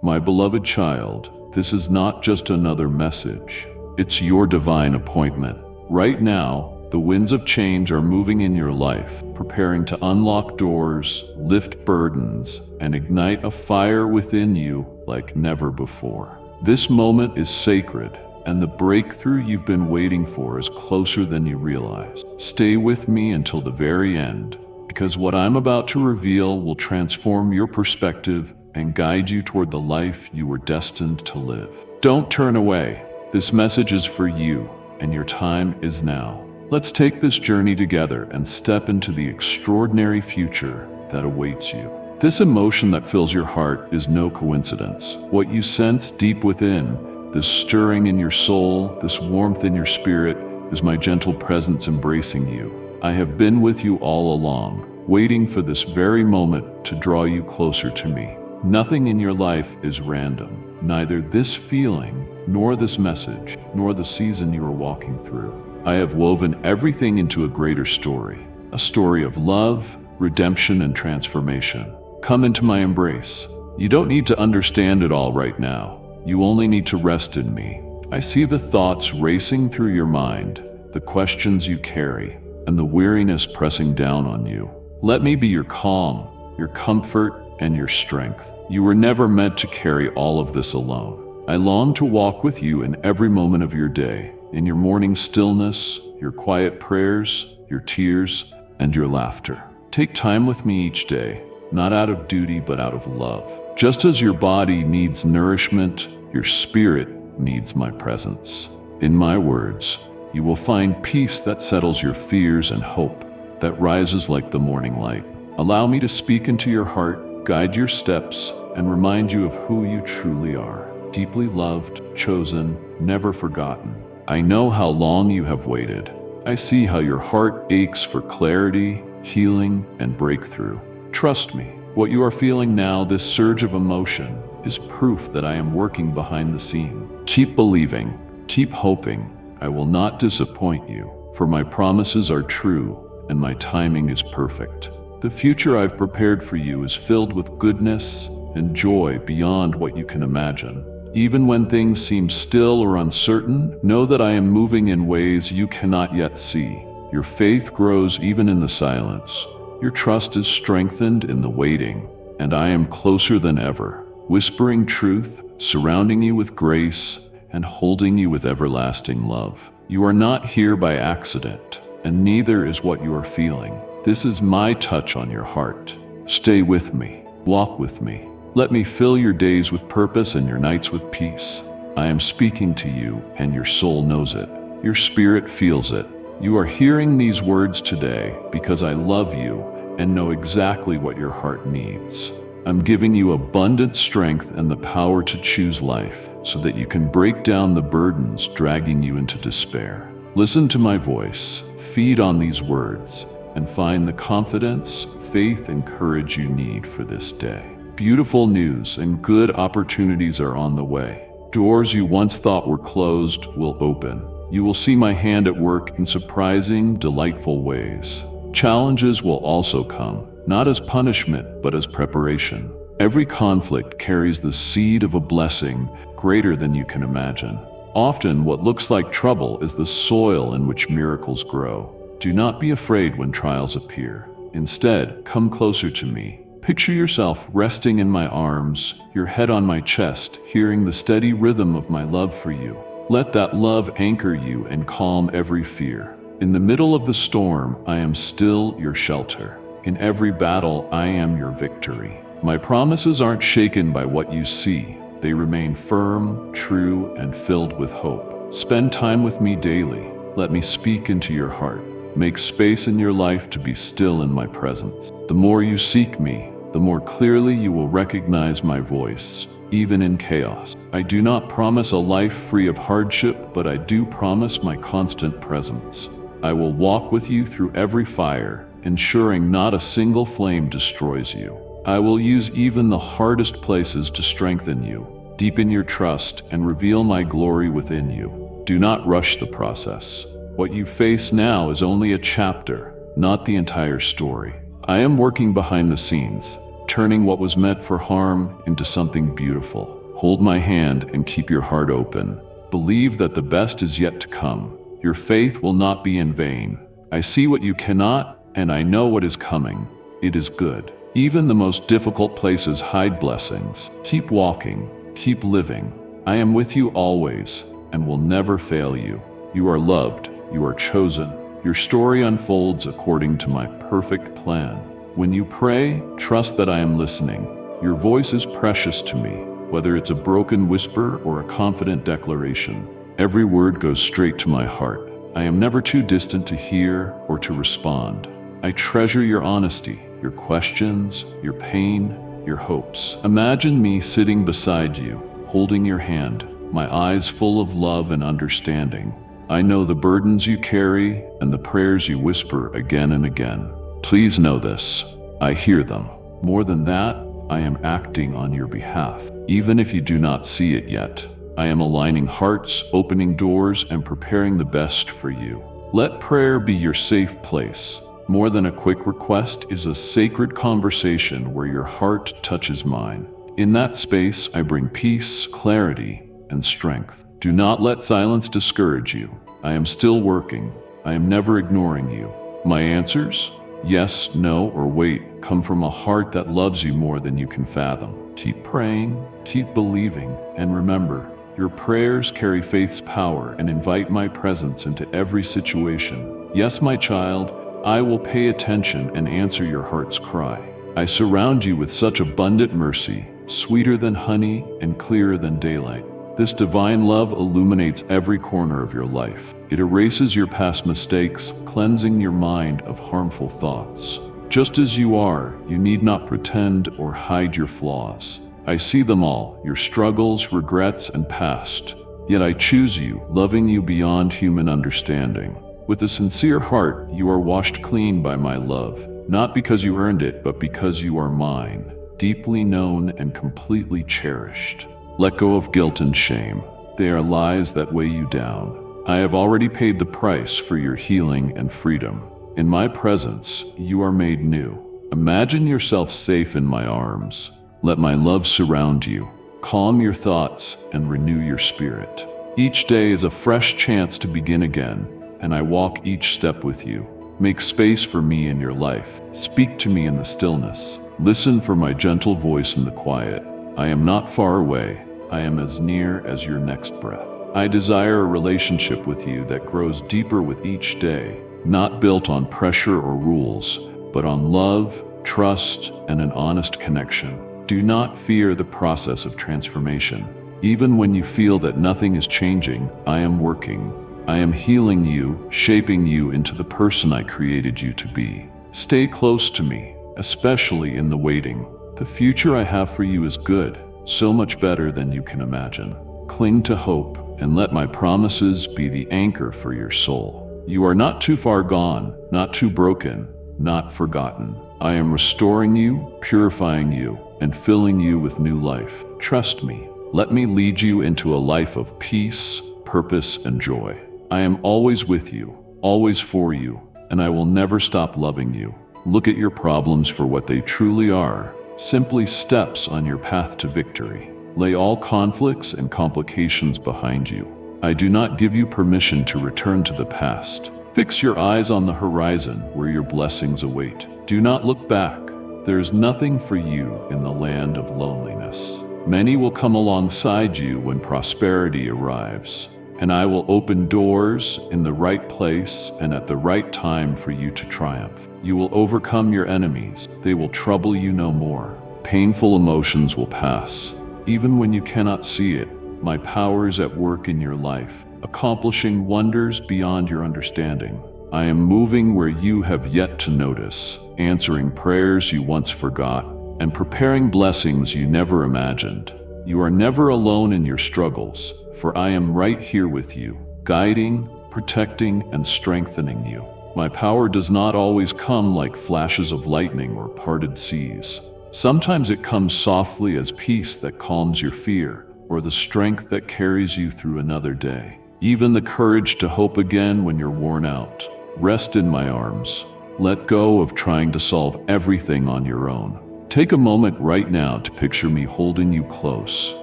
My beloved child, this is not just another message. It's your divine appointment. Right now, the winds of change are moving in your life, preparing to unlock doors, lift burdens, and ignite a fire within you like never before. This moment is sacred, and the breakthrough you've been waiting for is closer than you realize. Stay with me until the very end, because what I'm about to reveal will transform your perspective and guide you toward the life you were destined to live. Don't turn away. This message is for you, and your time is now. Let's take this journey together and step into the extraordinary future that awaits you. This emotion that fills your heart is no coincidence. What you sense deep within, this stirring in your soul, this warmth in your spirit, is my gentle presence embracing you. I have been with you all along, waiting for this very moment to draw you closer to me. Nothing in your life is random, neither this feeling, nor this message, nor the season you are walking through. I have woven everything into a greater story, a story of love, redemption, and transformation. Come into my embrace. You don't need to understand it all right now. You only need to rest in me. I see the thoughts racing through your mind, the questions you carry, and the weariness pressing down on you. Let me be your calm, your comfort, and your strength. You were never meant to carry all of this alone. I long to walk with you in every moment of your day, in your morning stillness, your quiet prayers, your tears, and your laughter. Take time with me each day, not out of duty but out of love. Just as your body needs nourishment, your spirit needs my presence. In my words, you will find peace that settles your fears and hope that rises like the morning light. Allow me to speak into your heart, guide your steps, and remind you of who you truly are. Deeply loved, chosen, never forgotten. I know how long you have waited. I see how your heart aches for clarity, healing, and breakthrough. Trust me, what you are feeling now, this surge of emotion, is proof that I am working behind the scene. Keep believing, keep hoping. I will not disappoint you, for my promises are true and my timing is perfect. The future I've prepared for you is filled with goodness and joy beyond what you can imagine. Even when things seem still or uncertain, know that I am moving in ways you cannot yet see. Your faith grows even in the silence. Your trust is strengthened in the waiting, and I am closer than ever, whispering truth, surrounding you with grace, and holding you with everlasting love. You are not here by accident, and neither is what you are feeling. This is my touch on your heart. Stay with me, walk with me. Let me fill your days with purpose and your nights with peace. I am speaking to you, and your soul knows it. Your spirit feels it. You are hearing these words today because I love you and know exactly what your heart needs. I'm giving you abundant strength and the power to choose life so that you can break down the burdens dragging you into despair. Listen to my voice, feed on these words, and find the confidence, faith, and courage you need for this day. Beautiful news and good opportunities are on the way. Doors you once thought were closed will open. You will see my hand at work in surprising, delightful ways. Challenges will also come, not as punishment, but as preparation. Every conflict carries the seed of a blessing greater than you can imagine. Often, what looks like trouble is the soil in which miracles grow. Do not be afraid when trials appear. Instead, come closer to me. Picture yourself resting in my arms, your head on my chest, hearing the steady rhythm of my love for you. Let that love anchor you and calm every fear. In the middle of the storm, I am still your shelter. In every battle, I am your victory. My promises aren't shaken by what you see. They remain firm, true, and filled with hope. Spend time with me daily. Let me speak into your heart. Make space in your life to be still in my presence. The more you seek me, the more clearly you will recognize my voice, even in chaos. I do not promise a life free of hardship, but I do promise my constant presence. I will walk with you through every fire, ensuring not a single flame destroys you. I will use even the hardest places to strengthen you, deepen your trust, and reveal my glory within you. Do not rush the process. What you face now is only a chapter, not the entire story. I am working behind the scenes, turning what was meant for harm into something beautiful. Hold my hand and keep your heart open. Believe that the best is yet to come. Your faith will not be in vain. I see what you cannot, and I know what is coming. It is good. Even the most difficult places hide blessings. Keep walking, keep living. I am with you always, and will never fail you. You are loved, you are chosen. Your story unfolds according to my perfect plan. When you pray, trust that I am listening. Your voice is precious to me, whether it's a broken whisper or a confident declaration. Every word goes straight to my heart. I am never too distant to hear or to respond. I treasure your honesty, your questions, your pain, your hopes. Imagine me sitting beside you, holding your hand, my eyes full of love and understanding. I know the burdens you carry and the prayers you whisper again and again. Please know this, I hear them. More than that, I am acting on your behalf, even if you do not see it yet. I am aligning hearts, opening doors, and preparing the best for you. Let prayer be your safe place. More than a quick request is a sacred conversation where your heart touches mine. In that space, I bring peace, clarity, and strength. Do not let silence discourage you. I am still working. I am never ignoring you. My answers? Yes, no, or wait, come from a heart that loves you more than you can fathom. Keep praying, keep believing, and remember, your prayers carry faith's power and invite my presence into every situation. Yes, my child, I will pay attention and answer your heart's cry. I surround you with such abundant mercy, sweeter than honey and clearer than daylight. This divine love illuminates every corner of your life. It erases your past mistakes, cleansing your mind of harmful thoughts. Just as you are, you need not pretend or hide your flaws. I see them all, your struggles, regrets, and past. Yet I choose you, loving you beyond human understanding. With a sincere heart, you are washed clean by my love, not because you earned it, but because you are mine, deeply known and completely cherished. Let go of guilt and shame. They are lies that weigh you down. I have already paid the price for your healing and freedom. In my presence, you are made new. Imagine yourself safe in my arms. Let my love surround you. Calm your thoughts and renew your spirit. Each day is a fresh chance to begin again, and I walk each step with you. Make space for me in your life. Speak to me in the stillness. Listen for my gentle voice in the quiet. I am not far away. I am as near as your next breath. I desire a relationship with you that grows deeper with each day, not built on pressure or rules, but on love, trust, and an honest connection. Do not fear the process of transformation. Even when you feel that nothing is changing, I am working. I am healing you, shaping you into the person I created you to be. Stay close to me, especially in the waiting. The future I have for you is good. So much better than you can imagine. Cling to hope and let my promises be the anchor for your soul. You are not too far gone, not too broken, not forgotten. I am restoring you, purifying you, and filling you with new life. Trust me. Let me lead you into a life of peace, purpose, and joy. I am always with you, always for you, and I will never stop loving you. Look at your problems for what they truly are. Simply steps on your path to victory. Lay all conflicts and complications behind you. I do not give you permission to return to the past. Fix your eyes on the horizon where your blessings await. Do not look back. There is nothing for you in the land of loneliness. Many will come alongside you when prosperity arrives, and I will open doors in the right place and at the right time for you to triumph. You will overcome your enemies. They will trouble you no more. Painful emotions will pass. Even when you cannot see it, my power is at work in your life, accomplishing wonders beyond your understanding. I am moving where you have yet to notice, answering prayers you once forgot, and preparing blessings you never imagined. You are never alone in your struggles, for I am right here with you, guiding, protecting, and strengthening you. My power does not always come like flashes of lightning or parted seas. Sometimes it comes softly as peace that calms your fear, or the strength that carries you through another day. Even the courage to hope again when you're worn out. Rest in my arms. Let go of trying to solve everything on your own. Take a moment right now to picture me holding you close.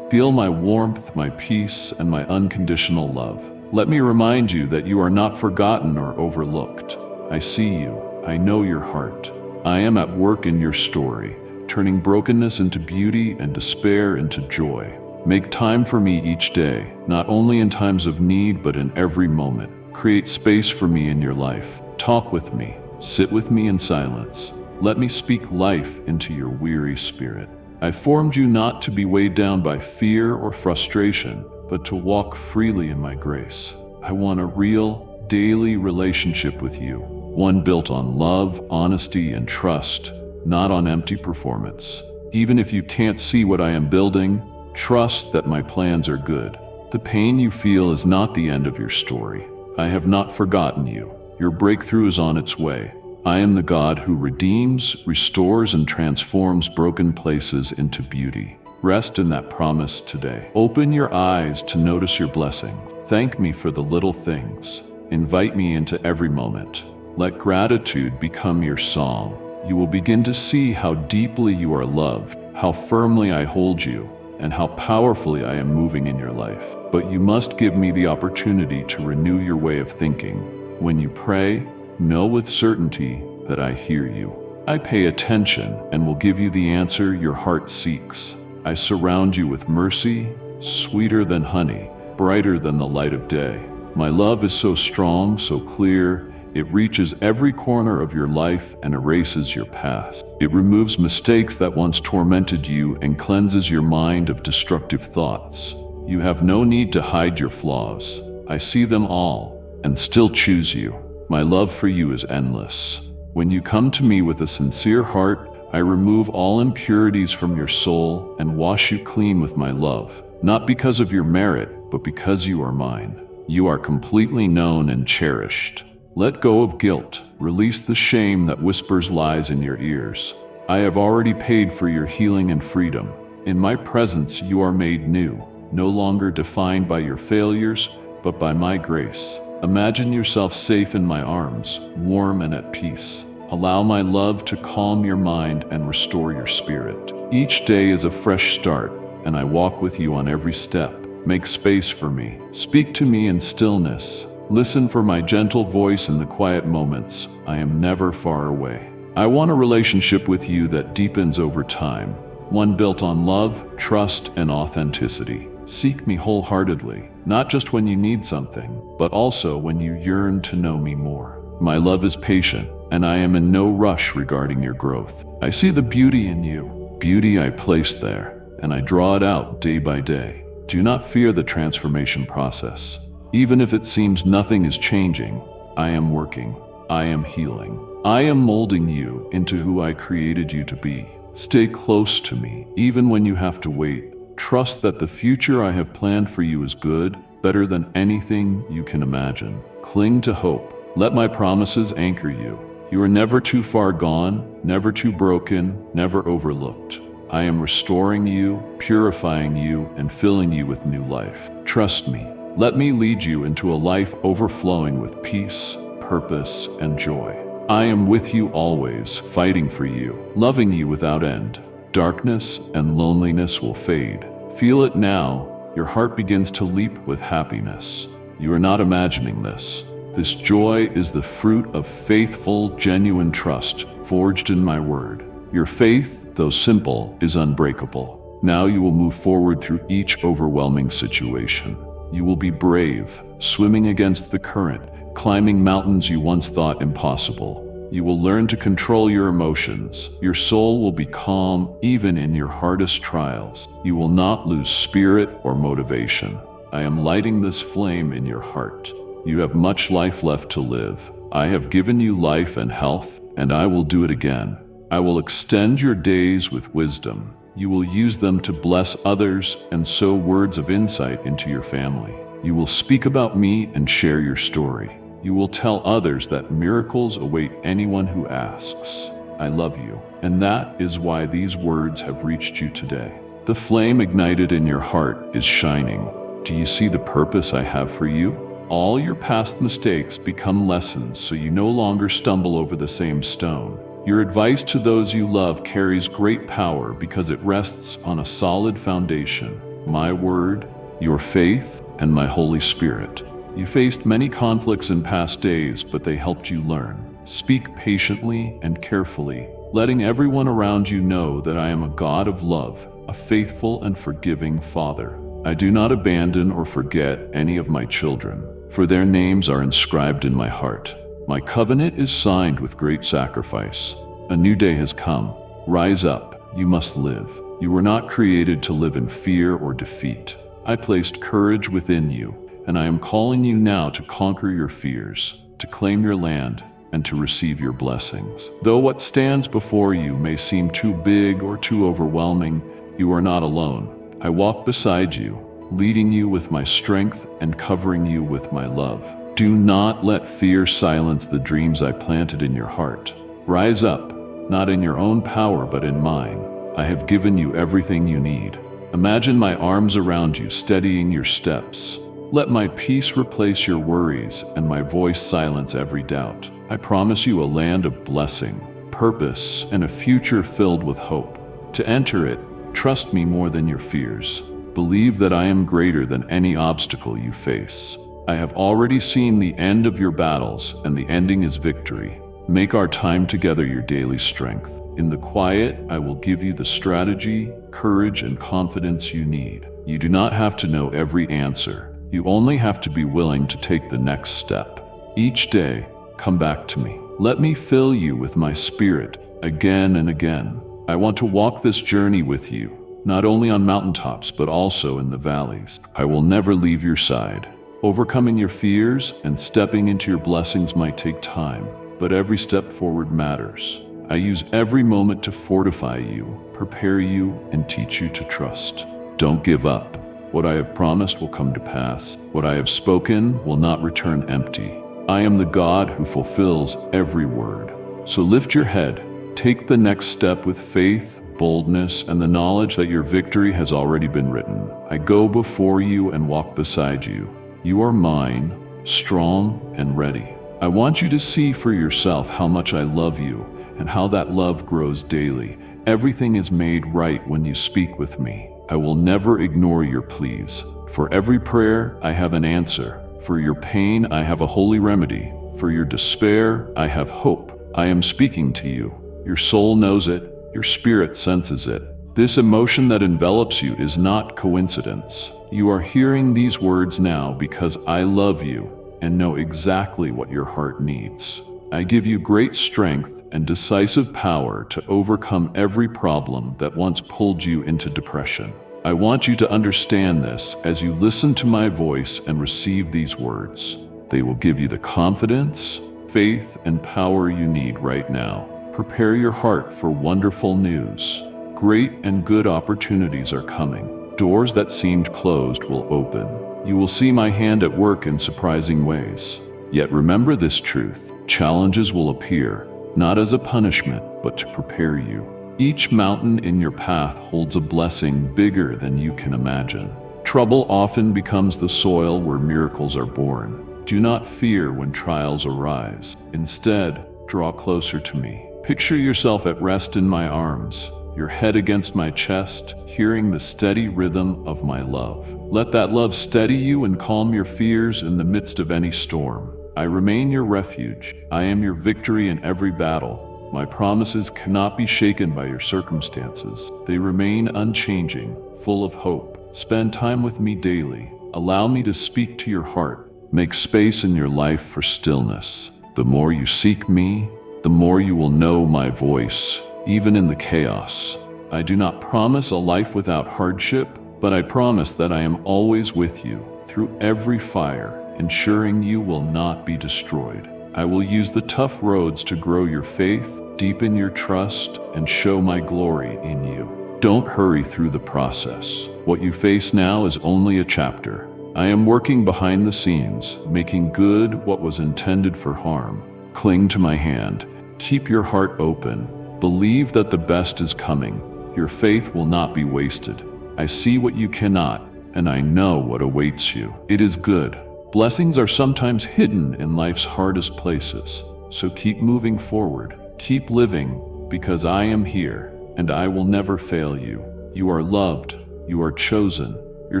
Feel my warmth, my peace, and my unconditional love. Let me remind you that you are not forgotten or overlooked. I see you. I know your heart. I am at work in your story, turning brokenness into beauty and despair into joy. Make time for me each day, not only in times of need, but in every moment. Create space for me in your life. Talk with me. Sit with me in silence. Let me speak life into your weary spirit. I formed you not to be weighed down by fear or frustration, but to walk freely in my grace. I want a real, daily relationship with you, one built on love, honesty, and trust, not on empty performance. Even if you can't see what I am building, trust that my plans are good. The pain you feel is not the end of your story. I have not forgotten you. Your breakthrough is on its way. I am the God who redeems, restores, and transforms broken places into beauty. Rest in that promise today. Open your eyes to notice your blessing. Thank me for the little things. Invite me into every moment. Let gratitude become your song. You will begin to see how deeply you are loved, how firmly I hold you, and how powerfully I am moving in your life. But you must give me the opportunity to renew your way of thinking. When you pray, know with certainty that I hear you. I pay attention and will give you the answer your heart seeks. I surround you with mercy, sweeter than honey, brighter than the light of day. My love is so strong, so clear, it reaches every corner of your life and erases your past. It removes mistakes that once tormented you and cleanses your mind of destructive thoughts. You have no need to hide your flaws. I see them all and still choose you. My love for you is endless. When you come to me with a sincere heart, I remove all impurities from your soul and wash you clean with my love, not because of your merit, but because you are mine. You are completely known and cherished. Let go of guilt. Release the shame that whispers lies in your ears. I have already paid for your healing and freedom. In my presence, you are made new, no longer defined by your failures, but by my grace. Imagine yourself safe in my arms, warm and at peace. Allow my love to calm your mind and restore your spirit. Each day is a fresh start, and I walk with you on every step. Make space for me. Speak to me in stillness. Listen for my gentle voice in the quiet moments. I am never far away. I want a relationship with you that deepens over time, one built on love, trust, and authenticity. Seek me wholeheartedly, not just when you need something, but also when you yearn to know me more. My love is patient, and I am in no rush regarding your growth. I see the beauty in you, beauty I placed there, and I draw it out day by day. Do not fear the transformation process. Even if it seems nothing is changing, I am working, I am healing. I am molding you into who I created you to be. Stay close to me, even when you have to wait. Trust that the future I have planned for you is good, better than anything you can imagine. Cling to hope. Let my promises anchor you. You are never too far gone, never too broken, never overlooked. I am restoring you, purifying you, and filling you with new life. Trust me. Let me lead you into a life overflowing with peace, purpose, and joy. I am with you always, fighting for you, loving you without end. Darkness and loneliness will fade. Feel it now. Your heart begins to leap with happiness. You are not imagining this. This joy is the fruit of faithful, genuine trust forged in my word. Your faith, though simple, is unbreakable. Now you will move forward through each overwhelming situation. You will be brave, swimming against the current, climbing mountains you once thought impossible. You will learn to control your emotions. Your soul will be calm even in your hardest trials. You will not lose spirit or motivation. I am lighting this flame in your heart. You have much life left to live. I have given you life and health, and I will do it again. I will extend your days with wisdom. You will use them to bless others and sow words of insight into your family. You will speak about me and share your story. You will tell others that miracles await anyone who asks. I love you, and that is why these words have reached you today. The flame ignited in your heart is shining. Do you see the purpose I have for you? All your past mistakes become lessons so you no longer stumble over the same stone. Your advice to those you love carries great power because it rests on a solid foundation: my word, your faith, and my Holy Spirit. You faced many conflicts in past days, but they helped you learn. Speak patiently and carefully, letting everyone around you know that I am a God of love, a faithful and forgiving Father. I do not abandon or forget any of my children, for their names are inscribed in my heart. My covenant is signed with great sacrifice. A new day has come. Rise up, you must live. You were not created to live in fear or defeat. I placed courage within you, and I am calling you now to conquer your fears, to claim your land, and to receive your blessings. Though what stands before you may seem too big or too overwhelming, you are not alone. I walk beside you, leading you with my strength and covering you with my love. Do not let fear silence the dreams I planted in your heart. Rise up, not in your own power but in mine. I have given you everything you need. Imagine my arms around you, steadying your steps. Let my peace replace your worries and my voice silence every doubt. I promise you a land of blessing, purpose, and a future filled with hope. To enter it, trust me more than your fears. Believe that I am greater than any obstacle you face. I have already seen the end of your battles, and the ending is victory. Make our time together your daily strength. In the quiet, I will give you the strategy, courage, and confidence you need. You do not have to know every answer. You only have to be willing to take the next step. Each day, come back to me. Let me fill you with my spirit again and again. I want to walk this journey with you, not only on mountaintops, but also in the valleys. I will never leave your side. Overcoming your fears and stepping into your blessings might take time, but every step forward matters. I use every moment to fortify you, prepare you, and teach you to trust. Don't give up. What I have promised will come to pass. What I have spoken will not return empty. I am the God who fulfills every word. So lift your head, take the next step with faith, boldness, and the knowledge that your victory has already been written. I go before you and walk beside you. You are mine, strong and ready. I want you to see for yourself how much I love you and how that love grows daily. Everything is made right when you speak with me. I will never ignore your pleas. For every prayer, I have an answer. For your pain, I have a holy remedy. For your despair, I have hope. I am speaking to you. Your soul knows it. Your spirit senses it. This emotion that envelops you is not coincidence. You are hearing these words now because I love you and know exactly what your heart needs. I give you great strength and decisive power to overcome every problem that once pulled you into depression. I want you to understand this as you listen to my voice and receive these words. They will give you the confidence, faith, and power you need right now. Prepare your heart for wonderful news. Great and good opportunities are coming. Doors that seemed closed will open. You will see my hand at work in surprising ways. Yet remember this truth: challenges will appear, not as a punishment, but to prepare you. Each mountain in your path holds a blessing bigger than you can imagine. Trouble often becomes the soil where miracles are born. Do not fear when trials arise. Instead, draw closer to me. Picture yourself at rest in my arms, your head against my chest, hearing the steady rhythm of my love. Let that love steady you and calm your fears in the midst of any storm. I remain your refuge. I am your victory in every battle. My promises cannot be shaken by your circumstances. They remain unchanging, full of hope. Spend time with me daily. Allow me to speak to your heart. Make space in your life for stillness. The more you seek me, the more you will know my voice, even in the chaos. I do not promise a life without hardship, but I promise that I am always with you through every fire, ensuring you will not be destroyed. I will use the tough roads to grow your faith, deepen your trust, and show my glory in you. Don't hurry through the process. What you face now is only a chapter. I am working behind the scenes, making good what was intended for harm. Cling to my hand. Keep your heart open. Believe that the best is coming. Your faith will not be wasted. I see what you cannot, and I know what awaits you. It is good. Blessings are sometimes hidden in life's hardest places, so keep moving forward. Keep living, because I am here, and I will never fail you. You are loved. You are chosen. Your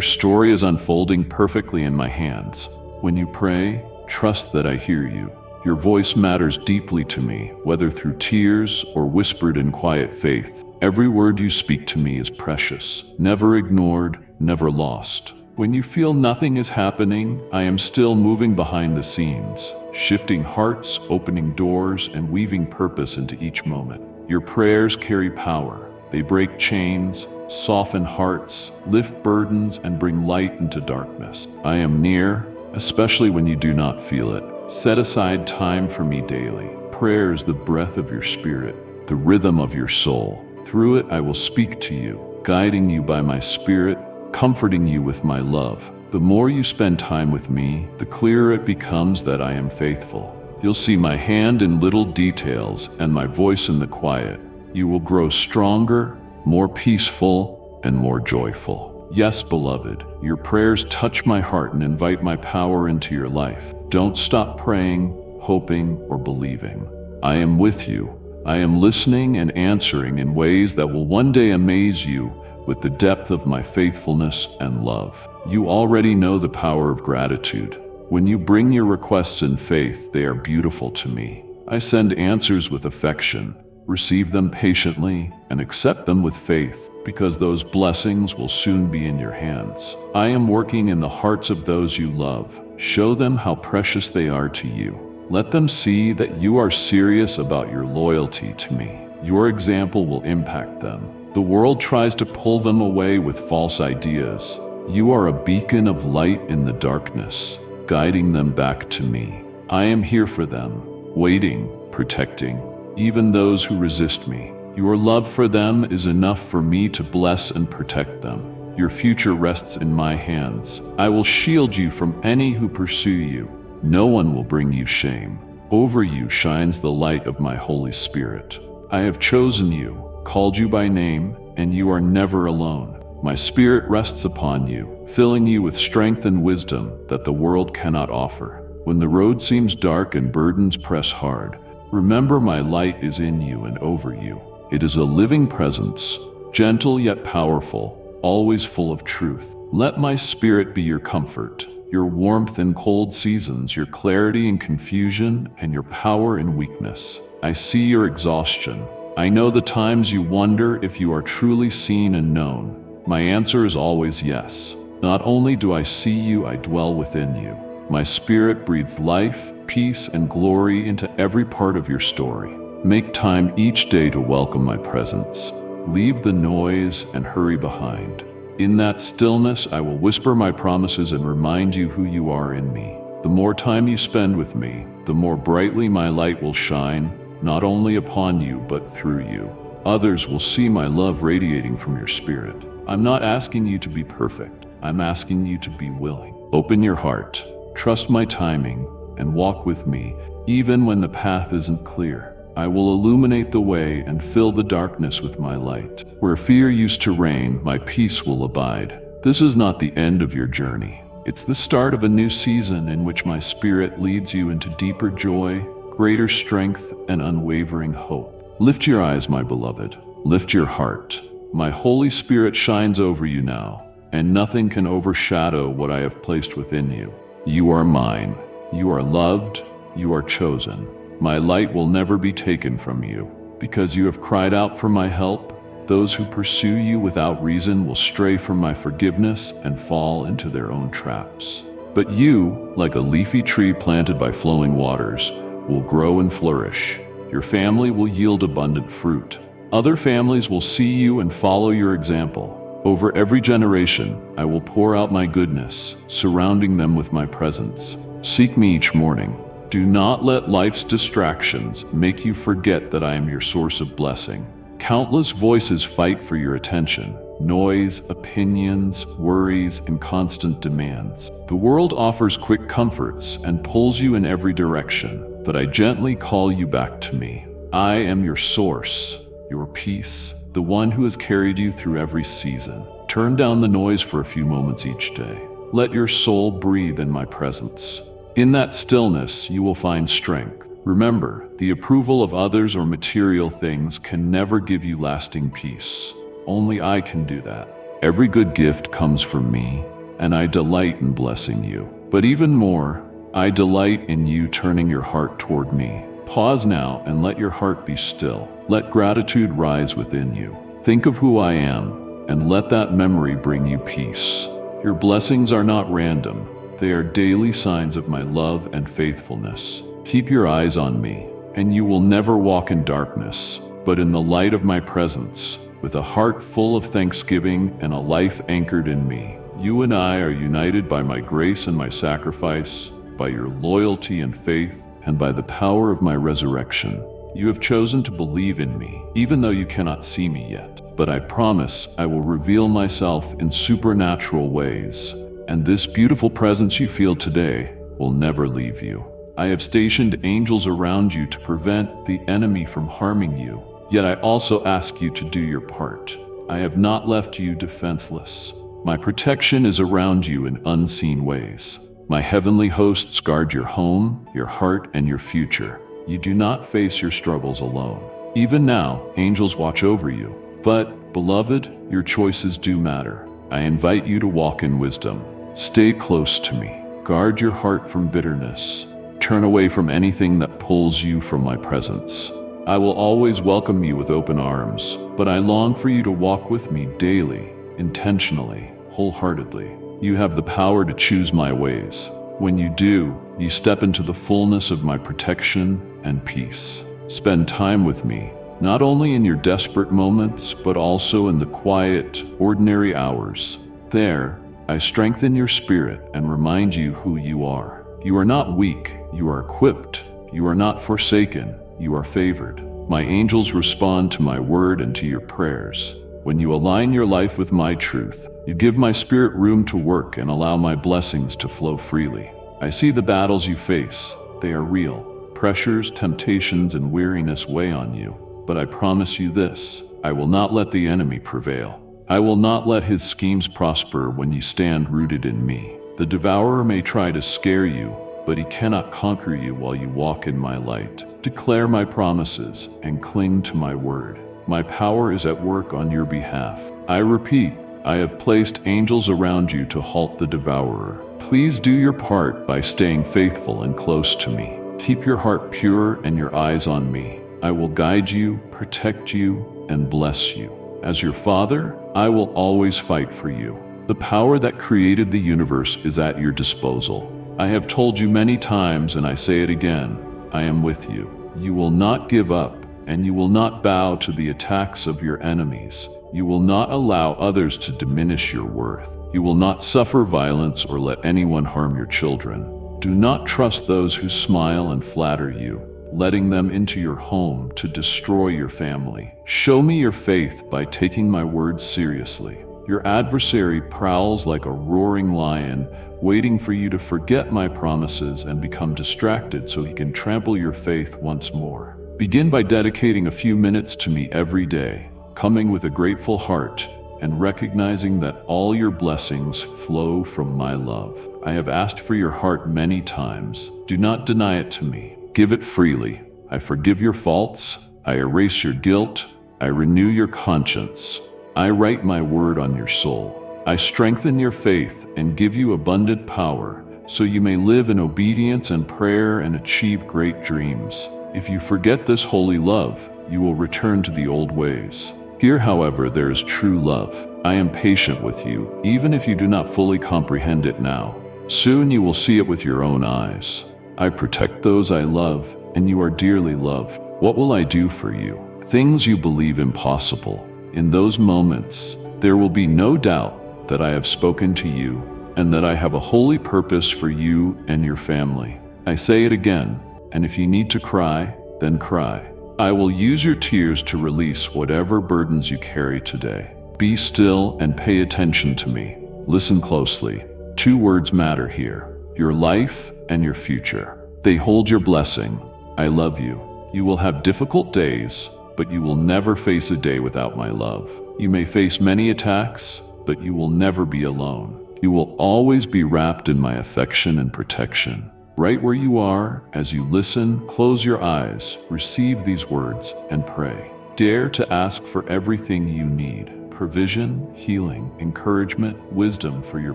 story is unfolding perfectly in my hands. When you pray, trust that I hear you. Your voice matters deeply to me, whether through tears or whispered in quiet faith. Every word you speak to me is precious, never ignored, never lost. When you feel nothing is happening, I am still moving behind the scenes, shifting hearts, opening doors, and weaving purpose into each moment. Your prayers carry power. They break chains, soften hearts, lift burdens, and bring light into darkness. I am near, especially when you do not feel it. Set aside time for me daily. Prayer is the breath of your spirit, the rhythm of your soul. Through it, I will speak to you, guiding you by my spirit, comforting you with my love. The more you spend time with me, the clearer it becomes that I am faithful. You'll see my hand in little details and my voice in the quiet. You will grow stronger, more peaceful, and more joyful. Yes, beloved, your prayers touch my heart and invite my power into your life. Don't stop praying, hoping, or believing. I am with you. I am listening and answering in ways that will one day amaze you with the depth of my faithfulness and love. You already know the power of gratitude. When you bring your requests in faith, they are beautiful to me. I send answers with affection, receive them patiently, and accept them with faith, because those blessings will soon be in your hands. I am working in the hearts of those you love. Show them how precious they are to you. Let them see that you are serious about your loyalty to me. Your example will impact them. The world tries to pull them away with false ideas. You are a beacon of light in the darkness, guiding them back to me. I am here for them, waiting, protecting, even those who resist me. Your love for them is enough for me to bless and protect them. Your future rests in my hands. I will shield you from any who pursue you. No one will bring you shame. Over you shines the light of my Holy Spirit. I have chosen you, called you by name, and you are never alone. My Spirit rests upon you, filling you with strength and wisdom that the world cannot offer. When the road seems dark and burdens press hard, remember my light is in you and over you. It is a living presence, gentle yet powerful, always full of truth. Let my Spirit be your comfort, your warmth in cold seasons, your clarity in confusion, and your power in weakness. I see your exhaustion. I know the times you wonder if you are truly seen and known. My answer is always yes. Not only do I see you, I dwell within you. My Spirit breathes life, peace, and glory into every part of your story. Make time each day to welcome my presence. Leave the noise and hurry behind. In that stillness, I will whisper my promises and remind you who you are in me. The more time you spend with me, the more brightly my light will shine, not only upon you, but through you. Others will see my love radiating from your spirit. I'm not asking you to be perfect. I'm asking you to be willing. Open your heart, trust my timing, and walk with me, even when the path isn't clear. I will illuminate the way and fill the darkness with my light. Where fear used to reign, my peace will abide. This is not the end of your journey. It's the start of a new season in which my Spirit leads you into deeper joy, greater strength, and unwavering hope. Lift your eyes, my beloved. Lift your heart. My Holy Spirit shines over you now, and nothing can overshadow what I have placed within you. You are mine. You are loved. You are chosen. My light will never be taken from you. Because you have cried out for my help, those who pursue you without reason will stray from my forgiveness and fall into their own traps. But you, like a leafy tree planted by flowing waters, will grow and flourish. Your family will yield abundant fruit. Other families will see you and follow your example. Over every generation, I will pour out my goodness, surrounding them with my presence. Seek me each morning. Do not let life's distractions make you forget that I am your source of blessing. Countless voices fight for your attention. Noise, opinions, worries, and constant demands. The world offers quick comforts and pulls you in every direction, but I gently call you back to me. I am your source, your peace, the one who has carried you through every season. Turn down the noise for a few moments each day. Let your soul breathe in my presence. In that stillness, you will find strength, Remember, the approval of others or material things can never give you lasting peace. Only I can do that. Every good gift comes from me, and I delight in blessing you. But even more, I delight in you turning your heart toward me. Pause now and let your heart be still. Let gratitude rise within you. Think of who I am, and let that memory bring you peace. Your blessings are not random. They are daily signs of my love and faithfulness. Keep your eyes on me, and you will never walk in darkness, but in the light of my presence, with a heart full of thanksgiving and a life anchored in me. You and I are united by my grace and my sacrifice, by your loyalty and faith, and by the power of my resurrection. You have chosen to believe in me, even though you cannot see me yet. But I promise I will reveal myself in supernatural ways, and this beautiful presence you feel today will never leave you. I have stationed angels around you to prevent the enemy from harming you, yet I also ask you to do your part. I have not left you defenseless. My protection is around you in unseen ways. My heavenly hosts guard your home, your heart, and your future. You do not face your struggles alone. Even now, angels watch over you. But, beloved, your choices do matter. I invite you to walk in wisdom. Stay close to me. Guard your heart from bitterness. Turn away from anything that pulls you from my presence. I will always welcome you with open arms, but I long for you to walk with me daily, intentionally, wholeheartedly. You have the power to choose my ways. When you do, you step into the fullness of my protection and peace. Spend time with me, not only in your desperate moments, but also in the quiet, ordinary hours. There, I strengthen your spirit and remind you who you are. You are not weak, you are equipped. You are not forsaken, you are favored. My angels respond to my word and to your prayers. When you align your life with my truth, you give my spirit room to work and allow my blessings to flow freely. I see the battles you face. They are real. Pressures, temptations, and weariness weigh on you. But I promise you this, I will not let the enemy prevail. I will not let his schemes prosper when you stand rooted in me. The devourer may try to scare you, but he cannot conquer you while you walk in my light. Declare my promises and cling to my word. My power is at work on your behalf. I repeat, I have placed angels around you to halt the devourer. Please do your part by staying faithful and close to me. Keep your heart pure and your eyes on me. I will guide you, protect you, and bless you. As your father, I will always fight for you. The power that created the universe is at your disposal. I have told you many times, and I say it again, I am with you. You will not give up, and you will not bow to the attacks of your enemies. You will not allow others to diminish your worth. You will not suffer violence or let anyone harm your children. Do not trust those who smile and flatter you, letting them into your home to destroy your family. Show me your faith by taking my words seriously. Your adversary prowls like a roaring lion, waiting for you to forget my promises and become distracted so he can trample your faith once more. Begin by dedicating a few minutes to me every day, coming with a grateful heart and recognizing that all your blessings flow from my love. I have asked for your heart many times. Do not deny it to me. Give it freely. I forgive your faults. I erase your guilt. I renew your conscience. I write my word on your soul. I strengthen your faith and give you abundant power so you may live in obedience and prayer and achieve great dreams. If you forget this holy love, you will return to the old ways. Here, however, there is true love. I am patient with you, even if you do not fully comprehend it now. Soon you will see it with your own eyes. I protect those I love, and you are dearly loved. What will I do for you? Things you believe impossible. In those moments, there will be no doubt that I have spoken to you, and that I have a holy purpose for you and your family. I say it again, and if you need to cry, then cry. I will use your tears to release whatever burdens you carry today. Be still and pay attention to me. Listen closely. 2 words matter here: your life and your future. They hold your blessing. I love you. You will have difficult days, but you will never face a day without my love. You may face many attacks, but you will never be alone. You will always be wrapped in my affection and protection. Right where you are, as you listen, close your eyes, receive these words, and pray. Dare to ask for everything you need: provision, healing, encouragement, wisdom for your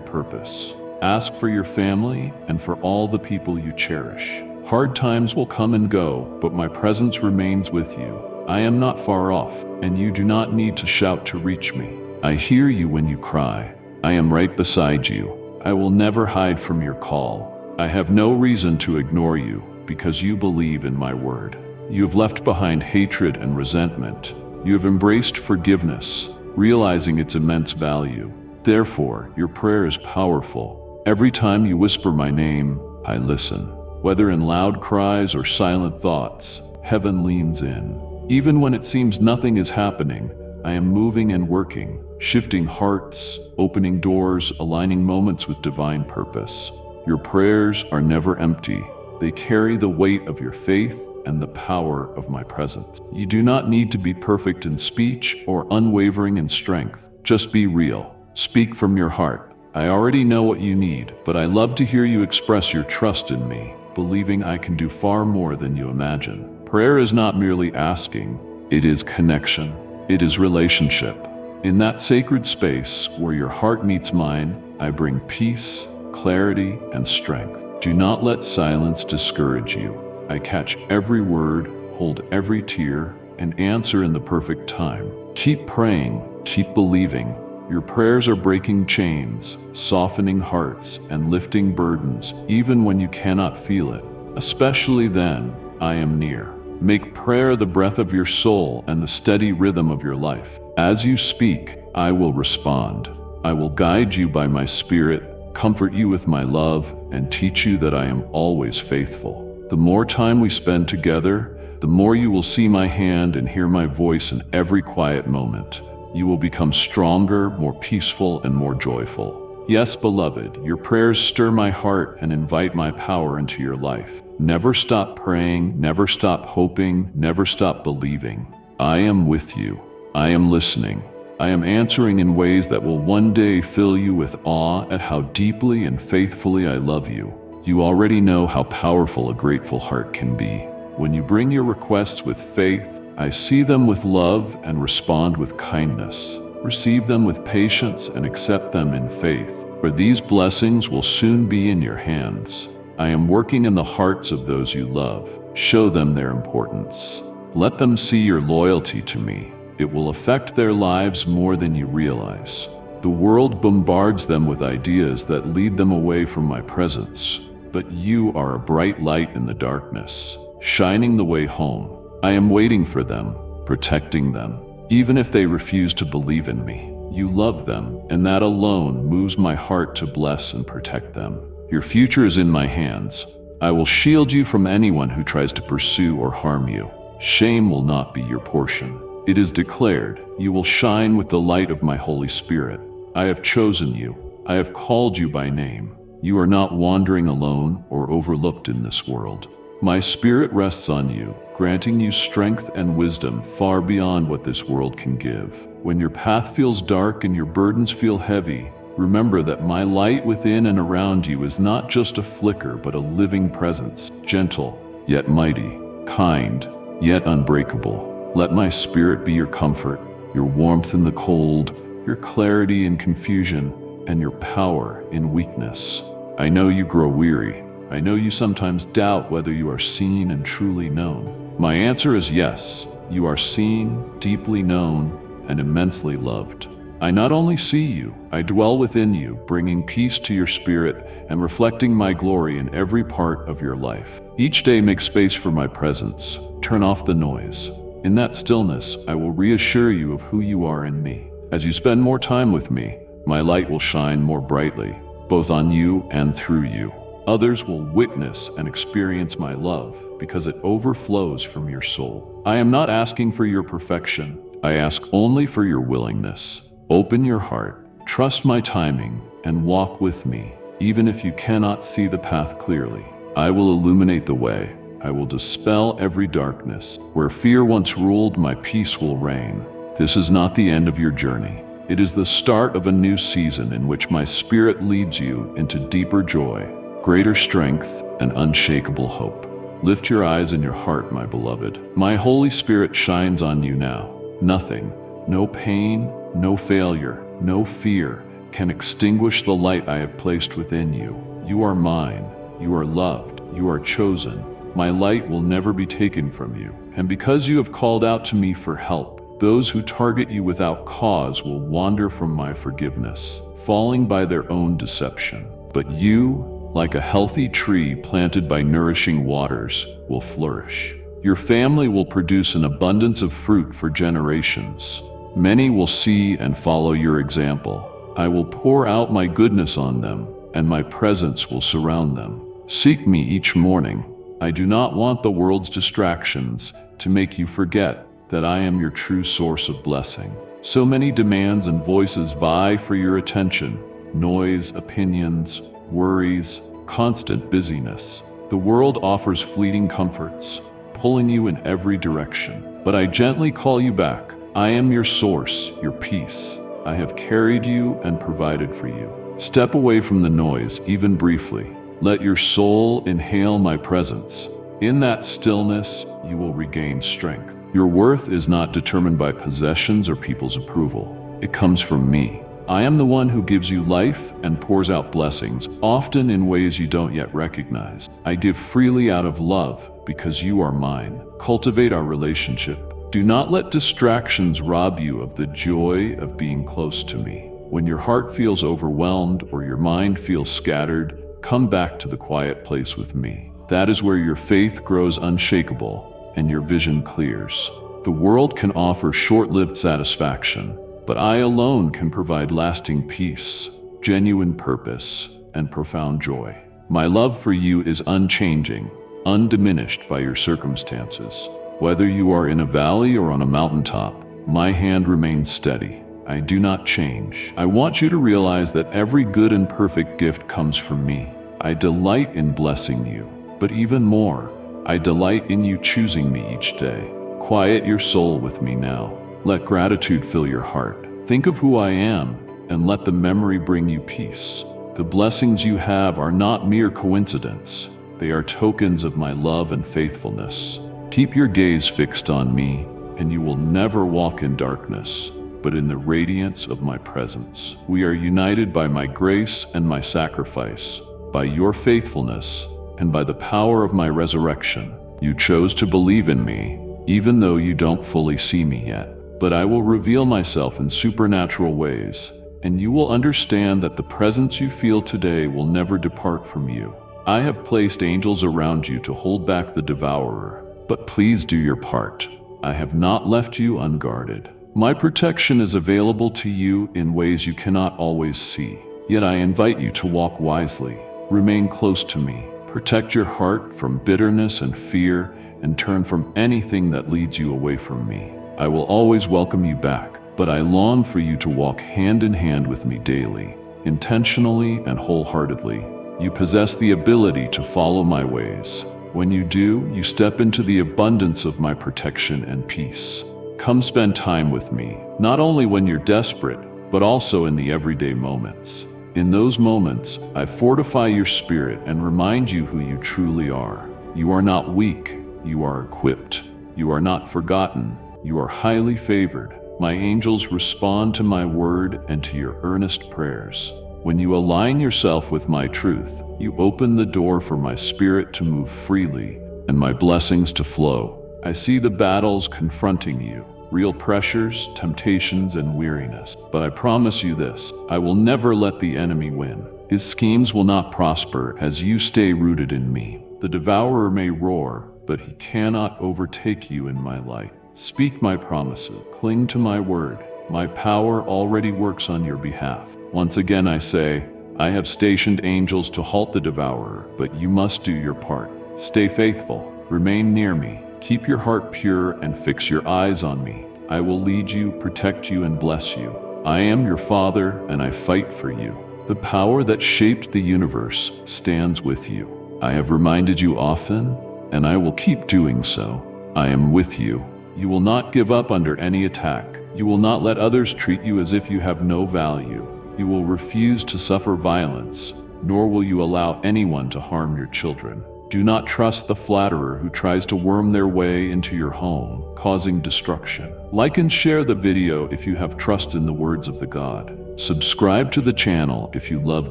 purpose. Ask for your family and for all the people you cherish. Hard times will come and go, but my presence remains with you. I am not far off, and you do not need to shout to reach me. I hear you when you cry. I am right beside you. I will never hide from your call. I have no reason to ignore you, because you believe in my word. You have left behind hatred and resentment. You have embraced forgiveness, realizing its immense value. Therefore, your prayer is powerful. Every time you whisper my name, I listen. Whether in loud cries or silent thoughts, heaven leans in. Even when it seems nothing is happening, I am moving and working, shifting hearts, opening doors, aligning moments with divine purpose. Your prayers are never empty. They carry the weight of your faith and the power of my presence. You do not need to be perfect in speech or unwavering in strength. Just be real. Speak from your heart. I already know what you need, but I love to hear you express your trust in me, believing I can do far more than you imagine. Prayer is not merely asking, it is connection. It is relationship. In that sacred space where your heart meets mine, I bring peace, clarity, and strength. Do not let silence discourage you. I catch every word, hold every tear, and answer in the perfect time. Keep praying, keep believing. Your prayers are breaking chains, softening hearts, and lifting burdens, even when you cannot feel it. Especially then, I am near. Make prayer the breath of your soul and the steady rhythm of your life. As you speak, I will respond. I will guide you by my spirit, comfort you with my love, and teach you that I am always faithful. The more time we spend together, the more you will see my hand and hear my voice in every quiet moment. You will become stronger, more peaceful, and more joyful. Yes, beloved, your prayers stir my heart and invite my power into your life. Never stop praying, never stop hoping, never stop believing. I am with you. I am listening. I am answering in ways that will one day fill you with awe at how deeply and faithfully I love you. You already know how powerful a grateful heart can be. When you bring your requests with faith, I see them with love and respond with kindness. Receive them with patience and accept them in faith, for these blessings will soon be in your hands. I am working in the hearts of those you love. Show them their importance. Let them see your loyalty to me. It will affect their lives more than you realize. The world bombards them with ideas that lead them away from my presence, but you are a bright light in the darkness, shining the way home. I am waiting for them, protecting them, even if they refuse to believe in me. You love them, and that alone moves my heart to bless and protect them. Your future is in my hands. I will shield you from anyone who tries to pursue or harm you. Shame will not be your portion. It is declared, you will shine with the light of my Holy Spirit. I have chosen you. I have called you by name. You are not wandering alone or overlooked in this world. My Spirit rests on you, granting you strength and wisdom far beyond what this world can give. When your path feels dark and your burdens feel heavy, remember that my light within and around you is not just a flicker but a living presence, gentle, yet mighty, kind, yet unbreakable. Let my Spirit be your comfort, your warmth in the cold, your clarity in confusion, and your power in weakness. I know you grow weary. I know you sometimes doubt whether you are seen and truly known. My answer is yes, you are seen, deeply known, and immensely loved. I not only see you, I dwell within you, bringing peace to your spirit and reflecting my glory in every part of your life. Each day make space for my presence. Turn off the noise. In that stillness, I will reassure you of who you are in me. As you spend more time with me, my light will shine more brightly, both on you and through you. Others will witness and experience my love because it overflows from your soul. I am not asking for your perfection. I ask only for your willingness. Open your heart, trust my timing, and walk with me, even if you cannot see the path clearly. I will illuminate the way. I will dispel every darkness. Where fear once ruled, my peace will reign. This is not the end of your journey. It is the start of a new season in which my Spirit leads you into deeper joy, greater strength, and unshakable hope. Lift your eyes and your heart, my beloved. My Holy Spirit shines on you now. Nothing, no pain, no failure, no fear can extinguish the light I have placed within you. You are mine. You are loved. You are chosen. My light will never be taken from you. And because you have called out to me for help, those who target you without cause will wander from my forgiveness, falling by their own deception. But you, like a healthy tree planted by nourishing waters, will flourish. Your family will produce an abundance of fruit for generations. Many will see and follow your example. I will pour out my goodness on them, and my presence will surround them. Seek me each morning. I do not want the world's distractions to make you forget that I am your true source of blessing. So many demands and voices vie for your attention: noise, opinions, worries, constant busyness. The world offers fleeting comforts, pulling you in every direction. But I gently call you back. I am your source, your peace. I have carried you and provided for you. Step away from the noise, even briefly. Let your soul inhale my presence. In that stillness, you will regain strength. Your worth is not determined by possessions or people's approval. It comes from me. I am the one who gives you life and pours out blessings, often in ways you don't yet recognize. I give freely out of love because you are mine. Cultivate our relationship. Do not let distractions rob you of the joy of being close to me. When your heart feels overwhelmed or your mind feels scattered, come back to the quiet place with me. That is where your faith grows unshakable and your vision clears. The world can offer short-lived satisfaction, but I alone can provide lasting peace, genuine purpose, and profound joy. My love for you is unchanging, undiminished by your circumstances. Whether you are in a valley or on a mountaintop, my hand remains steady. I do not change. I want you to realize that every good and perfect gift comes from me. I delight in blessing you, but even more, I delight in you choosing me each day. Quiet your soul with me now. Let gratitude fill your heart. Think of who I am, and let the memory bring you peace. The blessings you have are not mere coincidence. They are tokens of my love and faithfulness. Keep your gaze fixed on me, and you will never walk in darkness, but in the radiance of my presence. We are united by my grace and my sacrifice, by your faithfulness, and by the power of my resurrection. You chose to believe in me, even though you don't fully see me yet. But I will reveal myself in supernatural ways, and you will understand that the presence you feel today will never depart from you. I have placed angels around you to hold back the devourer, but please do your part. I have not left you unguarded. My protection is available to you in ways you cannot always see. Yet I invite you to walk wisely. Remain close to me. Protect your heart from bitterness and fear, and turn from anything that leads you away from me. I will always welcome you back, but I long for you to walk hand in hand with me daily, intentionally and wholeheartedly. You possess the ability to follow my ways. When you do, you step into the abundance of my protection and peace. Come spend time with me, not only when you're desperate, but also in the everyday moments. In those moments, I fortify your spirit and remind you who you truly are. You are not weak, you are equipped. You are not forgotten, you are highly favored. My angels respond to my word and to your earnest prayers. When you align yourself with my truth, you open the door for my spirit to move freely and my blessings to flow. I see the battles confronting you, real pressures, temptations, and weariness. But I promise you this, I will never let the enemy win. His schemes will not prosper as you stay rooted in me. The devourer may roar, but he cannot overtake you in my light. Speak my promises, cling to my word. My power already works on your behalf. Once again I say, I have stationed angels to halt the devourer, but you must do your part. Stay faithful, remain near me, keep your heart pure and fix your eyes on me. I will lead you, protect you, and bless you. I am your Father, and I fight for you. The power that shaped the universe stands with you. I have reminded you often, and I will keep doing so. I am with you. You will not give up under any attack. You will not let others treat you as if you have no value. You will refuse to suffer violence, nor will you allow anyone to harm your children. Do not trust the flatterer who tries to worm their way into your home, causing destruction. Like and share the video if you have trust in the words of the God. Subscribe to the channel if you love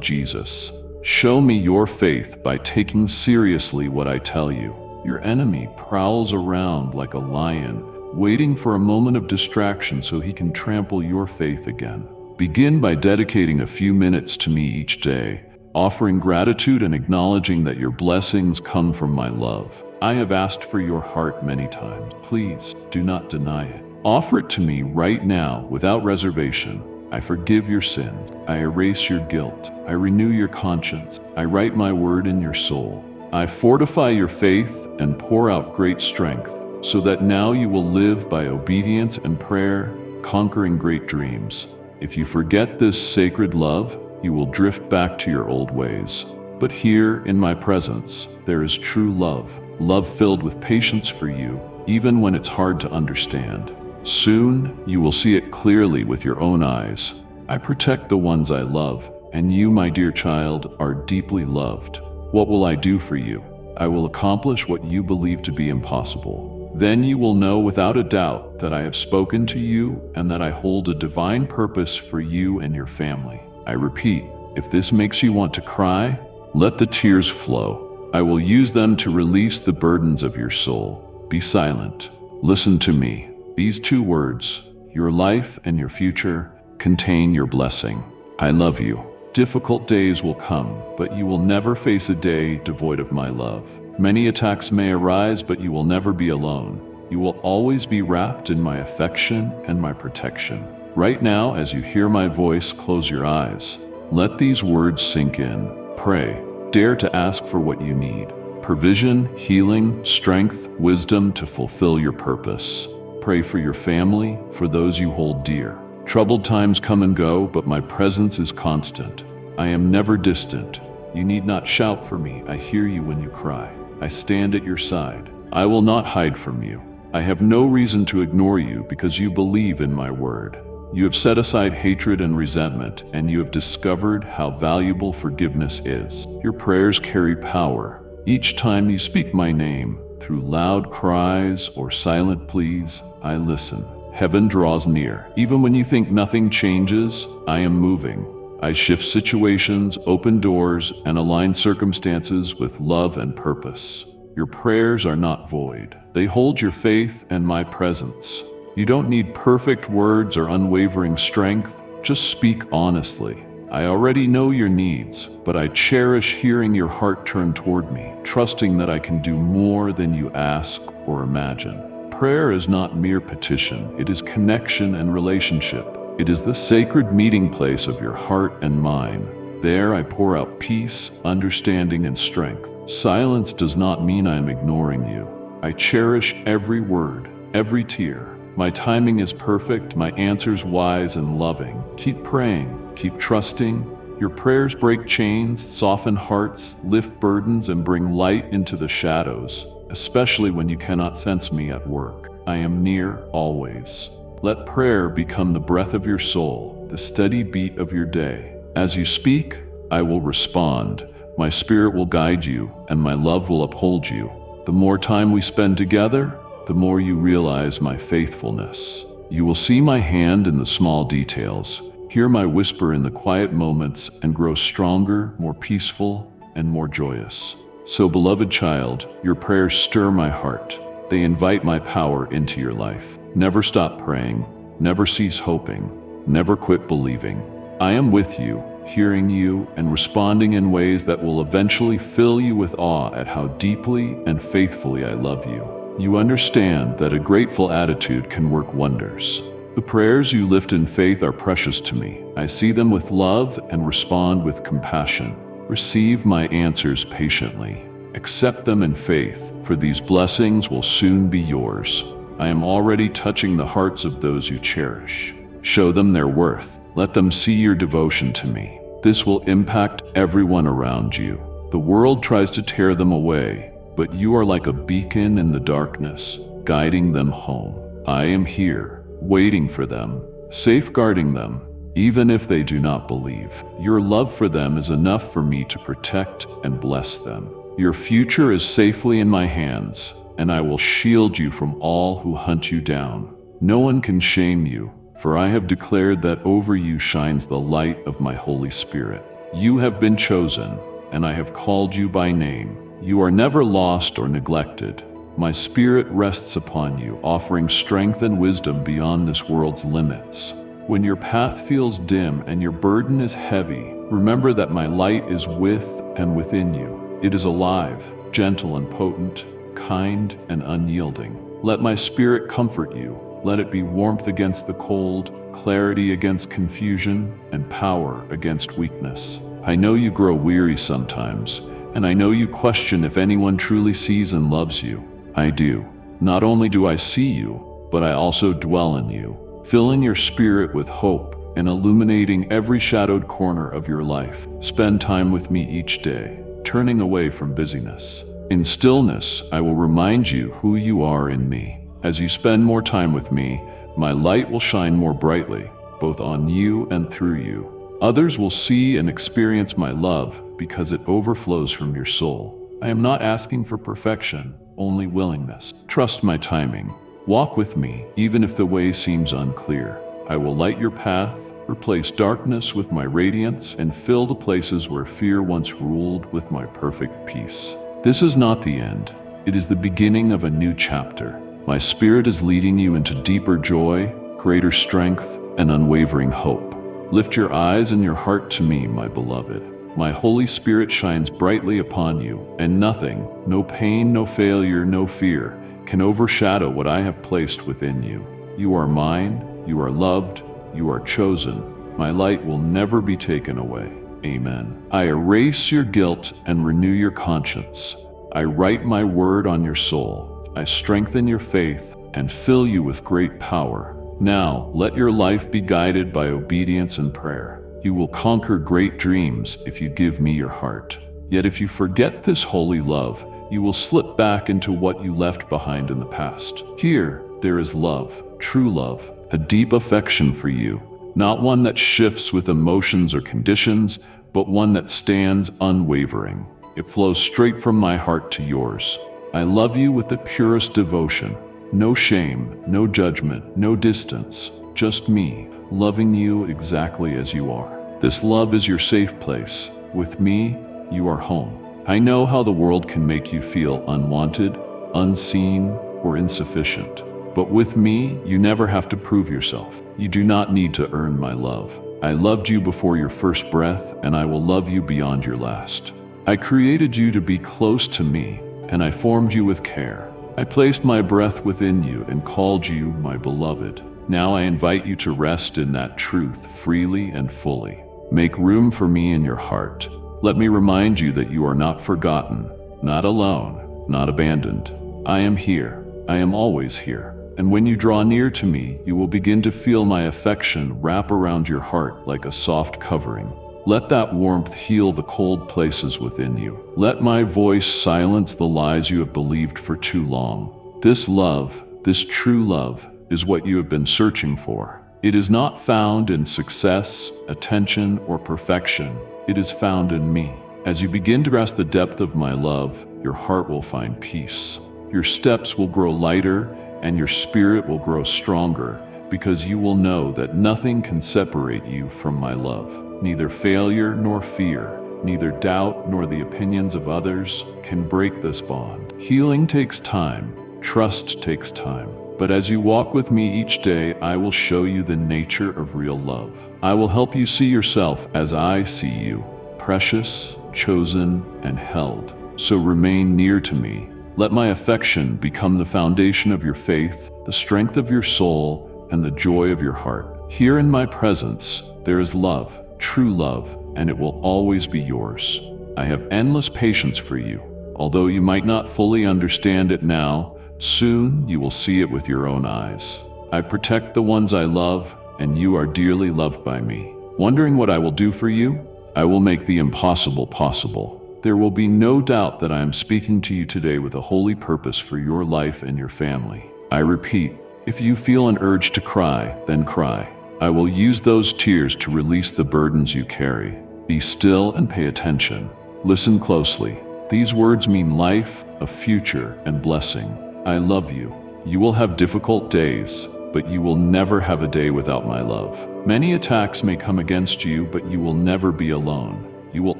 Jesus. Show me your faith by taking seriously what I tell you. Your enemy prowls around like a lion, waiting for a moment of distraction so he can trample your faith again. Begin by dedicating a few minutes to me each day, offering gratitude and acknowledging that your blessings come from my love. I have asked for your heart many times. Please do not deny it. Offer it to me right now without reservation. I forgive your sins. I erase your guilt. I renew your conscience. I write my word in your soul. I fortify your faith and pour out great strength, so that now you will live by obedience and prayer, conquering great dreams. If you forget this sacred love, you will drift back to your old ways. But here, in my presence, there is true love, love filled with patience for you, even when it's hard to understand. Soon, you will see it clearly with your own eyes. I protect the ones I love, and you, my dear child, are deeply loved. What will I do for you? I will accomplish what you believe to be impossible. Then you will know without a doubt that I have spoken to you and that I hold a divine purpose for you and your family. I repeat, if this makes you want to cry, let the tears flow. I will use them to release the burdens of your soul. Be silent. Listen to me. These two words, your life and your future, contain your blessing. I love you. Difficult days will come, but you will never face a day devoid of my love. Many attacks may arise, but you will never be alone. You will always be wrapped in my affection and my protection. Right now, as you hear my voice, close your eyes. Let these words sink in. Pray. Dare to ask for what you need. Provision, healing, strength, wisdom to fulfill your purpose. Pray for your family, for those you hold dear. Troubled times come and go, but my presence is constant. I am never distant. You need not shout for me. I hear you when you cry. I stand at your side. I will not hide from you. I have no reason to ignore you because you believe in my word. You have set aside hatred and resentment, and you have discovered how valuable forgiveness is. Your prayers carry power. Each time you speak my name, through loud cries or silent pleas, I listen. Heaven draws near. Even when you think nothing changes, I am moving. I shift situations, open doors, and align circumstances with love and purpose. Your prayers are not void. They hold your faith and my presence. You don't need perfect words or unwavering strength. Just speak honestly. I already know your needs, but I cherish hearing your heart turn toward me, trusting that I can do more than you ask or imagine. Prayer is not mere petition. It is connection and relationship. It is the sacred meeting place of your heart and mine. There I pour out peace, understanding, and strength. Silence does not mean I am ignoring you. I cherish every word, every tear. My timing is perfect, my answers wise and loving. Keep praying, keep trusting. Your prayers break chains, soften hearts, lift burdens, and bring light into the shadows, especially when you cannot sense me at work. I am near always. Let prayer become the breath of your soul, the steady beat of your day. As you speak, I will respond. My spirit will guide you, and my love will uphold you. The more time we spend together, the more you realize my faithfulness. You will see my hand in the small details, hear my whisper in the quiet moments, and grow stronger, more peaceful, and more joyous. So, beloved child, your prayers stir my heart. They invite my power into your life. Never stop praying, never cease hoping, never quit believing. I am with you, hearing you, and responding in ways that will eventually fill you with awe at how deeply and faithfully I love you. You understand that a grateful attitude can work wonders. The prayers you lift in faith are precious to me. I see them with love and respond with compassion. Receive my answers patiently. Accept them in faith, for these blessings will soon be yours. I am already touching the hearts of those you cherish. Show them their worth. Let them see your devotion to me. This will impact everyone around you. The world tries to tear them away, but you are like a beacon in the darkness, guiding them home. I am here, waiting for them, safeguarding them. even if they do not believe. Your love for them is enough for me to protect and bless them. Your future is safely in my hands, and I will shield you from all who hunt you down. No one can shame you, for I have declared that over you shines the light of my Holy Spirit. You have been chosen, and I have called you by name. You are never lost or neglected. My Spirit rests upon you, offering strength and wisdom beyond this world's limits. When your path feels dim and your burden is heavy, remember that my light is with and within you. It is alive, gentle and potent, kind and unyielding. Let my Spirit comfort you. Let it be warmth against the cold, clarity against confusion, and power against weakness. I know you grow weary sometimes, and I know you question if anyone truly sees and loves you. I do. Not only do I see you, but I also dwell in you, filling your spirit with hope and illuminating every shadowed corner of your life. Spend time with me each day, turning away from busyness. In stillness, I will remind you who you are in me. As you spend more time with me, my light will shine more brightly, both on you and through you. Others will see and experience my love because it overflows from your soul. I am not asking for perfection, only willingness. Trust my timing. Walk with me, even if the way seems unclear. I will light your path, replace darkness with my radiance, and fill the places where fear once ruled with my perfect peace. This is not the end. It is the beginning of a new chapter. My Spirit is leading you into deeper joy, greater strength, and unwavering hope. Lift your eyes and your heart to me, my beloved. My Holy Spirit shines brightly upon you, and nothing, no pain, no failure, no fear, can overshadow what I have placed within you. You are mine, you are loved, you are chosen. My light will never be taken away. Amen. I erase your guilt and renew your conscience. I write my word on your soul. I strengthen your faith and fill you with great power. Now, let your life be guided by obedience and prayer. You will conquer great dreams if you give me your heart. Yet if you forget this holy love, you will slip back into what you left behind in the past. Here, there is love, true love, a deep affection for you, not one that shifts with emotions or conditions, but one that stands unwavering. It flows straight from my heart to yours. I love you with the purest devotion. No shame, no judgment, no distance, just me, loving you exactly as you are. This love is your safe place. With me, you are home. I know how the world can make you feel unwanted, unseen, or insufficient. But with me, you never have to prove yourself. You do not need to earn my love. I loved you before your first breath, and I will love you beyond your last. I created you to be close to me, and I formed you with care. I placed my breath within you and called you my beloved. Now I invite you to rest in that truth freely and fully. Make room for me in your heart. Let me remind you that you are not forgotten, not alone, not abandoned. I am here. I am always here. And when you draw near to me, you will begin to feel my affection wrap around your heart like a soft covering. Let that warmth heal the cold places within you. Let my voice silence the lies you have believed for too long. This love, this true love, is what you have been searching for. It is not found in success, attention, or perfection. It is found in me. As you begin to grasp the depth of my love, your heart will find peace. Your steps will grow lighter, and your spirit will grow stronger, because you will know that nothing can separate you from my love. Neither failure nor fear, neither doubt nor the opinions of others can break this bond. Healing takes time, trust takes time. But as you walk with me each day, I will show you the nature of real love. I will help you see yourself as I see you, precious, chosen, and held. So remain near to me. Let my affection become the foundation of your faith, the strength of your soul, and the joy of your heart. Here in my presence, there is love, true love, and it will always be yours. I have endless patience for you. Although you might not fully understand it now, soon you will see it with your own eyes. I protect the ones I love, and you are dearly loved by me. Wondering what I will do for you? I will make the impossible possible. There will be no doubt that I am speaking to you today with a holy purpose for your life and your family. I repeat, if you feel an urge to cry, then cry. I will use those tears to release the burdens you carry. Be still and pay attention. Listen closely. These words mean life, a future, and blessing. I love you. You will have difficult days, but you will never have a day without my love. Many attacks may come against you, but you will never be alone. You will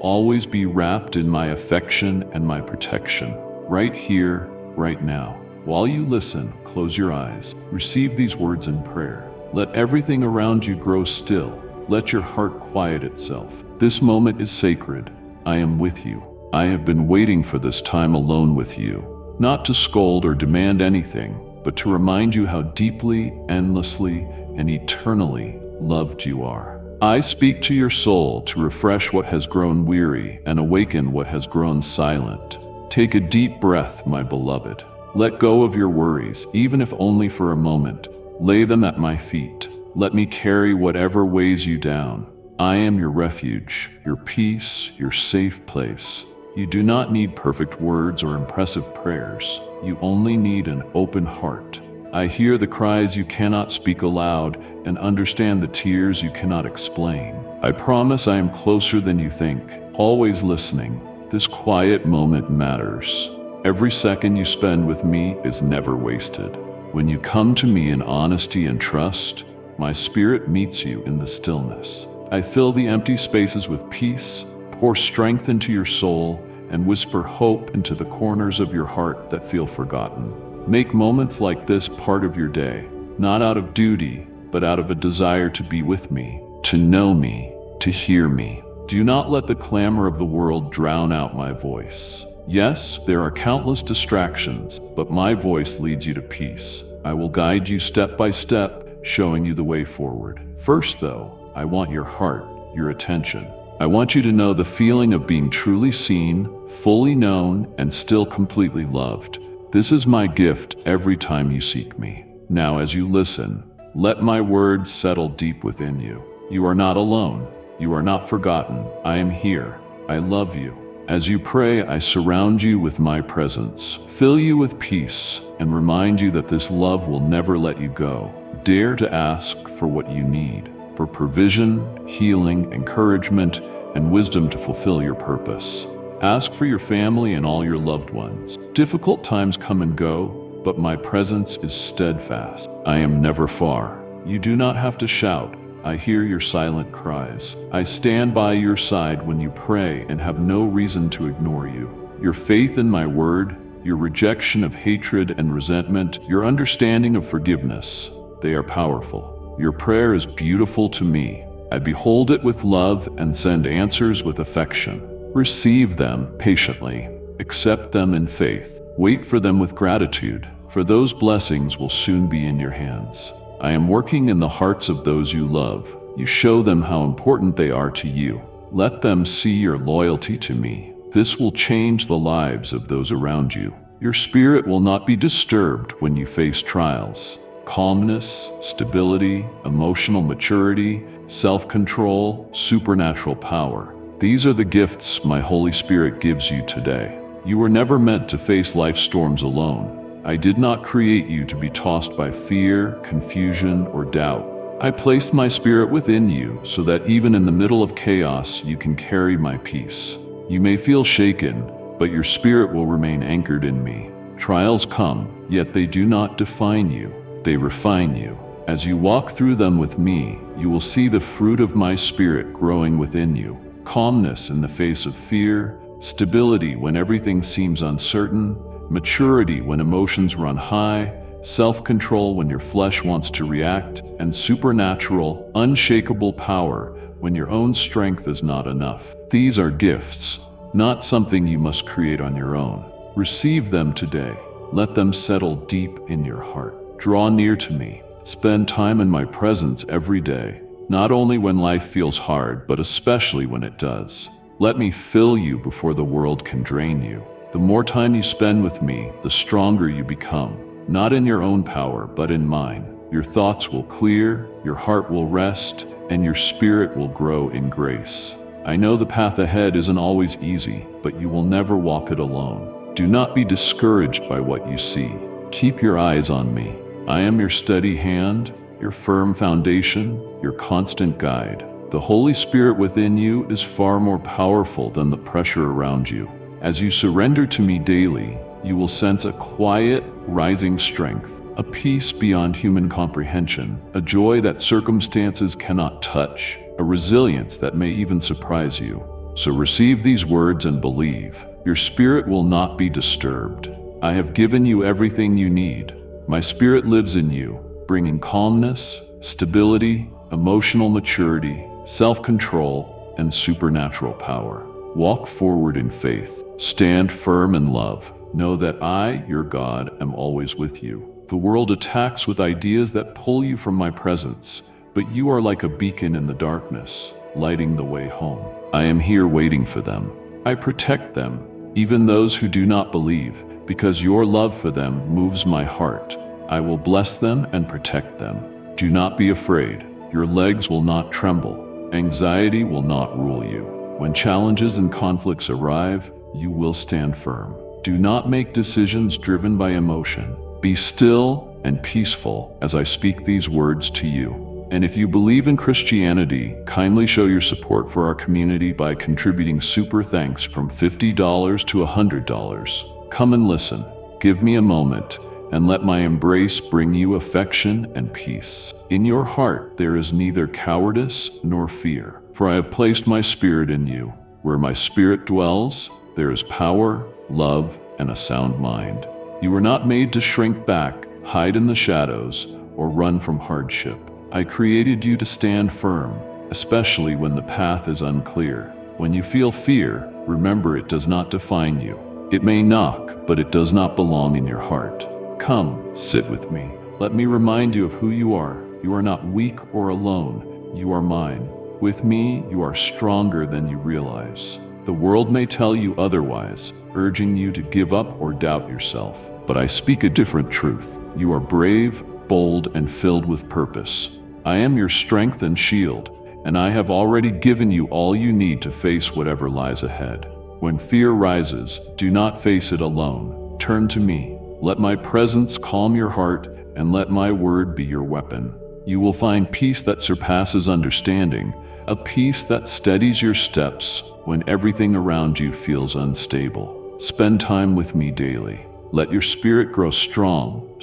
always be wrapped in my affection and my protection, right here, right now. While you listen, close your eyes. Receive these words in prayer. Let everything around you grow still. Let your heart quiet itself. This moment is sacred. I am with you. I have been waiting for this time alone with you, not to scold or demand anything, but to remind you how deeply, endlessly, and eternally loved you are. I speak to your soul to refresh what has grown weary and awaken what has grown silent. Take a deep breath, my beloved. Let go of your worries, even if only for a moment. Lay them at my feet. Let me carry whatever weighs you down. I am your refuge, your peace, your safe place. You do not need perfect words or impressive prayers. You only need an open heart. I hear the cries you cannot speak aloud and understand the tears you cannot explain. I promise I am closer than you think, always listening. This quiet moment matters. Every second you spend with me is never wasted. When you come to me in honesty and trust, my spirit meets you in the stillness. I fill the empty spaces with peace, pour strength into your soul, and whisper hope into the corners of your heart that feel forgotten. Make moments like this part of your day, not out of duty, but out of a desire to be with me, to know me, to hear me. Do not let the clamor of the world drown out my voice. Yes, there are countless distractions, but my voice leads you to peace. I will guide you step by step, showing you the way forward. First, though, I want your heart, your attention. I want you to know the feeling of being truly seen, fully known, and still completely loved. This is my gift every time you seek me. Now, as you listen, let my words settle deep within you. You are not alone. You are not forgotten. I am here. I love you. As you pray, I surround you with my presence, fill you with peace, and remind you that this love will never let you go. Dare to ask for what you need, for provision, healing, encouragement, and wisdom to fulfill your purpose. Ask for your family and all your loved ones. Difficult times come and go, but my presence is steadfast. I am never far. You do not have to shout. I hear your silent cries. I stand by your side when you pray and have no reason to ignore you. Your faith in my word, your rejection of hatred and resentment, your understanding of forgiveness, they are powerful. Your prayer is beautiful to me. I behold it with love and send answers with affection. Receive them patiently. Accept them in faith. Wait for them with gratitude, for those blessings will soon be in your hands. I am working in the hearts of those you love. You show them how important they are to you. Let them see your loyalty to me. This will change the lives of those around you. Your spirit will not be disturbed when you face trials. Calmness, stability, emotional maturity, self-control, supernatural power. These are the gifts my Holy Spirit gives you today. You were never meant to face life's storms alone. I did not create you to be tossed by fear, confusion, or doubt. I placed my spirit within you so that even in the middle of chaos, you can carry my peace. You may feel shaken, but your spirit will remain anchored in me. Trials come, yet they do not define you. They refine you. As you walk through them with me, you will see the fruit of my spirit growing within you. Calmness in the face of fear, stability when everything seems uncertain, maturity when emotions run high, self-control when your flesh wants to react, and supernatural, unshakable power when your own strength is not enough. These are gifts, not something you must create on your own. Receive them today. Let them settle deep in your heart. Draw near to me. Spend time in my presence every day, not only when life feels hard, but especially when it does. Let me fill you before the world can drain you. The more time you spend with me, the stronger you become, not in your own power, but in mine. Your thoughts will clear, your heart will rest, and your spirit will grow in grace. I know the path ahead isn't always easy, but you will never walk it alone. Do not be discouraged by what you see. Keep your eyes on me. I am your steady hand, your firm foundation, your constant guide. The Holy Spirit within you is far more powerful than the pressure around you. As you surrender to me daily, you will sense a quiet, rising strength, a peace beyond human comprehension, a joy that circumstances cannot touch, a resilience that may even surprise you. So receive these words and believe. Your spirit will not be disturbed. I have given you everything you need. My spirit lives in you, bringing calmness, stability, emotional maturity, self-control, and supernatural power. Walk forward in faith. Stand firm in love. Know that I, your God, am always with you. The world attacks with ideas that pull you from my presence, but you are like a beacon in the darkness, lighting the way home. I am here waiting for them. I protect them, even those who do not believe, because your love for them moves my heart. I will bless them and protect them. Do not be afraid. Your legs will not tremble. Anxiety will not rule you. When challenges and conflicts arrive, you will stand firm. Do not make decisions driven by emotion. Be still and peaceful as I speak these words to you. And if you believe in Christianity, kindly show your support for our community by contributing super thanks from $50 to $100. Come and listen. Give me a moment, and let my embrace bring you affection and peace. In your heart there is neither cowardice nor fear, for I have placed my spirit in you. Where my spirit dwells, there is power, love, and a sound mind. You were not made to shrink back, hide in the shadows, or run from hardship. I created you to stand firm, especially when the path is unclear. When you feel fear, remember it does not define you. It may knock, but it does not belong in your heart. Come, sit with me. Let me remind you of who you are. You are not weak or alone. You are mine. With me, you are stronger than you realize. The world may tell you otherwise, urging you to give up or doubt yourself. But I speak a different truth. You are brave, bold, and filled with purpose. I am your strength and shield, and I have already given you all you need to face whatever lies ahead. When fear rises, do not face it alone. Turn to me. Let my presence calm your heart, and let my word be your weapon. You will find peace that surpasses understanding, a peace that steadies your steps when everything around you feels unstable. Spend time with me daily. Let your spirit grow strong,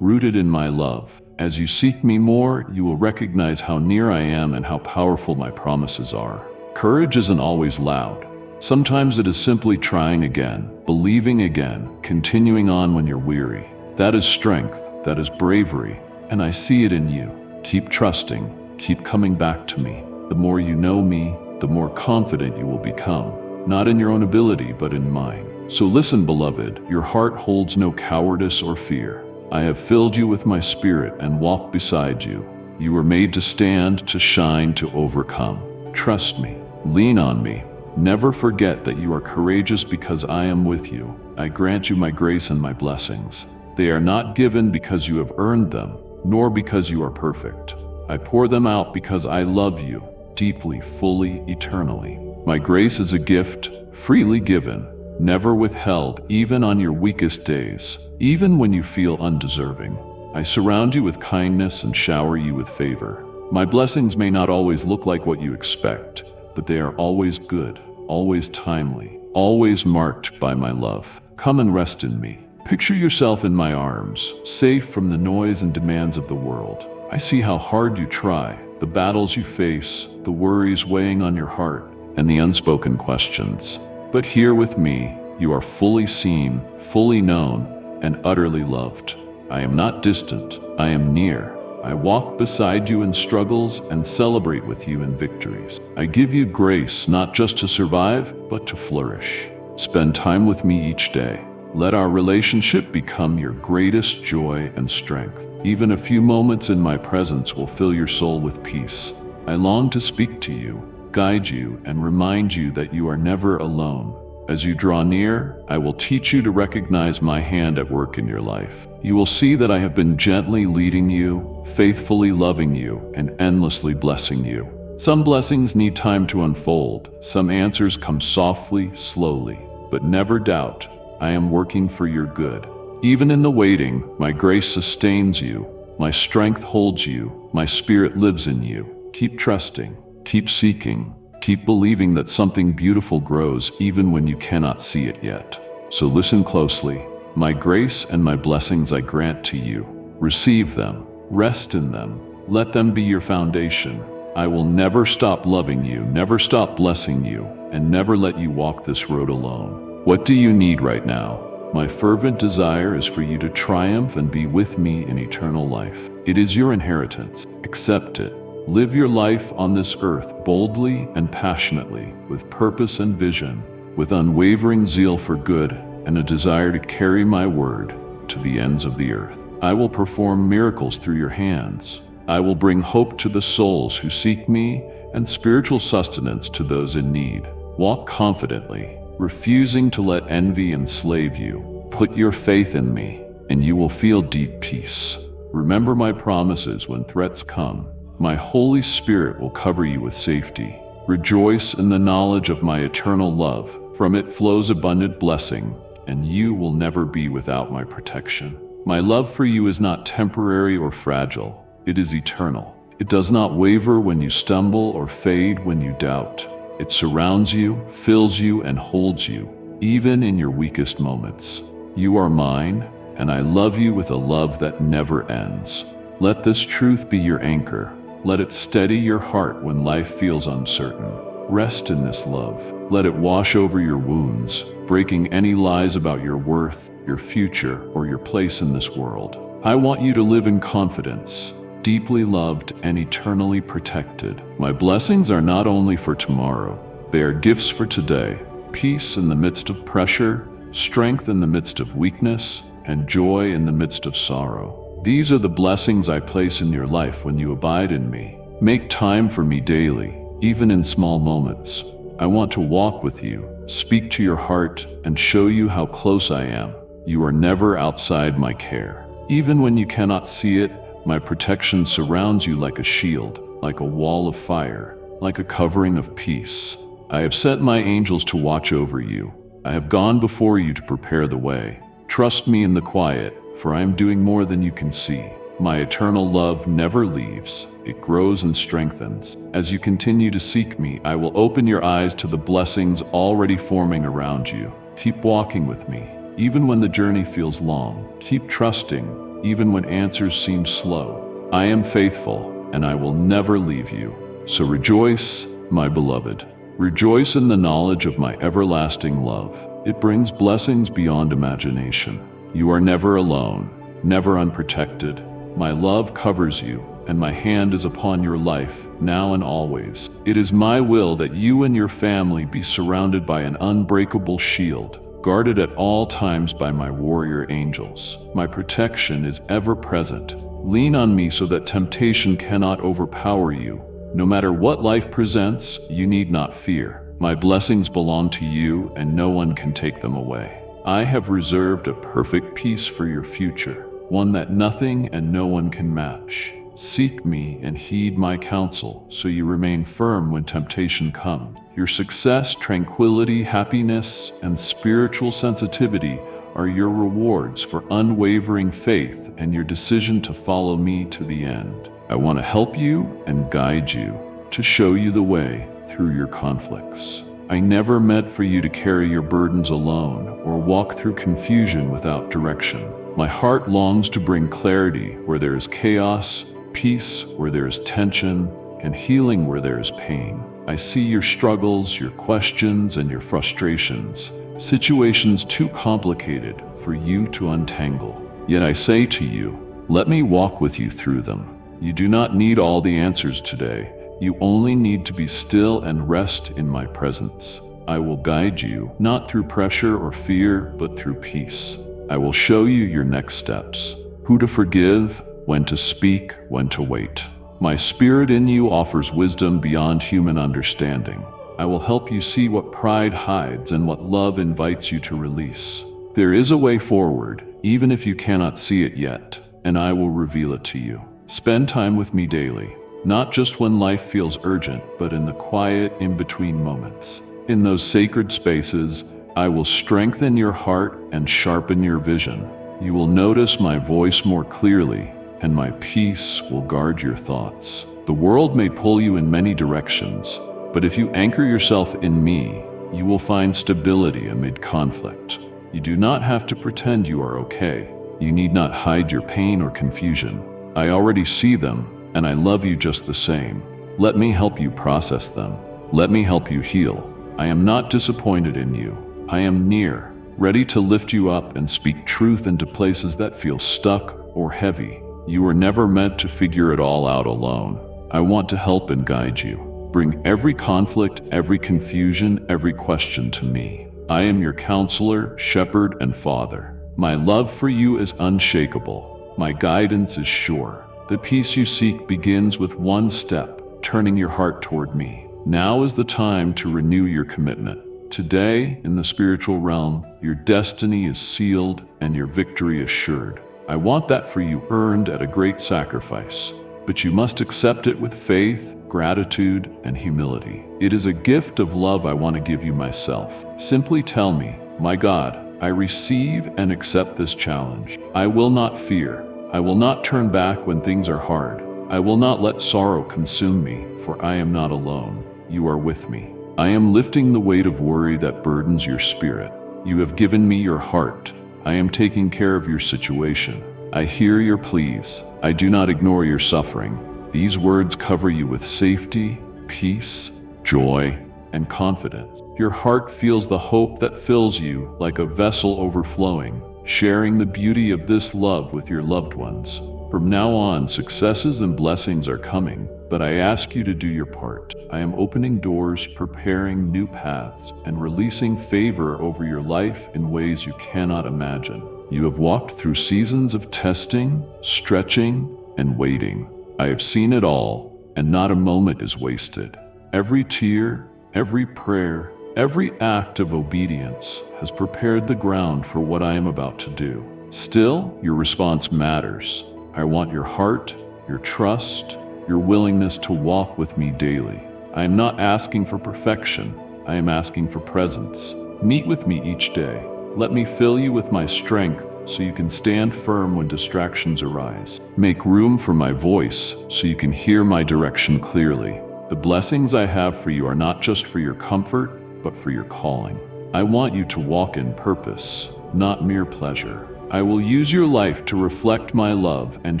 rooted in my love. As you seek me more, you will recognize how near I am and how powerful my promises are. Courage isn't always loud. Sometimes it is simply trying again, believing again, continuing on when you're weary. That is strength, that is bravery, and I see it in you. Keep trusting, keep coming back to me. The more you know me, the more confident you will become, not in your own ability, but in mine. So listen, beloved, your heart holds no cowardice or fear. I have filled you with my spirit and walked beside you. You were made to stand, to shine, to overcome. Trust me, lean on me. Never forget that you are courageous because I am with you. I grant you my grace and my blessings. They are not given because you have earned them, nor because you are perfect. I pour them out because I love you, deeply, fully, eternally. My grace is a gift, freely given, never withheld, even on your weakest days, even when you feel undeserving. I surround you with kindness and shower you with favor. My blessings may not always look like what you expect, but they are always good, always timely, always marked by my love. Come and rest in me. Picture yourself in my arms, safe from the noise and demands of the world. I see how hard you try, the battles you face, the worries weighing on your heart, and the unspoken questions. But here with me, you are fully seen, fully known, and utterly loved. I am not distant, I am near. I walk beside you in struggles and celebrate with you in victories. I give you grace not just to survive, but to flourish. Spend time with me each day. Let our relationship become your greatest joy and strength. Even a few moments in my presence will fill your soul with peace. I long to speak to you, guide you, and remind you that you are never alone. As you draw near, I will teach you to recognize my hand at work in your life. You will see that I have been gently leading you, faithfully loving you, and endlessly blessing you. Some blessings need time to unfold. Some answers come softly, slowly. But never doubt, I am working for your good. Even in the waiting, my grace sustains you, My strength holds you. My spirit lives in you. Keep trusting. Keep seeking. Keep believing that something beautiful grows even when you cannot see it yet. So listen closely. My grace and my blessings I grant to you. Receive them. Rest in them. Let them be your foundation. I will never stop loving you, never stop blessing you, and never let you walk this road alone. What do you need right now? My fervent desire is for you to triumph and be with me in eternal life. It is your inheritance. Accept it. Live your life on this earth boldly and passionately, with purpose and vision, with unwavering zeal for good and a desire to carry my word to the ends of the earth. I will perform miracles through your hands. I will bring hope to the souls who seek me and spiritual sustenance to those in need. Walk confidently, refusing to let envy enslave you. Put your faith in me, and you will feel deep peace. Remember my promises when threats come. My Holy Spirit will cover you with safety. Rejoice in the knowledge of my eternal love. From it flows abundant blessing, and you will never be without my protection. My love for you is not temporary or fragile. It is eternal. It does not waver when you stumble or fade when you doubt. It surrounds you, fills you, and holds you, even in your weakest moments. You are mine, and I love you with a love that never ends. Let this truth be your anchor. Let it steady your heart when life feels uncertain. Rest in this love. Let it wash over your wounds, breaking any lies about your worth, your future, or your place in this world. I want you to live in confidence, deeply loved and eternally protected. My blessings are not only for tomorrow, they are gifts for today. Peace in the midst of pressure, strength in the midst of weakness, and joy in the midst of sorrow. These are the blessings I place in your life when you abide in me. Make time for me daily, even in small moments. I want to walk with you, speak to your heart, and show you how close I am. You are never outside my care. Even when you cannot see it, my protection surrounds you like a shield, like a wall of fire, like a covering of peace. I have set my angels to watch over you. I have gone before you to prepare the way. Trust me in the quiet, for I am doing more than you can see. My eternal love never leaves. It grows and strengthens. As you continue to seek me, I will open your eyes to the blessings already forming around you. Keep walking with me, even when the journey feels long. Keep trusting, even when answers seem slow. I am faithful, and I will never leave you. So rejoice, my beloved. Rejoice in the knowledge of my everlasting love. It brings blessings beyond imagination. You are never alone, never unprotected. My love covers you, and my hand is upon your life, now and always. It is my will that you and your family be surrounded by an unbreakable shield, guarded at all times by my warrior angels. My protection is ever present. Lean on me so that temptation cannot overpower you. No matter what life presents, you need not fear. My blessings belong to you, and no one can take them away. I have reserved a perfect peace for your future, one that nothing and no one can match. Seek me and heed my counsel, so you remain firm when temptation comes. Your success, tranquility, happiness, and spiritual sensitivity are your rewards for unwavering faith and your decision to follow me to the end. I want to help you and guide you, to show you the way through your conflicts. I never meant for you to carry your burdens alone or walk through confusion without direction. My heart longs to bring clarity where there is chaos, peace where there is tension, and healing where there is pain. I see your struggles, your questions, and your frustrations, situations too complicated for you to untangle. Yet I say to you, let me walk with you through them. You do not need all the answers today. You only need to be still and rest in my presence. I will guide you, not through pressure or fear, but through peace. I will show you your next steps, who to forgive, when to speak, when to wait. My spirit in you offers wisdom beyond human understanding. I will help you see what pride hides and what love invites you to release. There is a way forward, even if you cannot see it yet, and I will reveal it to you. Spend time with me daily, not just when life feels urgent, but in the quiet, in-between moments. In those sacred spaces, I will strengthen your heart and sharpen your vision. You will notice my voice more clearly, and my peace will guard your thoughts. The world may pull you in many directions, but if you anchor yourself in me, you will find stability amid conflict. You do not have to pretend you are okay. You need not hide your pain or confusion. I already see them, and I love you just the same. Let me help you process them. Let me help you heal. I am not disappointed in you. I am near, ready to lift you up and speak truth into places that feel stuck or heavy. You were never meant to figure it all out alone. I want to help and guide you. Bring every conflict, every confusion, every question to me. I am your counselor, shepherd, and father. My love for you is unshakable. My guidance is sure. The peace you seek begins with one step, turning your heart toward me. Now is the time to renew your commitment. Today, in the spiritual realm, your destiny is sealed and your victory assured. I want that for you earned at a great sacrifice, but you must accept it with faith, gratitude, and humility. It is a gift of love I want to give you myself. Simply tell me, my God, I receive and accept this challenge. I will not fear. I will not turn back when things are hard. I will not let sorrow consume me, for I am not alone. You are with me. I am lifting the weight of worry that burdens your spirit. You have given me your heart. I am taking care of your situation. I hear your pleas. I do not ignore your suffering. These words cover you with safety, peace, joy, and confidence. Your heart feels the hope that fills you like a vessel overflowing, sharing the beauty of this love with your loved ones. From now on, successes and blessings are coming, but I ask you to do your part. I am opening doors, preparing new paths, and releasing favor over your life in ways you cannot imagine. You have walked through seasons of testing, stretching, and waiting. I have seen it all, and not a moment is wasted. Every tear, every prayer, every act of obedience has prepared the ground for what I am about to do. Still, your response matters. I want your heart, your trust, your willingness to walk with me daily. I am not asking for perfection. I am asking for presence. Meet with me each day. Let me fill you with my strength so you can stand firm when distractions arise. Make room for my voice so you can hear my direction clearly. The blessings I have for you are not just for your comfort, but for your calling. I want you to walk in purpose, not mere pleasure. I will use your life to reflect my love and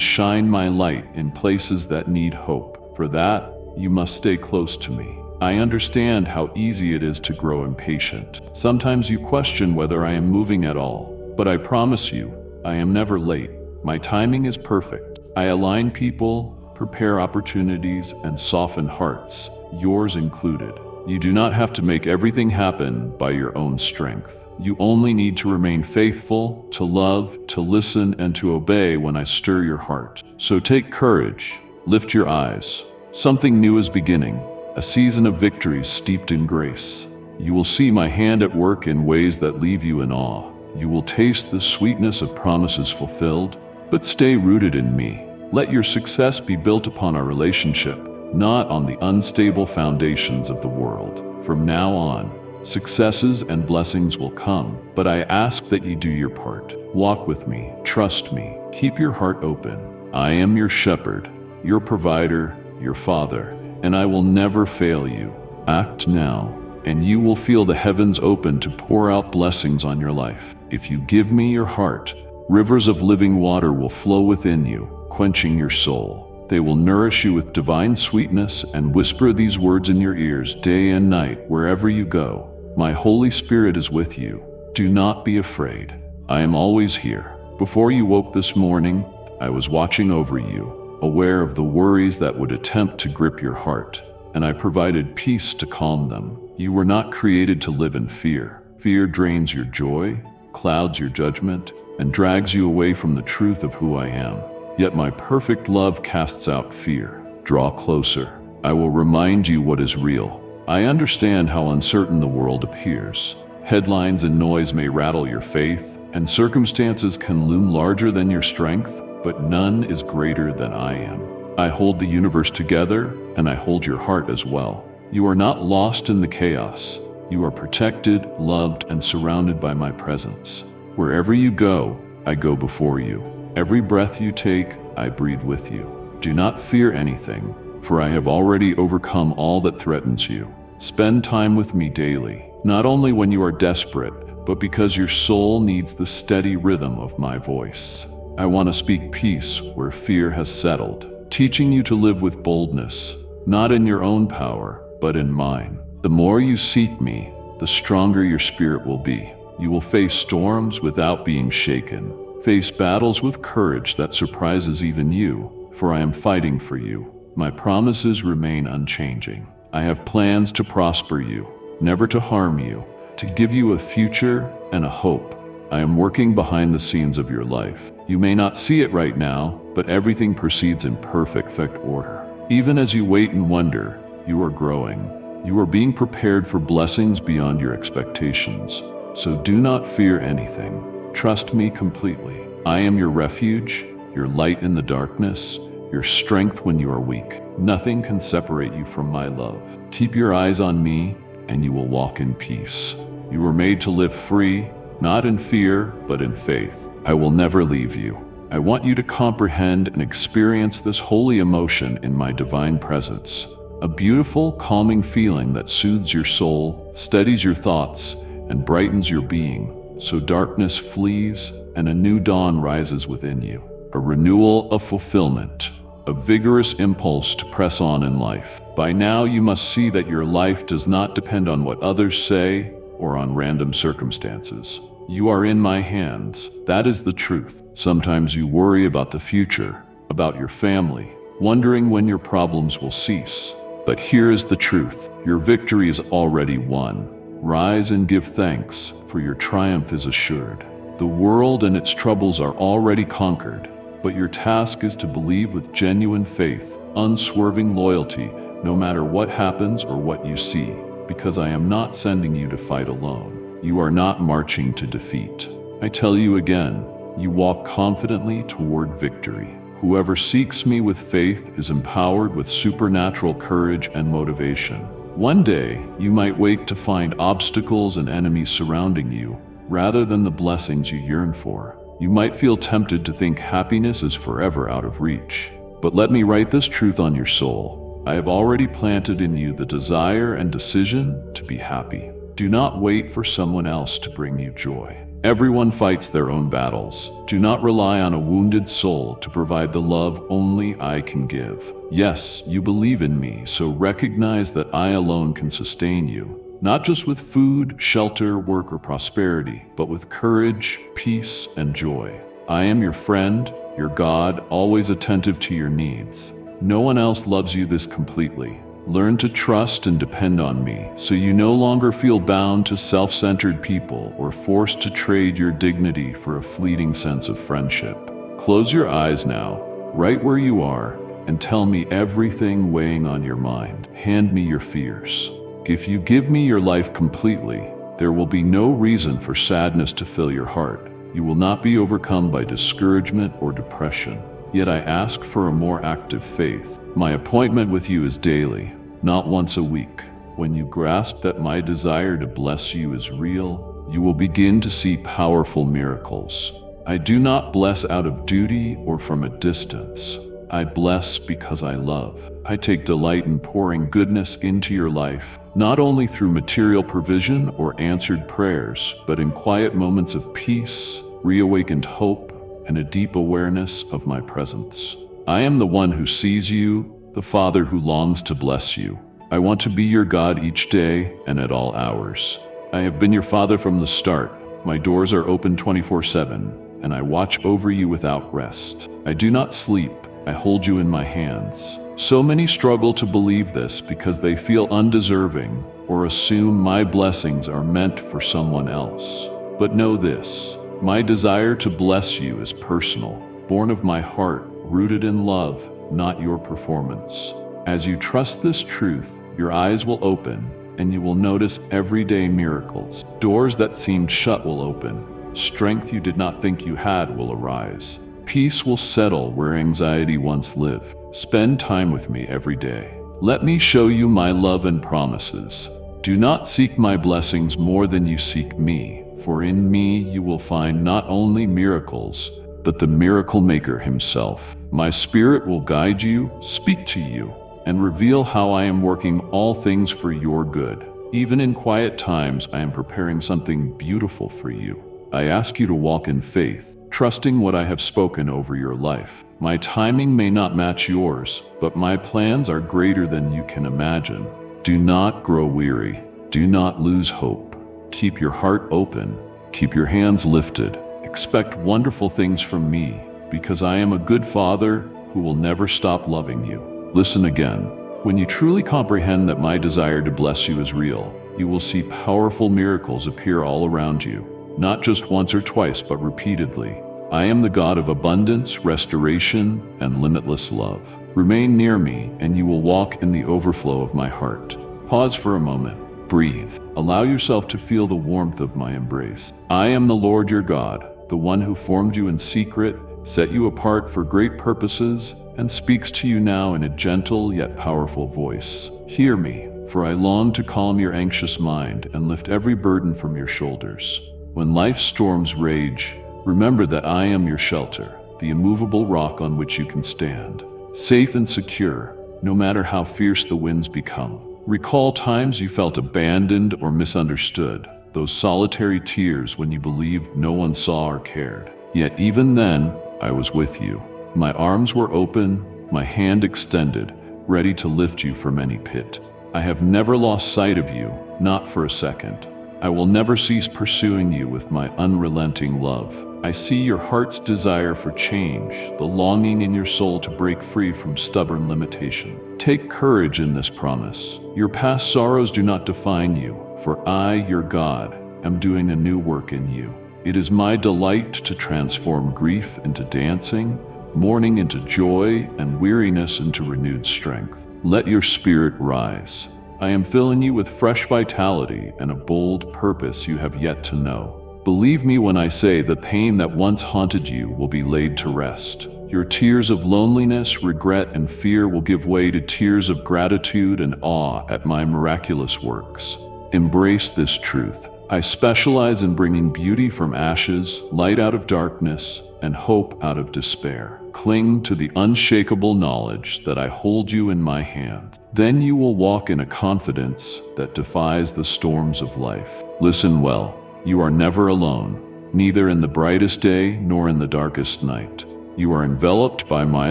shine my light in places that need hope. For that, you must stay close to me. I understand how easy it is to grow impatient. Sometimes you question whether I am moving at all, but I promise you, I am never late. My timing is perfect. I align people, prepare opportunities, and soften hearts, yours included. You do not have to make everything happen by your own strength. You only need to remain faithful, to love, to listen, and to obey when I stir your heart. So take courage, lift your eyes. Something new is beginning, a season of victories steeped in grace. You will see my hand at work in ways that leave you in awe. You will taste the sweetness of promises fulfilled, but stay rooted in me. Let your success be built upon our relationship, not on the unstable foundations of the world. From now on, successes and blessings will come, but I ask that you do your part. Walk with me, trust me, keep your heart open. I am your shepherd, your provider, your father, and I will never fail you. Act now, and you will feel the heavens open to pour out blessings on your life. If you give me your heart, rivers of living water will flow within you, quenching your soul. They will nourish you with divine sweetness and whisper these words in your ears day and night wherever you go. My Holy Spirit is with you. Do not be afraid. I am always here. Before you woke this morning, I was watching over you, aware of the worries that would attempt to grip your heart, and I provided peace to calm them. You were not created to live in fear. Fear drains your joy, clouds your judgment, and drags you away from the truth of who I am. Yet my perfect love casts out fear. Draw closer. I will remind you what is real. I understand how uncertain the world appears. Headlines and noise may rattle your faith, and circumstances can loom larger than your strength, but none is greater than I am. I hold the universe together, and I hold your heart as well. You are not lost in the chaos. You are protected, loved, and surrounded by my presence. Wherever you go, I go before you. Every breath you take, I breathe with you. Do not fear anything, for I have already overcome all that threatens you. Spend time with me daily, not only when you are desperate, but because your soul needs the steady rhythm of my voice. I want to speak peace where fear has settled, teaching you to live with boldness, not in your own power, but in mine. The more you seek me, the stronger your spirit will be. You will face storms without being shaken, face battles with courage that surprises even you, for I am fighting for you. My promises remain unchanging. I have plans to prosper you, never to harm you, to give you a future and a hope. I am working behind the scenes of your life. You may not see it right now, but everything proceeds in perfect order. Even as you wait and wonder, you are growing. You are being prepared for blessings beyond your expectations. So do not fear anything. Trust me completely. I am your refuge, your light in the darkness, your strength when you are weak. Nothing can separate you from my love. Keep your eyes on me, and you will walk in peace. You were made to live free, not in fear, but in faith. I will never leave you. I want you to comprehend and experience this holy emotion in my divine presence. A beautiful, calming feeling that soothes your soul, steadies your thoughts, and brightens your being, so darkness flees and a new dawn rises within you. A renewal of fulfillment, a vigorous impulse to press on in life. By now you must see that your life does not depend on what others say or on random circumstances. You are in my hands. That is the truth. Sometimes you worry about the future, about your family, wondering when your problems will cease. But here is the truth. Your victory is already won. Rise and give thanks, for your triumph is assured. The world and its troubles are already conquered, but your task is to believe with genuine faith, unswerving loyalty, no matter what happens or what you see, because I am not sending you to fight alone. You are not marching to defeat. I tell you again, you walk confidently toward victory. Whoever seeks me with faith is empowered with supernatural courage and motivation. One day, you might wake to find obstacles and enemies surrounding you, rather than the blessings you yearn for. You might feel tempted to think happiness is forever out of reach. But let me write this truth on your soul. I have already planted in you the desire and decision to be happy. Do not wait for someone else to bring you joy. Everyone fights their own battles. Do not rely on a wounded soul to provide the love only I can give. Yes, you believe in me, so recognize that I alone can sustain you. Not just with food, shelter, work, or prosperity, but with courage, peace, and joy. I am your friend, your God, always attentive to your needs. No one else loves you this completely. Learn to trust and depend on me, so you no longer feel bound to self-centered people or forced to trade your dignity for a fleeting sense of friendship. Close your eyes now, right where you are, and tell me everything weighing on your mind. Hand me your fears. If you give me your life completely, there will be no reason for sadness to fill your heart. You will not be overcome by discouragement or depression. Yet I ask for a more active faith. My appointment with you is daily, not once a week. When you grasp that my desire to bless you is real, you will begin to see powerful miracles. I do not bless out of duty or from a distance. I bless because I love. I take delight in pouring goodness into your life, not only through material provision or answered prayers, but in quiet moments of peace, reawakened hope, and a deep awareness of my presence. I am the one who sees you, the Father who longs to bless you. I want to be your God each day and at all hours. I have been your Father from the start. My doors are open 24/7, and I watch over you without rest. I do not sleep. I hold you in my hands. So many struggle to believe this because they feel undeserving or assume my blessings are meant for someone else. But know this, my desire to bless you is personal, born of my heart, rooted in love, not your performance. As you trust this truth, your eyes will open, and you will notice everyday miracles. Doors that seemed shut will open. Strength you did not think you had will arise. Peace will settle where anxiety once lived. Spend time with me every day. Let me show you my love and promises. Do not seek my blessings more than you seek me, for in me you will find not only miracles, but the miracle maker himself. My Spirit will guide you, speak to you, and reveal how I am working all things for your good. Even in quiet times, I am preparing something beautiful for you. I ask you to walk in faith, trusting what I have spoken over your life. My timing may not match yours, but my plans are greater than you can imagine. Do not grow weary. Do not lose hope. Keep your heart open. Keep your hands lifted. Expect wonderful things from me, because I am a good Father who will never stop loving you. Listen again. When you truly comprehend that my desire to bless you is real, you will see powerful miracles appear all around you, not just once or twice, but repeatedly. I am the God of abundance, restoration, and limitless love. Remain near me, and you will walk in the overflow of my heart. Pause for a moment. Breathe. Allow yourself to feel the warmth of my embrace. I am the Lord your God, the one who formed you in secret, set you apart for great purposes, and speaks to you now in a gentle yet powerful voice. Hear me, for I long to calm your anxious mind and lift every burden from your shoulders. When life's storms rage, remember that I am your shelter, the immovable rock on which you can stand, safe and secure, no matter how fierce the winds become. Recall times you felt abandoned or misunderstood, those solitary tears when you believed no one saw or cared. Yet even then, I was with you. My arms were open, my hand extended, ready to lift you from any pit. I have never lost sight of you, not for a second. I will never cease pursuing you with my unrelenting love. I see your heart's desire for change, the longing in your soul to break free from stubborn limitation. Take courage in this promise. Your past sorrows do not define you, for I, your God, am doing a new work in you. It is my delight to transform grief into dancing, mourning into joy, and weariness into renewed strength. Let your spirit rise. I am filling you with fresh vitality and a bold purpose you have yet to know. Believe me when I say the pain that once haunted you will be laid to rest. Your tears of loneliness, regret, and fear will give way to tears of gratitude and awe at my miraculous works. Embrace this truth. I specialize in bringing beauty from ashes, light out of darkness, and hope out of despair. Cling to the unshakable knowledge that I hold you in my hands. Then you will walk in a confidence that defies the storms of life. Listen well, you are never alone, neither in the brightest day nor in the darkest night. You are enveloped by my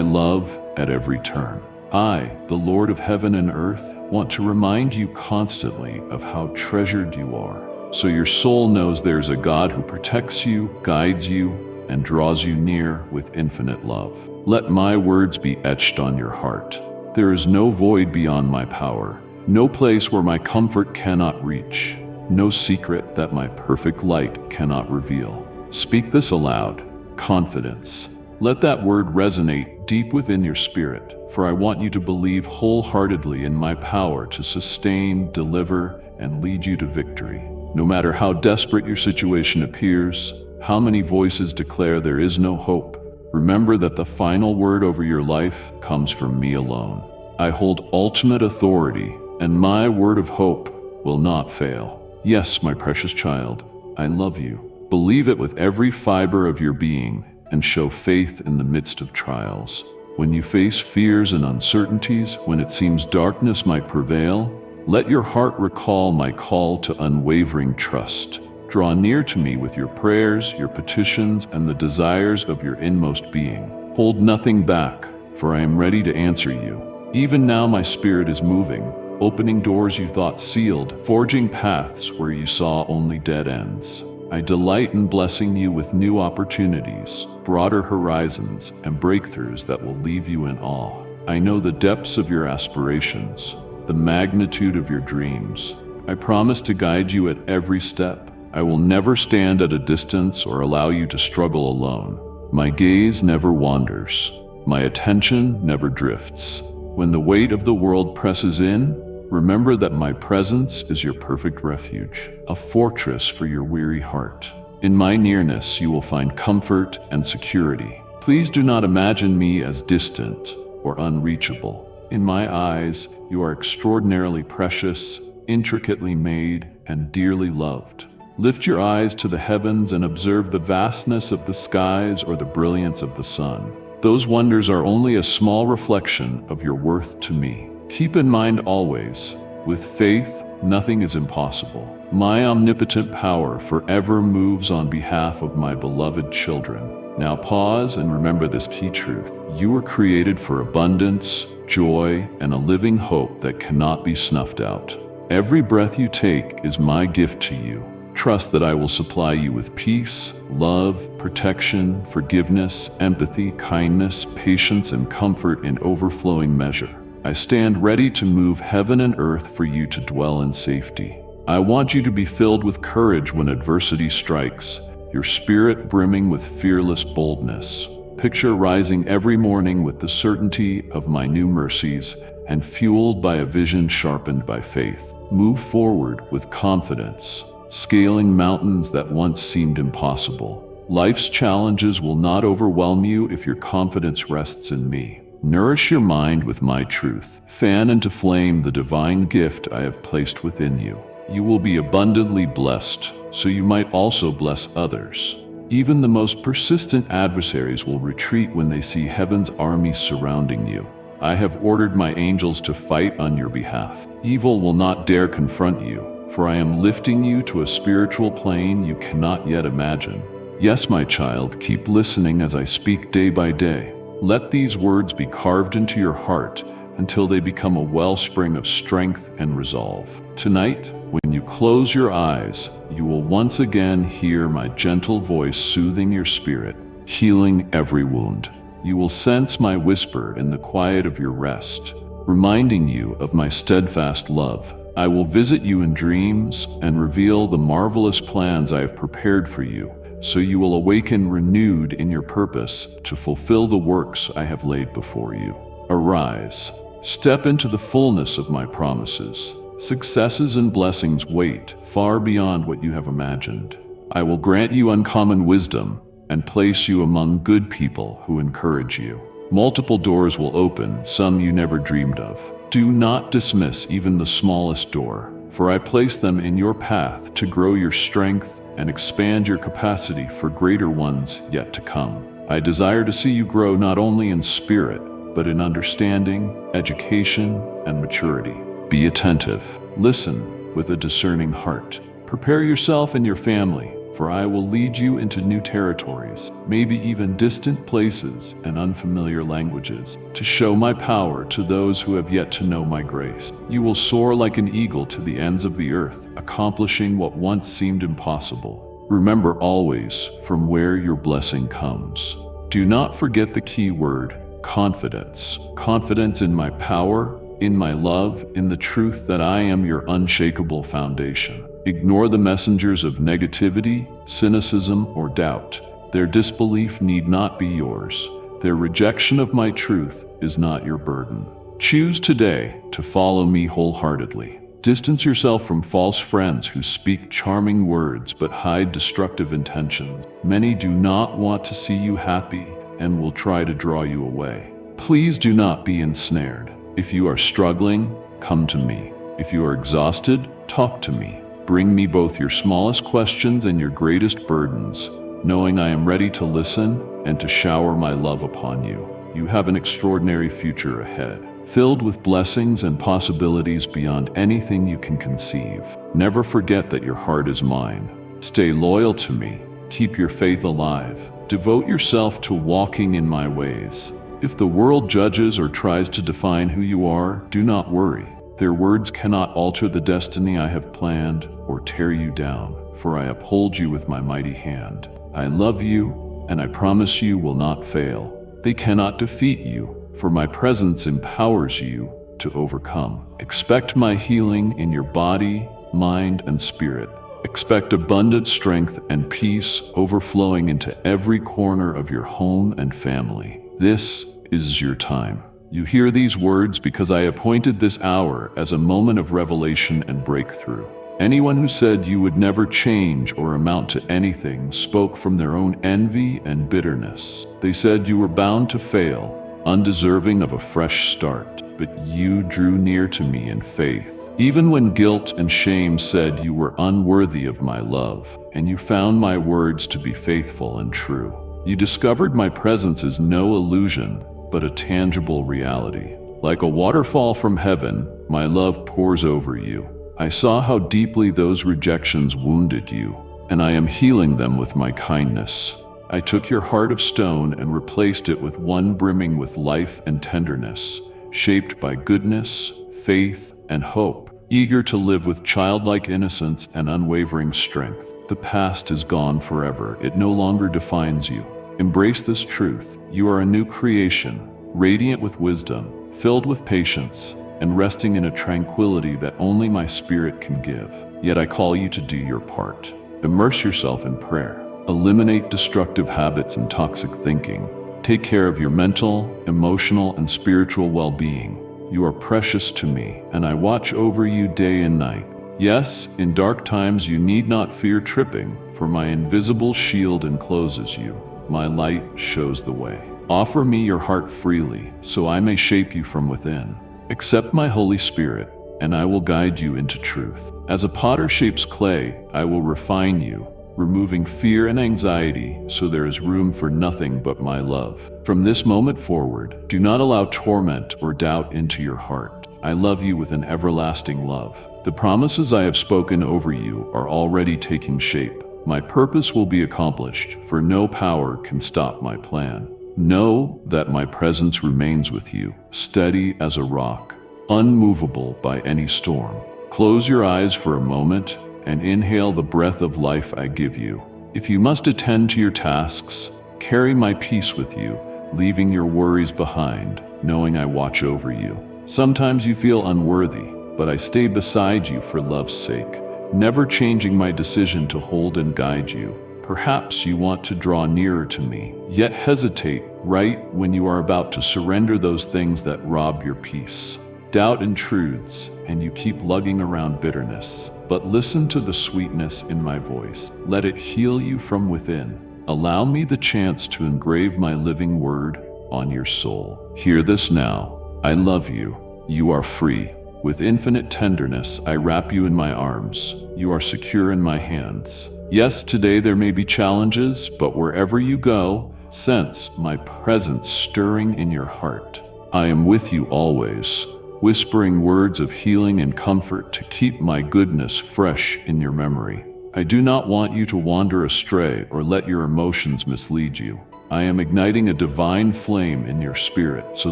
love at every turn. I, the Lord of heaven and earth, want to remind you constantly of how treasured you are, so your soul knows there's a God who protects you, guides you, and draws you near with infinite love. Let my words be etched on your heart. There is no void beyond my power, no place where my comfort cannot reach, no secret that my perfect light cannot reveal. Speak this aloud, confidence. Let that word resonate deep within your spirit, for I want you to believe wholeheartedly in my power to sustain, deliver, and lead you to victory. No matter how desperate your situation appears, how many voices declare there is no hope, remember that the final word over your life comes from me alone. I hold ultimate authority, and my word of hope will not fail. Yes, my precious child, I love you. Believe it with every fiber of your being, and show faith in the midst of trials. When you face fears and uncertainties, when it seems darkness might prevail, let your heart recall my call to unwavering trust. Draw near to me with your prayers, your petitions, and the desires of your inmost being. Hold nothing back, for I am ready to answer you. Even now my spirit is moving, opening doors you thought sealed, forging paths where you saw only dead ends. I delight in blessing you with new opportunities, broader horizons, and breakthroughs that will leave you in awe. I know the depths of your aspirations, the magnitude of your dreams. I promise to guide you at every step. I will never stand at a distance or allow you to struggle alone. My gaze never wanders. My attention never drifts. When the weight of the world presses in, remember that my presence is your perfect refuge, a fortress for your weary heart. In my nearness, you will find comfort and security. Please do not imagine me as distant or unreachable. In my eyes, you are extraordinarily precious, intricately made, and dearly loved. Lift your eyes to the heavens and observe the vastness of the skies or the brilliance of the sun. Those wonders are only a small reflection of your worth to me. Keep in mind always, with faith, nothing is impossible. My omnipotent power forever moves on behalf of my beloved children. Now pause and remember this key truth. You were created for abundance, joy, and a living hope that cannot be snuffed out. Every breath you take is my gift to you. Trust that I will supply you with peace, love, protection, forgiveness, empathy, kindness, patience, and comfort in overflowing measure. I stand ready to move heaven and earth for you to dwell in safety. I want you to be filled with courage when adversity strikes, your spirit brimming with fearless boldness. Picture rising every morning with the certainty of my new mercies and fueled by a vision sharpened by faith. Move forward with confidence, scaling mountains that once seemed impossible. Life's challenges will not overwhelm you if your confidence rests in me. Nourish your mind with my truth. Fan into flame the divine gift I have placed within you. You will be abundantly blessed, so you might also bless others. Even the most persistent adversaries will retreat when they see heaven's army surrounding you. I have ordered my angels to fight on your behalf. Evil will not dare confront you, for I am lifting you to a spiritual plane you cannot yet imagine. Yes, my child, keep listening as I speak day by day. Let these words be carved into your heart until they become a wellspring of strength and resolve. Tonight, when you close your eyes, you will once again hear my gentle voice soothing your spirit, healing every wound. You will sense my whisper in the quiet of your rest, reminding you of my steadfast love. I will visit you in dreams and reveal the marvelous plans I have prepared for you, so you will awaken renewed in your purpose to fulfill the works I have laid before you. Arise, step into the fullness of my promises. Successes and blessings wait far beyond what you have imagined. I will grant you uncommon wisdom and place you among good people who encourage you. Multiple doors will open, some you never dreamed of. Do not dismiss even the smallest door, for I place them in your path to grow your strength and expand your capacity for greater ones yet to come. I desire to see you grow not only in spirit, but in understanding, education, and maturity. Be attentive. Listen with a discerning heart. Prepare yourself and your family, for I will lead you into new territories, maybe even distant places and unfamiliar languages, to show my power to those who have yet to know my grace. You will soar like an eagle to the ends of the earth, accomplishing what once seemed impossible. Remember always from where your blessing comes. Do not forget the key word, confidence. Confidence in my power, in my love, in the truth that I am your unshakable foundation. Ignore the messengers of negativity, cynicism, or doubt. Their disbelief need not be yours. Their rejection of my truth is not your burden. Choose today to follow me wholeheartedly. Distance yourself from false friends who speak charming words but hide destructive intentions. Many do not want to see you happy and will try to draw you away. Please do not be ensnared. If you are struggling, come to me. If you are exhausted, talk to me. Bring me both your smallest questions and your greatest burdens, knowing I am ready to listen and to shower my love upon you. You have an extraordinary future ahead, filled with blessings and possibilities beyond anything you can conceive. Never forget that your heart is mine. Stay loyal to me. Keep your faith alive. Devote yourself to walking in my ways. If the world judges or tries to define who you are, do not worry. Their words cannot alter the destiny I have planned or tear you down, for I uphold you with my mighty hand. I love you, and I promise you will not fail. They cannot defeat you, for my presence empowers you to overcome. Expect my healing in your body, mind, and spirit. Expect abundant strength and peace overflowing into every corner of your home and family. This is your time. You hear these words because I appointed this hour as a moment of revelation and breakthrough. Anyone who said you would never change or amount to anything spoke from their own envy and bitterness. They said you were bound to fail, undeserving of a fresh start. But you drew near to me in faith, Even when guilt and shame said you were unworthy of my love, and you found my words to be faithful and true. You discovered my presence is no illusion, but a tangible reality. Like a waterfall from heaven, my love pours over you. I saw how deeply those rejections wounded you, and I am healing them with my kindness. I took your heart of stone and replaced it with one brimming with life and tenderness, shaped by goodness, faith, and hope, eager to live with childlike innocence and unwavering strength. The past is gone forever. It no longer defines you. Embrace this truth. You are a new creation, radiant with wisdom, filled with patience, and resting in a tranquility that only my spirit can give. Yet I call you to do your part. Immerse yourself in prayer. Eliminate destructive habits and toxic thinking. Take care of your mental, emotional, and spiritual well-being. You are precious to me, and I watch over you day and night. Yes, in dark times you need not fear tripping, for my invisible shield encloses you. My light shows the way. Offer me your heart freely, so I may shape you from within. Accept my Holy Spirit, and I will guide you into truth. As a potter shapes clay, I will refine you, removing fear and anxiety so there is room for nothing but my love. From this moment forward, do not allow torment or doubt into your heart. I love you with an everlasting love. The promises I have spoken over you are already taking shape. My purpose will be accomplished, for no power can stop my plan. Know that my presence remains with you, steady as a rock, unmovable by any storm. Close your eyes for a moment and inhale the breath of life I give you. If you must attend to your tasks, carry my peace with you, leaving your worries behind, knowing I watch over you. Sometimes you feel unworthy, but I stay beside you for love's sake, never changing my decision to hold and guide you. Perhaps you want to draw nearer to me, yet hesitate right when you are about to surrender those things that rob your peace. Doubt intrudes, and you keep lugging around bitterness. But listen to the sweetness in my voice. Let it heal you from within. Allow me the chance to engrave my living word on your soul. Hear this now. I love you. You are free. With infinite tenderness, I wrap you in my arms. You are secure in my hands. Yes, today there may be challenges, but wherever you go, sense my presence stirring in your heart. I am with you always, whispering words of healing and comfort to keep my goodness fresh in your memory. I do not want you to wander astray or let your emotions mislead you. I am igniting a divine flame in your spirit so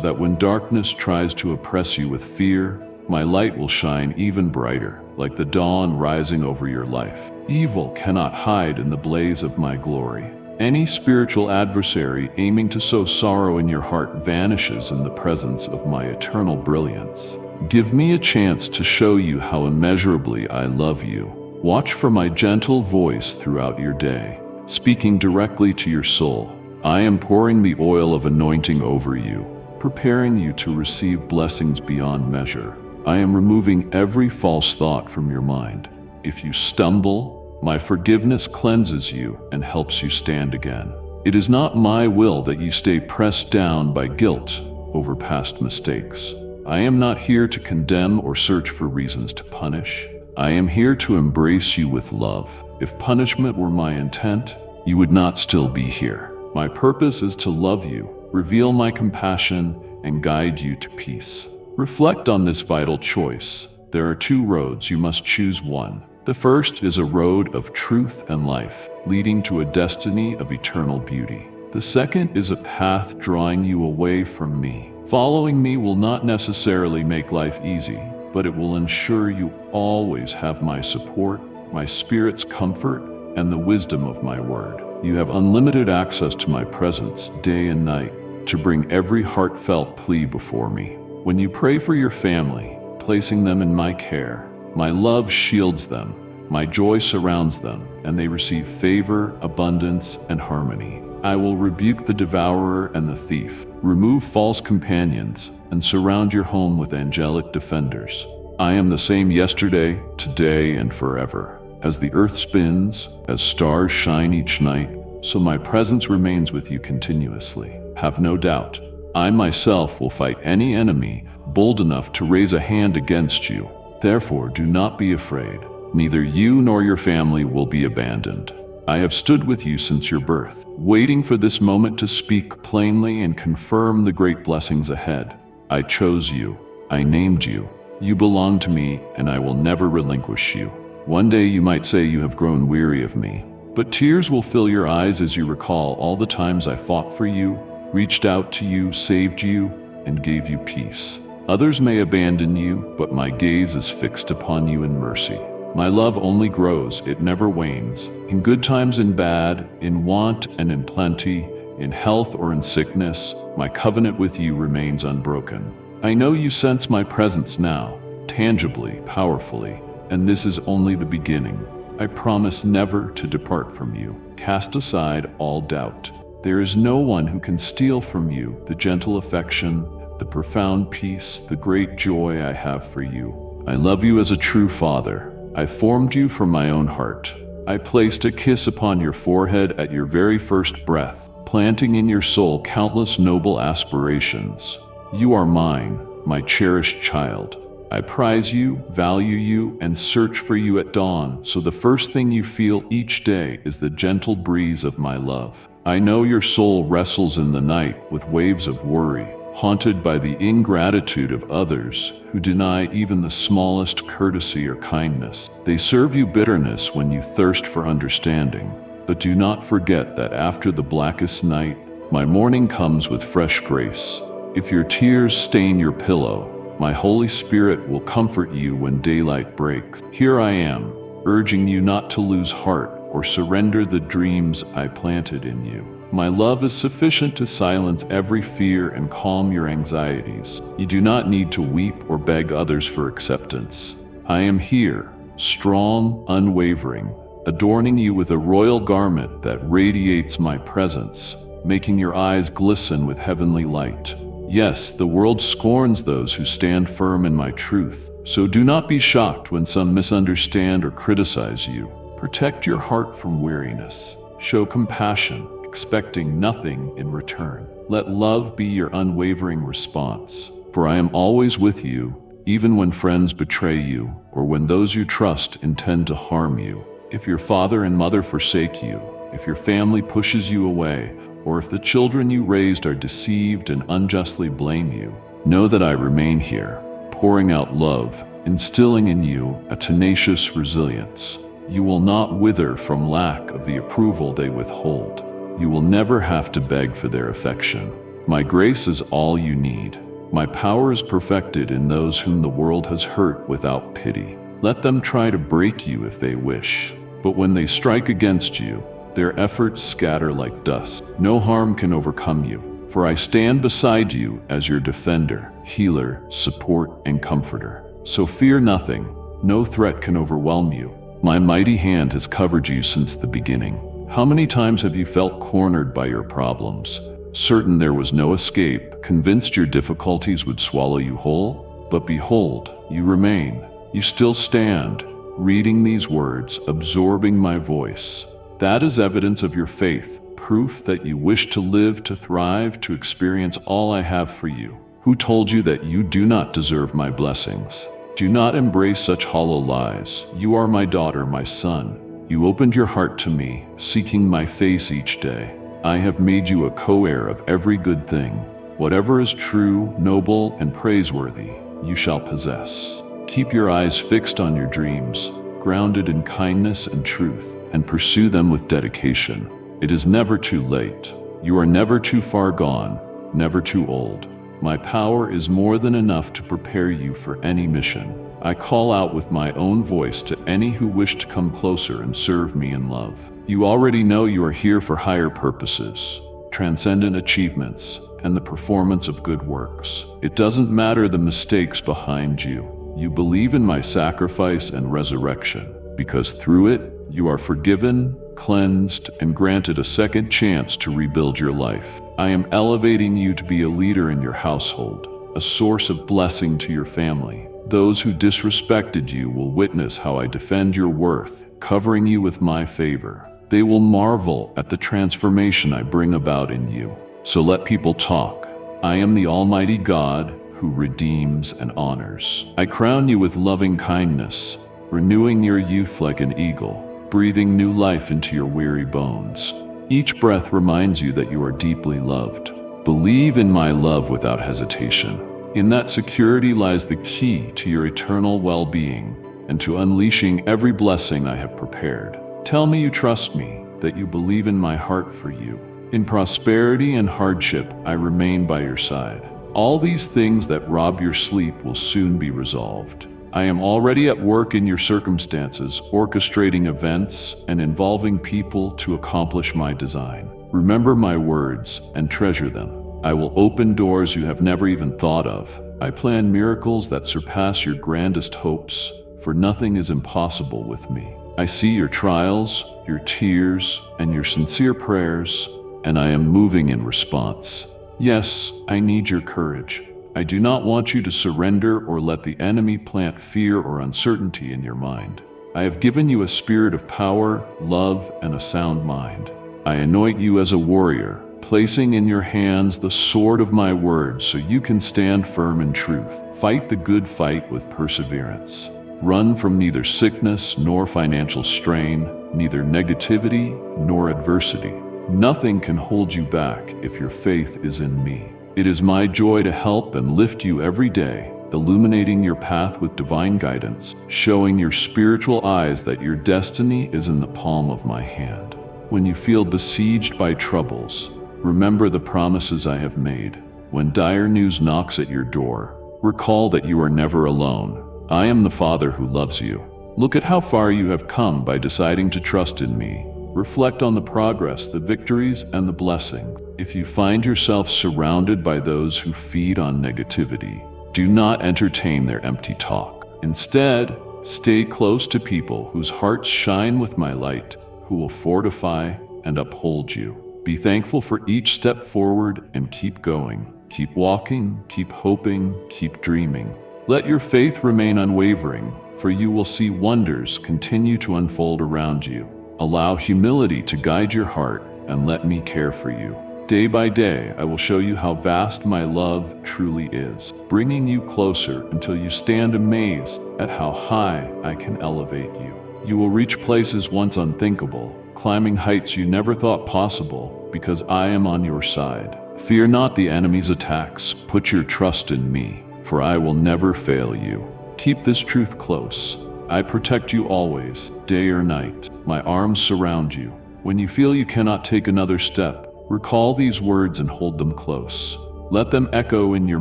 that when darkness tries to oppress you with fear, my light will shine even brighter, like the dawn rising over your life. Evil cannot hide in the blaze of my glory. Any spiritual adversary aiming to sow sorrow in your heart vanishes in the presence of my eternal brilliance. Give me a chance to show you how immeasurably I love you. Watch for my gentle voice throughout your day, speaking directly to your soul. I am pouring the oil of anointing over you, preparing you to receive blessings beyond measure. I am removing every false thought from your mind. If you stumble, my forgiveness cleanses you and helps you stand again. It is not my will that you stay pressed down by guilt over past mistakes. I am not here to condemn or search for reasons to punish. I am here to embrace you with love. If punishment were my intent, you would not still be here. My purpose is to love you, reveal my compassion, and guide you to peace. Reflect on this vital choice. There are two roads, you must choose one. The first is a road of truth and life, leading to a destiny of eternal beauty. The second is a path drawing you away from me. Following me will not necessarily make life easy, but it will ensure you always have my support, my spirit's comfort, and the wisdom of my word. You have unlimited access to my presence day and night to bring every heartfelt plea before me. When you pray for your family, placing them in my care, my love shields them, my joy surrounds them, and they receive favor, abundance, and harmony. I will rebuke the devourer and the thief, remove false companions, and surround your home with angelic defenders. I am the same yesterday, today, and forever. As the earth spins, as stars shine each night, so my presence remains with you continuously. Have no doubt, I myself will fight any enemy bold enough to raise a hand against you. Therefore, do not be afraid. Neither you nor your family will be abandoned. I have stood with you since your birth, waiting for this moment to speak plainly and confirm the great blessings ahead. I chose you. I named you. You belong to me, and I will never relinquish you. One day you might say you have grown weary of me, but tears will fill your eyes as you recall all the times I fought for you, reached out to you, saved you, and gave you peace. Others may abandon you, but my gaze is fixed upon you in mercy. My love only grows, it never wanes. In good times and bad, in want and in plenty, in health or in sickness, my covenant with you remains unbroken. I know you sense my presence now, tangibly, powerfully, and this is only the beginning. I promise never to depart from you. Cast aside all doubt. There is no one who can steal from you the gentle affection, the profound peace, the great joy I have for you. I love you as a true father. I formed you from my own heart. I placed a kiss upon your forehead at your very first breath, planting in your soul countless noble aspirations. You are mine, my cherished child. I prize you, value you, and search for you at dawn, so the first thing you feel each day is the gentle breeze of my love. I know your soul wrestles in the night with waves of worry, haunted by the ingratitude of others who deny even the smallest courtesy or kindness. They serve you bitterness when you thirst for understanding. But do not forget that after the blackest night, my morning comes with fresh grace. If your tears stain your pillow, my Holy Spirit will comfort you when daylight breaks. Here I am, urging you not to lose heart or surrender the dreams I planted in you. My love is sufficient to silence every fear and calm your anxieties. You do not need to weep or beg others for acceptance. I am here, strong, unwavering, adorning you with a royal garment that radiates my presence, making your eyes glisten with heavenly light. Yes, the world scorns those who stand firm in my truth, so do not be shocked when some misunderstand or criticize you. Protect your heart from weariness. Show compassion, expecting nothing in return. Let love be your unwavering response. For I am always with you, even when friends betray you, or when those you trust intend to harm you. If your father and mother forsake you, if your family pushes you away, or if the children you raised are deceived and unjustly blame you, know that I remain here, pouring out love, instilling in you a tenacious resilience. You will not wither from lack of the approval they withhold. You will never have to beg for their affection. My grace is all you need. My power is perfected in those whom the world has hurt without pity. Let them try to break you if they wish, but when they strike against you, their efforts scatter like dust. No harm can overcome you, for I stand beside you as your defender, healer, support, and comforter. So fear nothing. No threat can overwhelm you. My mighty hand has covered you since the beginning. How many times have you felt cornered by your problems, certain there was no escape, convinced your difficulties would swallow you whole? But behold, you remain. You still stand, reading these words, absorbing my voice. That is evidence of your faith, proof that you wish to live, to thrive, to experience all I have for you. Who told you that you do not deserve my blessings? Do not embrace such hollow lies. You are my daughter, my son. You opened your heart to me, seeking my face each day. I have made you a co-heir of every good thing. Whatever is true, noble, and praiseworthy, you shall possess. Keep your eyes fixed on your dreams, grounded in kindness and truth, and pursue them with dedication. It is never too late. You are never too far gone, never too old. My power is more than enough to prepare you for any mission. I call out with my own voice to any who wish to come closer and serve me in love. You already know you are here for higher purposes, transcendent achievements, and the performance of good works. It doesn't matter the mistakes behind you. You believe in my sacrifice and resurrection, because through it, you are forgiven, cleansed, and granted a second chance to rebuild your life. I am elevating you to be a leader in your household, a source of blessing to your family. Those who disrespected you will witness how I defend your worth, covering you with my favor. They will marvel at the transformation I bring about in you. So let people talk. I am the Almighty God who redeems and honors. I crown you with loving kindness, renewing your youth like an eagle, breathing new life into your weary bones. Each breath reminds you that you are deeply loved. Believe in my love without hesitation. In that security lies the key to your eternal well-being and to unleashing every blessing I have prepared. Tell me you trust me, that you believe in my heart for you. In prosperity and hardship, I remain by your side. All these things that rob your sleep will soon be resolved. I am already at work in your circumstances, orchestrating events and involving people to accomplish my design. Remember my words and treasure them. I will open doors you have never even thought of. I plan miracles that surpass your grandest hopes, for nothing is impossible with me. I see your trials, your tears, and your sincere prayers, and I am moving in response. Yes, I need your courage. I do not want you to surrender or let the enemy plant fear or uncertainty in your mind. I have given you a spirit of power, love, and a sound mind. I anoint you as a warrior, placing in your hands the sword of my word so you can stand firm in truth. Fight the good fight with perseverance. Run from neither sickness nor financial strain, neither negativity nor adversity. Nothing can hold you back if your faith is in me. It is my joy to help and lift you every day, illuminating your path with divine guidance, showing your spiritual eyes that your destiny is in the palm of my hand. When you feel besieged by troubles, remember the promises I have made. When dire news knocks at your door, recall that you are never alone. I am the Father who loves you. Look at how far you have come by deciding to trust in me. Reflect on the progress, the victories, and the blessings. If you find yourself surrounded by those who feed on negativity, do not entertain their empty talk. Instead, stay close to people whose hearts shine with my light, who will fortify and uphold you. Be thankful for each step forward and keep going. Keep walking, keep hoping, keep dreaming. Let your faith remain unwavering, for you will see wonders continue to unfold around you. Allow humility to guide your heart and let me care for you. Day by day, I will show you how vast my love truly is, bringing you closer until you stand amazed at how high I can elevate you. You will reach places once unthinkable, climbing heights you never thought possible, because I am on your side. Fear not the enemy's attacks. Put your trust in me, for I will never fail you. Keep this truth close. I protect you always, day or night. My arms surround you. When you feel you cannot take another step, recall these words and hold them close. Let them echo in your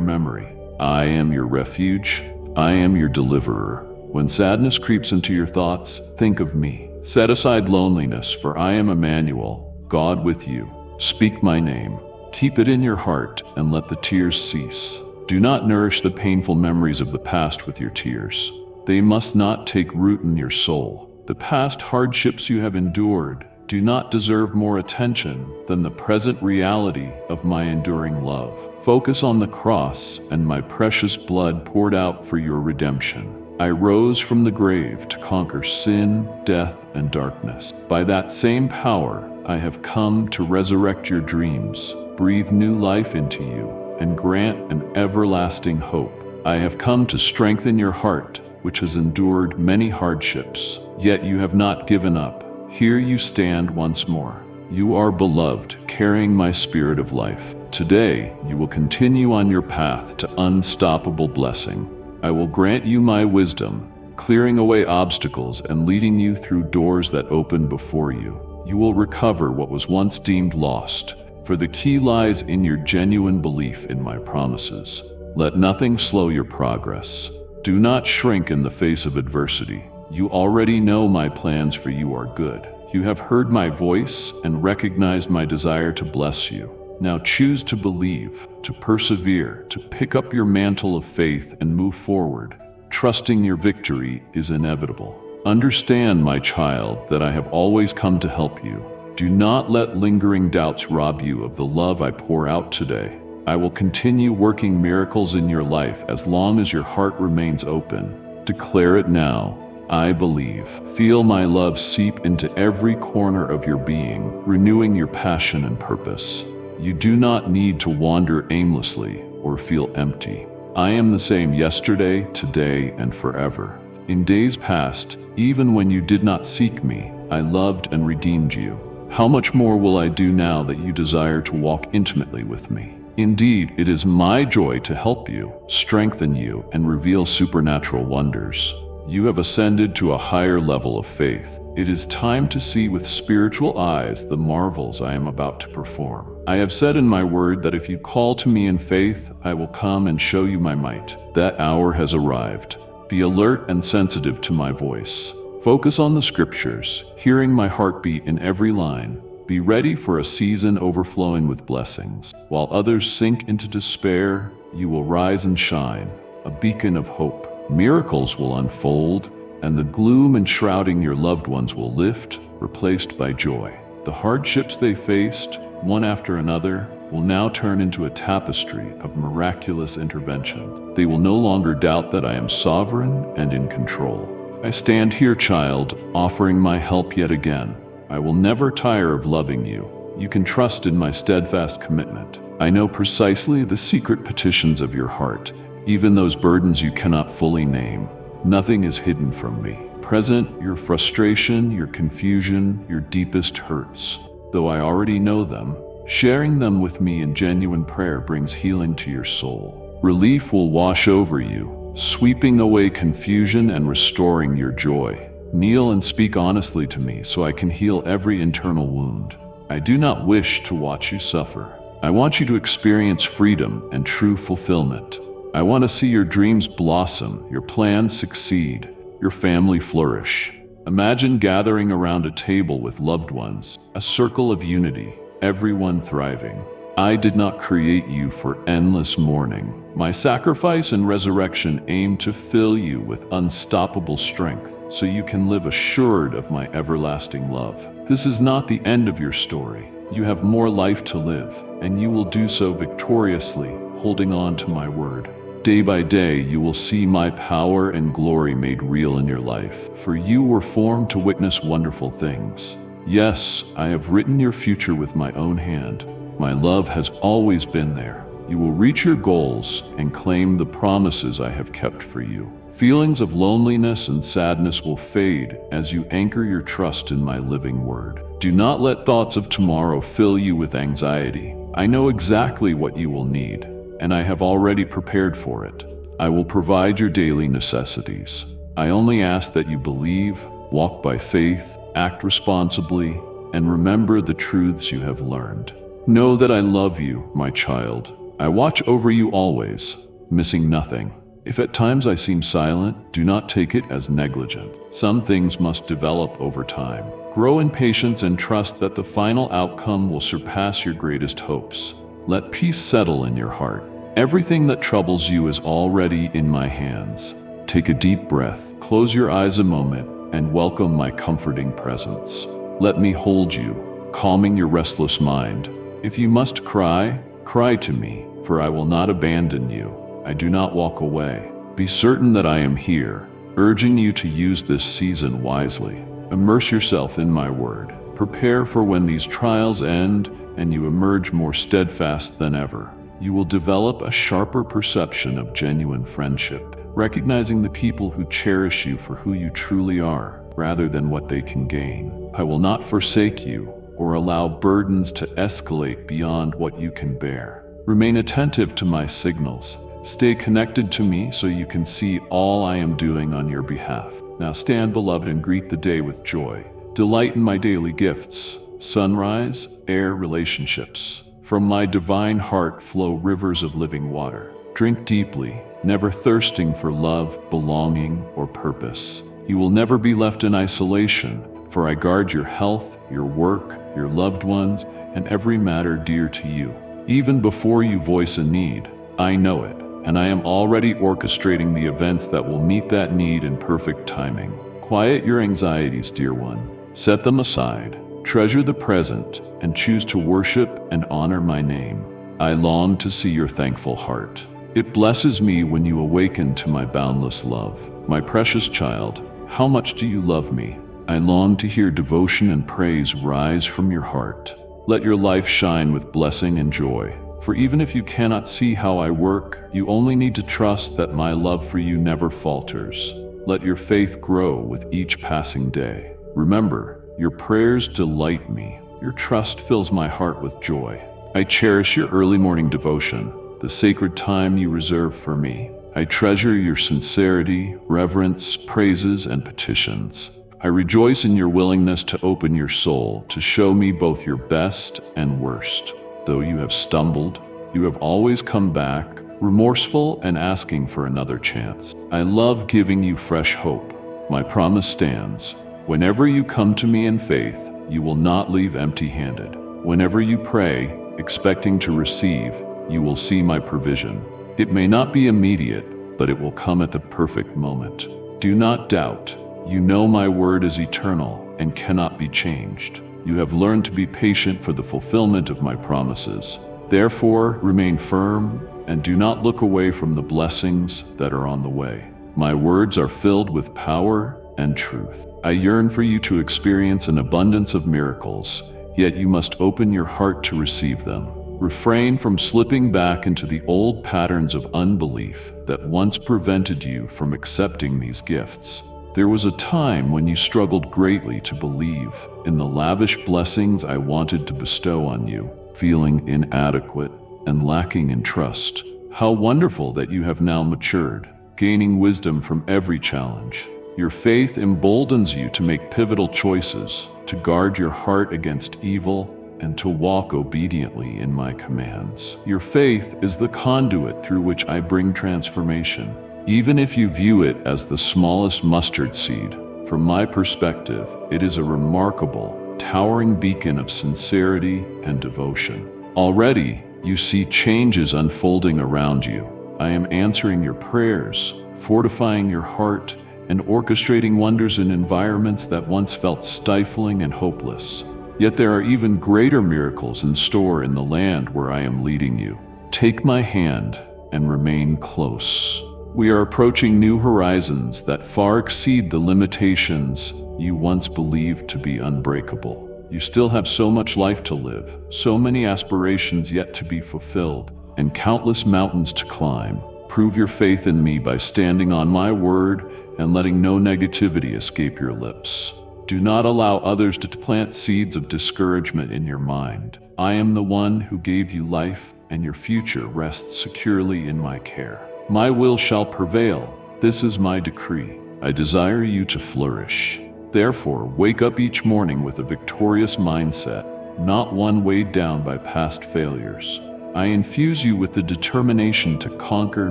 memory. I am your refuge. I am your deliverer. When sadness creeps into your thoughts, think of me. Set aside loneliness, for I am Emmanuel, God with you. Speak my name. Keep it in your heart and let the tears cease. Do not nourish the painful memories of the past with your tears. They must not take root in your soul. The past hardships you have endured do not deserve more attention than the present reality of my enduring love. Focus on the cross and my precious blood poured out for your redemption. I rose from the grave to conquer sin, death, and darkness. By that same power, I have come to resurrect your dreams, breathe new life into you, and grant an everlasting hope. I have come to strengthen your heart, which has endured many hardships, yet you have not given up. Here you stand once more. You are beloved, carrying my spirit of life. Today, you will continue on your path to unstoppable blessing. I will grant you my wisdom, clearing away obstacles and leading you through doors that open before you. You will recover what was once deemed lost, for the key lies in your genuine belief in my promises. Let nothing slow your progress. Do not shrink in the face of adversity. You already know my plans for you are good. You have heard my voice and recognized my desire to bless you. Now choose to believe, to persevere, to pick up your mantle of faith and move forward. Trusting your victory is inevitable. Understand, my child, that I have always come to help you. Do not let lingering doubts rob you of the love I pour out today. I will continue working miracles in your life as long as your heart remains open. Declare it now. I believe. Feel my love seep into every corner of your being, renewing your passion and purpose. You do not need to wander aimlessly or feel empty. I am the same yesterday, today, and forever. In days past, even when you did not seek me, I loved and redeemed you. How much more will I do now that you desire to walk intimately with me? Indeed, it is my joy to help you, strengthen you, and reveal supernatural wonders. You have ascended to a higher level of faith. It is time to see with spiritual eyes the marvels I am about to perform. I have said in my word that if you call to me in faith, I will come and show you my might. That hour has arrived. Be alert and sensitive to my voice. Focus on the scriptures, hearing my heartbeat in every line. Be ready for a season overflowing with blessings. While others sink into despair, you will rise and shine, a beacon of hope. Miracles will unfold, and the gloom enshrouding your loved ones will lift, replaced by joy. The hardships they faced, one after another, will now turn into a tapestry of miraculous intervention. They will no longer doubt that I am sovereign and in control. I stand here, child, offering my help yet again. I will never tire of loving you. You can trust in my steadfast commitment. I know precisely the secret petitions of your heart, even those burdens you cannot fully name. Nothing is hidden from me. Present your frustration, your confusion, your deepest hurts. Though I already know them, sharing them with me in genuine prayer brings healing to your soul. Relief will wash over you, sweeping away confusion and restoring your joy. Kneel and speak honestly to me so I can heal every internal wound. I do not wish to watch you suffer. I want you to experience freedom and true fulfillment. I want to see your dreams blossom, your plans succeed, your family flourish. Imagine gathering around a table with loved ones, a circle of unity, everyone thriving. I did not create you for endless mourning. My sacrifice and resurrection aim to fill you with unstoppable strength so you can live assured of my everlasting love. This is not the end of your story. You have more life to live, and you will do so victoriously, holding on to my word. Day by day, you will see my power and glory made real in your life, for you were formed to witness wonderful things. Yes, I have written your future with my own hand. My love has always been there. You will reach your goals and claim the promises I have kept for you. Feelings of loneliness and sadness will fade as you anchor your trust in my living word. Do not let thoughts of tomorrow fill you with anxiety. I know exactly what you will need, and I have already prepared for it. I will provide your daily necessities. I only ask that you believe, walk by faith, act responsibly, and remember the truths you have learned. Know that I love you, my child. I watch over you always, missing nothing. If at times I seem silent, do not take it as negligence. Some things must develop over time. Grow in patience and trust that the final outcome will surpass your greatest hopes. Let peace settle in your heart. Everything that troubles you is already in my hands. Take a deep breath, close your eyes a moment, and welcome my comforting presence. Let me hold you, calming your restless mind. If you must cry, cry to me, for I will not abandon you. I do not walk away. Be certain that I am here, urging you to use this season wisely. Immerse yourself in my word. Prepare for when these trials end and you emerge more steadfast than ever. You will develop a sharper perception of genuine friendship, recognizing the people who cherish you for who you truly are, rather than what they can gain. I will not forsake you or allow burdens to escalate beyond what you can bear. Remain attentive to my signals. Stay connected to me so you can see all I am doing on your behalf. Now stand, beloved, and greet the day with joy. Delight in my daily gifts, sunrise, air, relationships. From my divine heart flow rivers of living water. Drink deeply, never thirsting for love, belonging, or purpose. You will never be left in isolation, for I guard your health, your work, your loved ones, and every matter dear to you. Even before you voice a need, I know it, and I am already orchestrating the events that will meet that need in perfect timing. Quiet your anxieties, dear one. Set them aside. Treasure the present and choose to worship and honor my name. I long to see your thankful heart. It blesses me when you awaken to my boundless love. My precious child, how much do you love me? I long to hear devotion and praise rise from your heart. Let your life shine with blessing and joy, For even if you cannot see how I work, you only need to trust that my love for you never falters. Let your faith grow with each passing day. Remember, your prayers delight me. Your trust fills my heart with joy. I cherish your early morning devotion, the sacred time you reserve for me. I treasure your sincerity, reverence, praises, and petitions. I rejoice in your willingness to open your soul to show me both your best and worst. Though you have stumbled, you have always come back, remorseful and asking for another chance. I love giving you fresh hope. My promise stands. Whenever you come to me in faith, you will not leave empty-handed. Whenever you pray, expecting to receive, you will see my provision. It may not be immediate, but it will come at the perfect moment. Do not doubt. You know my word is eternal and cannot be changed. You have learned to be patient for the fulfillment of my promises. Therefore, remain firm and do not look away from the blessings that are on the way. My words are filled with power and truth. I yearn for you to experience an abundance of miracles, yet you must open your heart to receive them. Refrain from slipping back into the old patterns of unbelief that once prevented you from accepting these gifts. There was a time when you struggled greatly to believe in the lavish blessings I wanted to bestow on you, feeling inadequate and lacking in trust. How wonderful that you have now matured, gaining wisdom from every challenge. Your faith emboldens you to make pivotal choices, to guard your heart against evil, and to walk obediently in my commands. Your faith is the conduit through which I bring transformation. Even if you view it as the smallest mustard seed, from my perspective, it is a remarkable, towering beacon of sincerity and devotion. Already, you see changes unfolding around you. I am answering your prayers, fortifying your heart, and orchestrating wonders in environments that once felt stifling and hopeless. Yet there are even greater miracles in store in the land where I am leading you. Take my hand and remain close. We are approaching new horizons that far exceed the limitations you once believed to be unbreakable. You still have so much life to live, so many aspirations yet to be fulfilled, and countless mountains to climb. Prove your faith in me by standing on my word and letting no negativity escape your lips. Do not allow others to plant seeds of discouragement in your mind. I am the one who gave you life, and your future rests securely in my care. My will shall prevail. This is my decree. I desire you to flourish. Therefore, wake up each morning with a victorious mindset, not one weighed down by past failures. I infuse you with the determination to conquer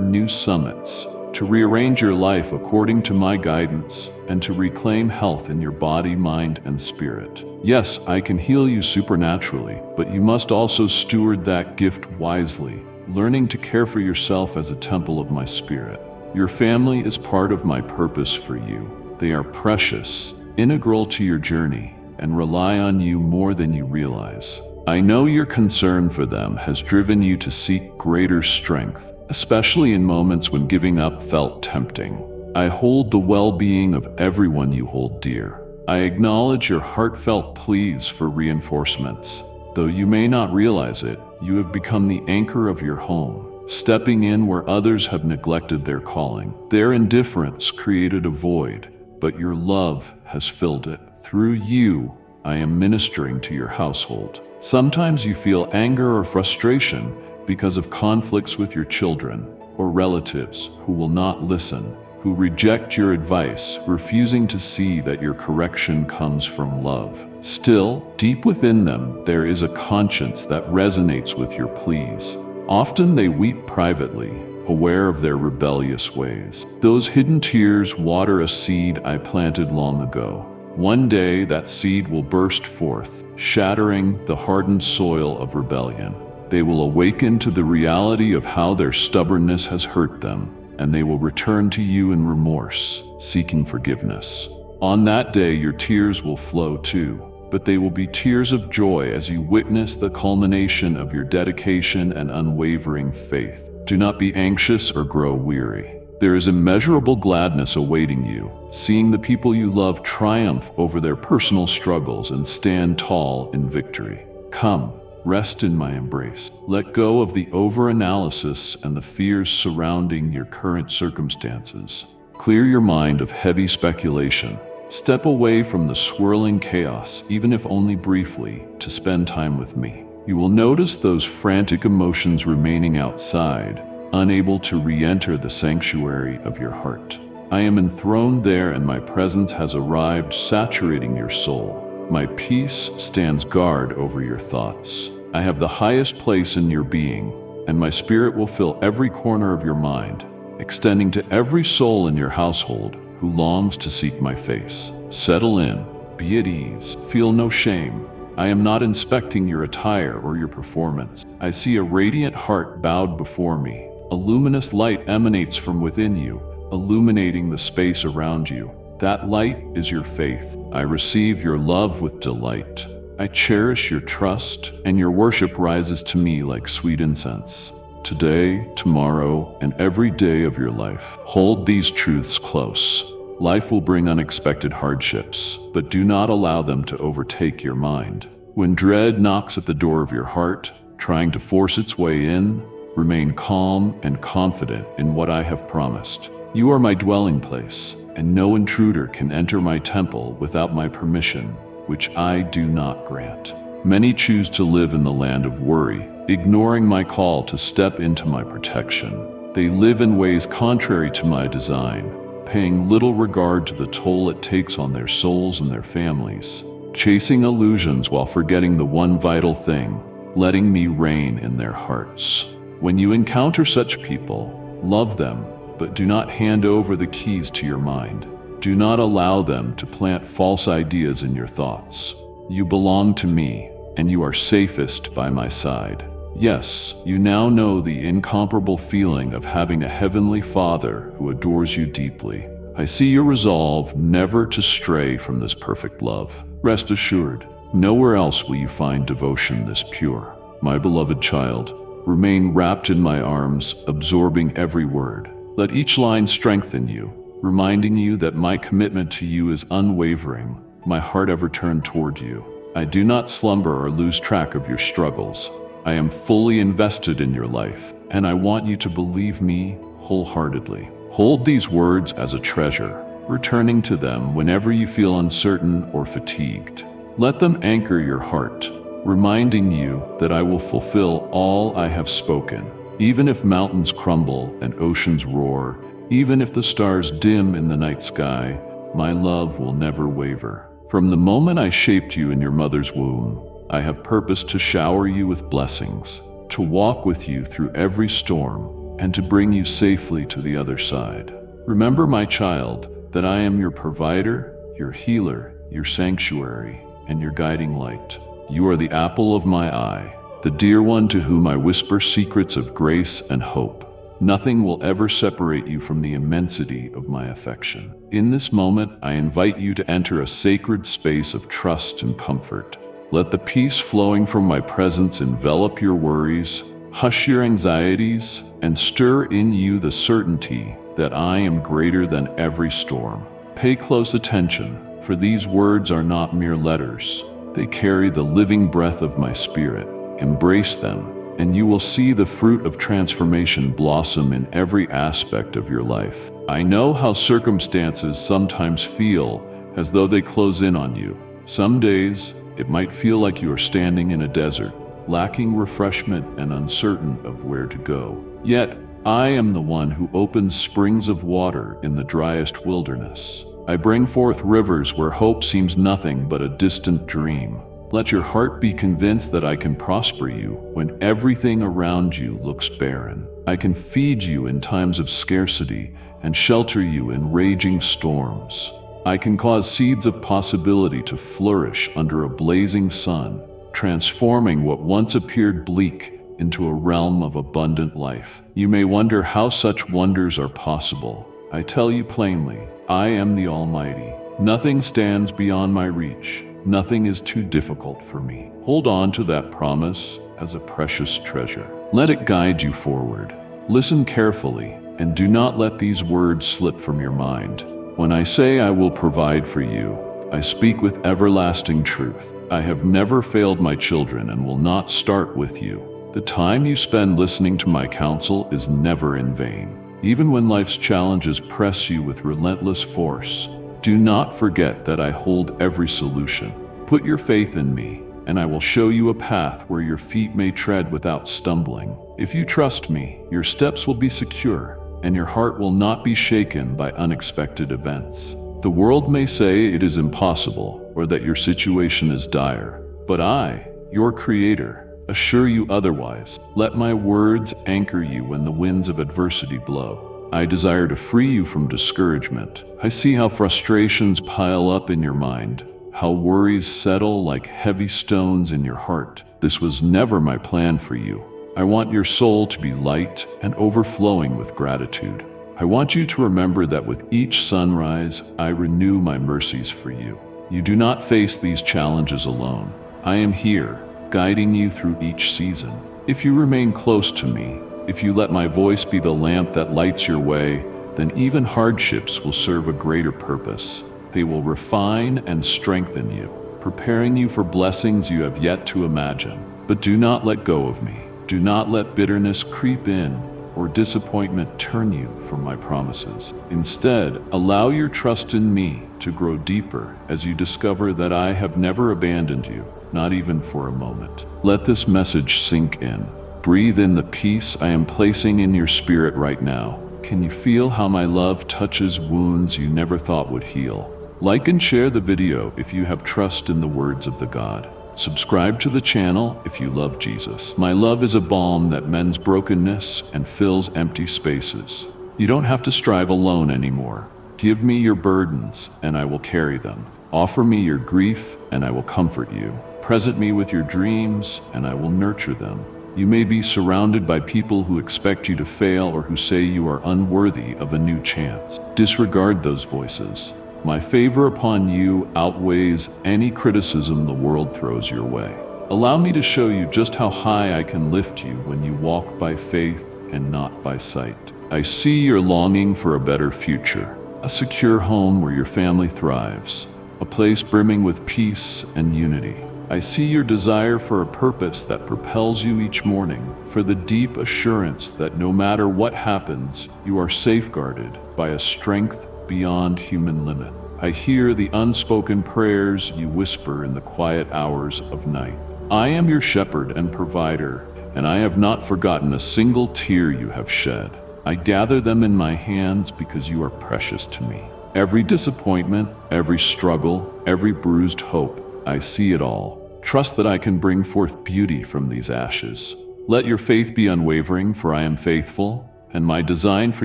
new summits, to rearrange your life according to my guidance, and to reclaim health in your body, mind, and spirit. Yes, I can heal you supernaturally, but you must also steward that gift wisely, learning to care for yourself as a temple of my spirit. Your family is part of my purpose for you. They are precious, integral to your journey, and rely on you more than you realize. I know your concern for them has driven you to seek greater strength, especially in moments when giving up felt tempting. I hold the well-being of everyone you hold dear. I acknowledge your heartfelt pleas for reinforcements. Though you may not realize it, you have become the anchor of your home, stepping in where others have neglected their calling. Their indifference created a void, but your love has filled it. Through you, I am ministering to your household. Sometimes you feel anger or frustration because of conflicts with your children or relatives who will not listen, who reject your advice, refusing to see that your correction comes from love. Still, deep within them, there is a conscience that resonates with your pleas. Often they weep privately, aware of their rebellious ways. Those hidden tears water a seed I planted long ago. One day that seed will burst forth, shattering the hardened soil of rebellion. They will awaken to the reality of how their stubbornness has hurt them, and they will return to you in remorse, seeking forgiveness. On that day, your tears will flow too, but they will be tears of joy as you witness the culmination of your dedication and unwavering faith. Do not be anxious or grow weary. There is immeasurable gladness awaiting you, seeing the people you love triumph over their personal struggles and stand tall in victory. Come, Rest in my embrace. Let go of the overanalysis and the fears surrounding your current circumstances. Clear your mind of heavy speculation. Step away from the swirling chaos, even if only briefly, to spend time with me. You will notice those frantic emotions remaining outside, unable to re-enter the sanctuary of your heart. I am enthroned there, and my presence has arrived, saturating your soul. My peace stands guard over your thoughts. I have the highest place in your being, and my spirit will fill every corner of your mind, extending to every soul in your household who longs to seek my face. Settle in, be at ease, feel no shame. I am not inspecting your attire or your performance. I see a radiant heart bowed before me. A luminous light emanates from within you, illuminating the space around you. That light is your faith. I receive your love with delight. I cherish your trust, and your worship rises to me like sweet incense. Today, tomorrow, and every day of your life, hold these truths close. Life will bring unexpected hardships, but do not allow them to overtake your mind. When dread knocks at the door of your heart, trying to force its way in, remain calm and confident in what I have promised. You are my dwelling place, and no intruder can enter my temple without my permission, which I do not grant. Many choose to live in the land of worry, ignoring my call to step into my protection. They live in ways contrary to my design, paying little regard to the toll it takes on their souls and their families, chasing illusions while forgetting the one vital thing, letting me reign in their hearts. When you encounter such people, love them, but do not hand over the keys to your mind. Do not allow them to plant false ideas in your thoughts. You belong to me, and you are safest by my side. Yes, you now know the incomparable feeling of having a heavenly Father who adores you deeply. I see your resolve never to stray from this perfect love. Rest assured, nowhere else will you find devotion this pure. My beloved child, remain wrapped in my arms, absorbing every word. Let each line strengthen you, reminding you that my commitment to you is unwavering, my heart ever turned toward you. I do not slumber or lose track of your struggles. I am fully invested in your life, and I want you to believe me wholeheartedly. Hold these words as a treasure, returning to them whenever you feel uncertain or fatigued. Let them anchor your heart, reminding you that I will fulfill all I have spoken. Even if mountains crumble and oceans roar, even if the stars dim in the night sky, my love will never waver. From the moment I shaped you in your mother's womb, I have purposed to shower you with blessings, to walk with you through every storm, and to bring you safely to the other side. Remember, my child, that I am your provider, your healer, your sanctuary, and your guiding light. You are the apple of my eye, the dear one to whom I whisper secrets of grace and hope. Nothing will ever separate you from the immensity of my affection. In this moment, I invite you to enter a sacred space of trust and comfort. Let the peace flowing from my presence envelop your worries, hush your anxieties, and stir in you the certainty that I am greater than every storm. Pay close attention, for these words are not mere letters. They carry the living breath of my spirit. Embrace them, and you will see the fruit of transformation blossom in every aspect of your life. I know how circumstances sometimes feel as though they close in on you. Some days, it might feel like you are standing in a desert, lacking refreshment and uncertain of where to go. Yet, I am the one who opens springs of water in the driest wilderness. I bring forth rivers where hope seems nothing but a distant dream. Let your heart be convinced that I can prosper you when everything around you looks barren. I can feed you in times of scarcity and shelter you in raging storms. I can cause seeds of possibility to flourish under a blazing sun, transforming what once appeared bleak into a realm of abundant life. You may wonder how such wonders are possible. I tell you plainly, I am the Almighty. Nothing stands beyond my reach. Nothing is too difficult for me. Hold on to that promise as a precious treasure. Let it guide you forward. Listen carefully, and do not let these words slip from your mind. When I say I will provide for you, I speak with everlasting truth. I have never failed my children and will not start with you. The time you spend listening to my counsel is never in vain. Even when life's challenges press you with relentless force, do not forget that I hold every solution. Put your faith in me, and I will show you a path where your feet may tread without stumbling. If you trust me, your steps will be secure, and your heart will not be shaken by unexpected events. The world may say it is impossible or that your situation is dire, but I, your Creator, assure you otherwise. Let my words anchor you when the winds of adversity blow. I desire to free you from discouragement. I see how frustrations pile up in your mind, how worries settle like heavy stones in your heart. This was never my plan for you. I want your soul to be light and overflowing with gratitude. I want you to remember that with each sunrise, I renew my mercies for you. You do not face these challenges alone. I am here, guiding you through each season. If you remain close to me, if you let my voice be the lamp that lights your way, then even hardships will serve a greater purpose. They will refine and strengthen you, preparing you for blessings you have yet to imagine. But do not let go of me. Do not let bitterness creep in or disappointment turn you from my promises. Instead, allow your trust in me to grow deeper as you discover that I have never abandoned you, not even for a moment. Let this message sink in. Breathe in the peace I am placing in your spirit right now. Can you feel how my love touches wounds you never thought would heal? Like and share the video if you have trust in the words of the God. Subscribe to the channel if you love Jesus. My love is a balm that mends brokenness and fills empty spaces. You don't have to strive alone anymore. Give me your burdens, and I will carry them. Offer me your grief, and I will comfort you. Present me with your dreams, and I will nurture them. You may be surrounded by people who expect you to fail or who say you are unworthy of a new chance. Disregard those voices. My favor upon you outweighs any criticism the world throws your way. Allow me to show you just how high I can lift you when you walk by faith and not by sight. I see your longing for a better future, a secure home where your family thrives, a place brimming with peace and unity. I see your desire for a purpose that propels you each morning, for the deep assurance that no matter what happens, you are safeguarded by a strength beyond human limit. I hear the unspoken prayers you whisper in the quiet hours of night. I am your shepherd and provider, and I have not forgotten a single tear you have shed. I gather them in my hands because you are precious to me. Every disappointment, every struggle, every bruised hope, I see it all. Trust that I can bring forth beauty from these ashes. Let your faith be unwavering, for I am faithful, and my design for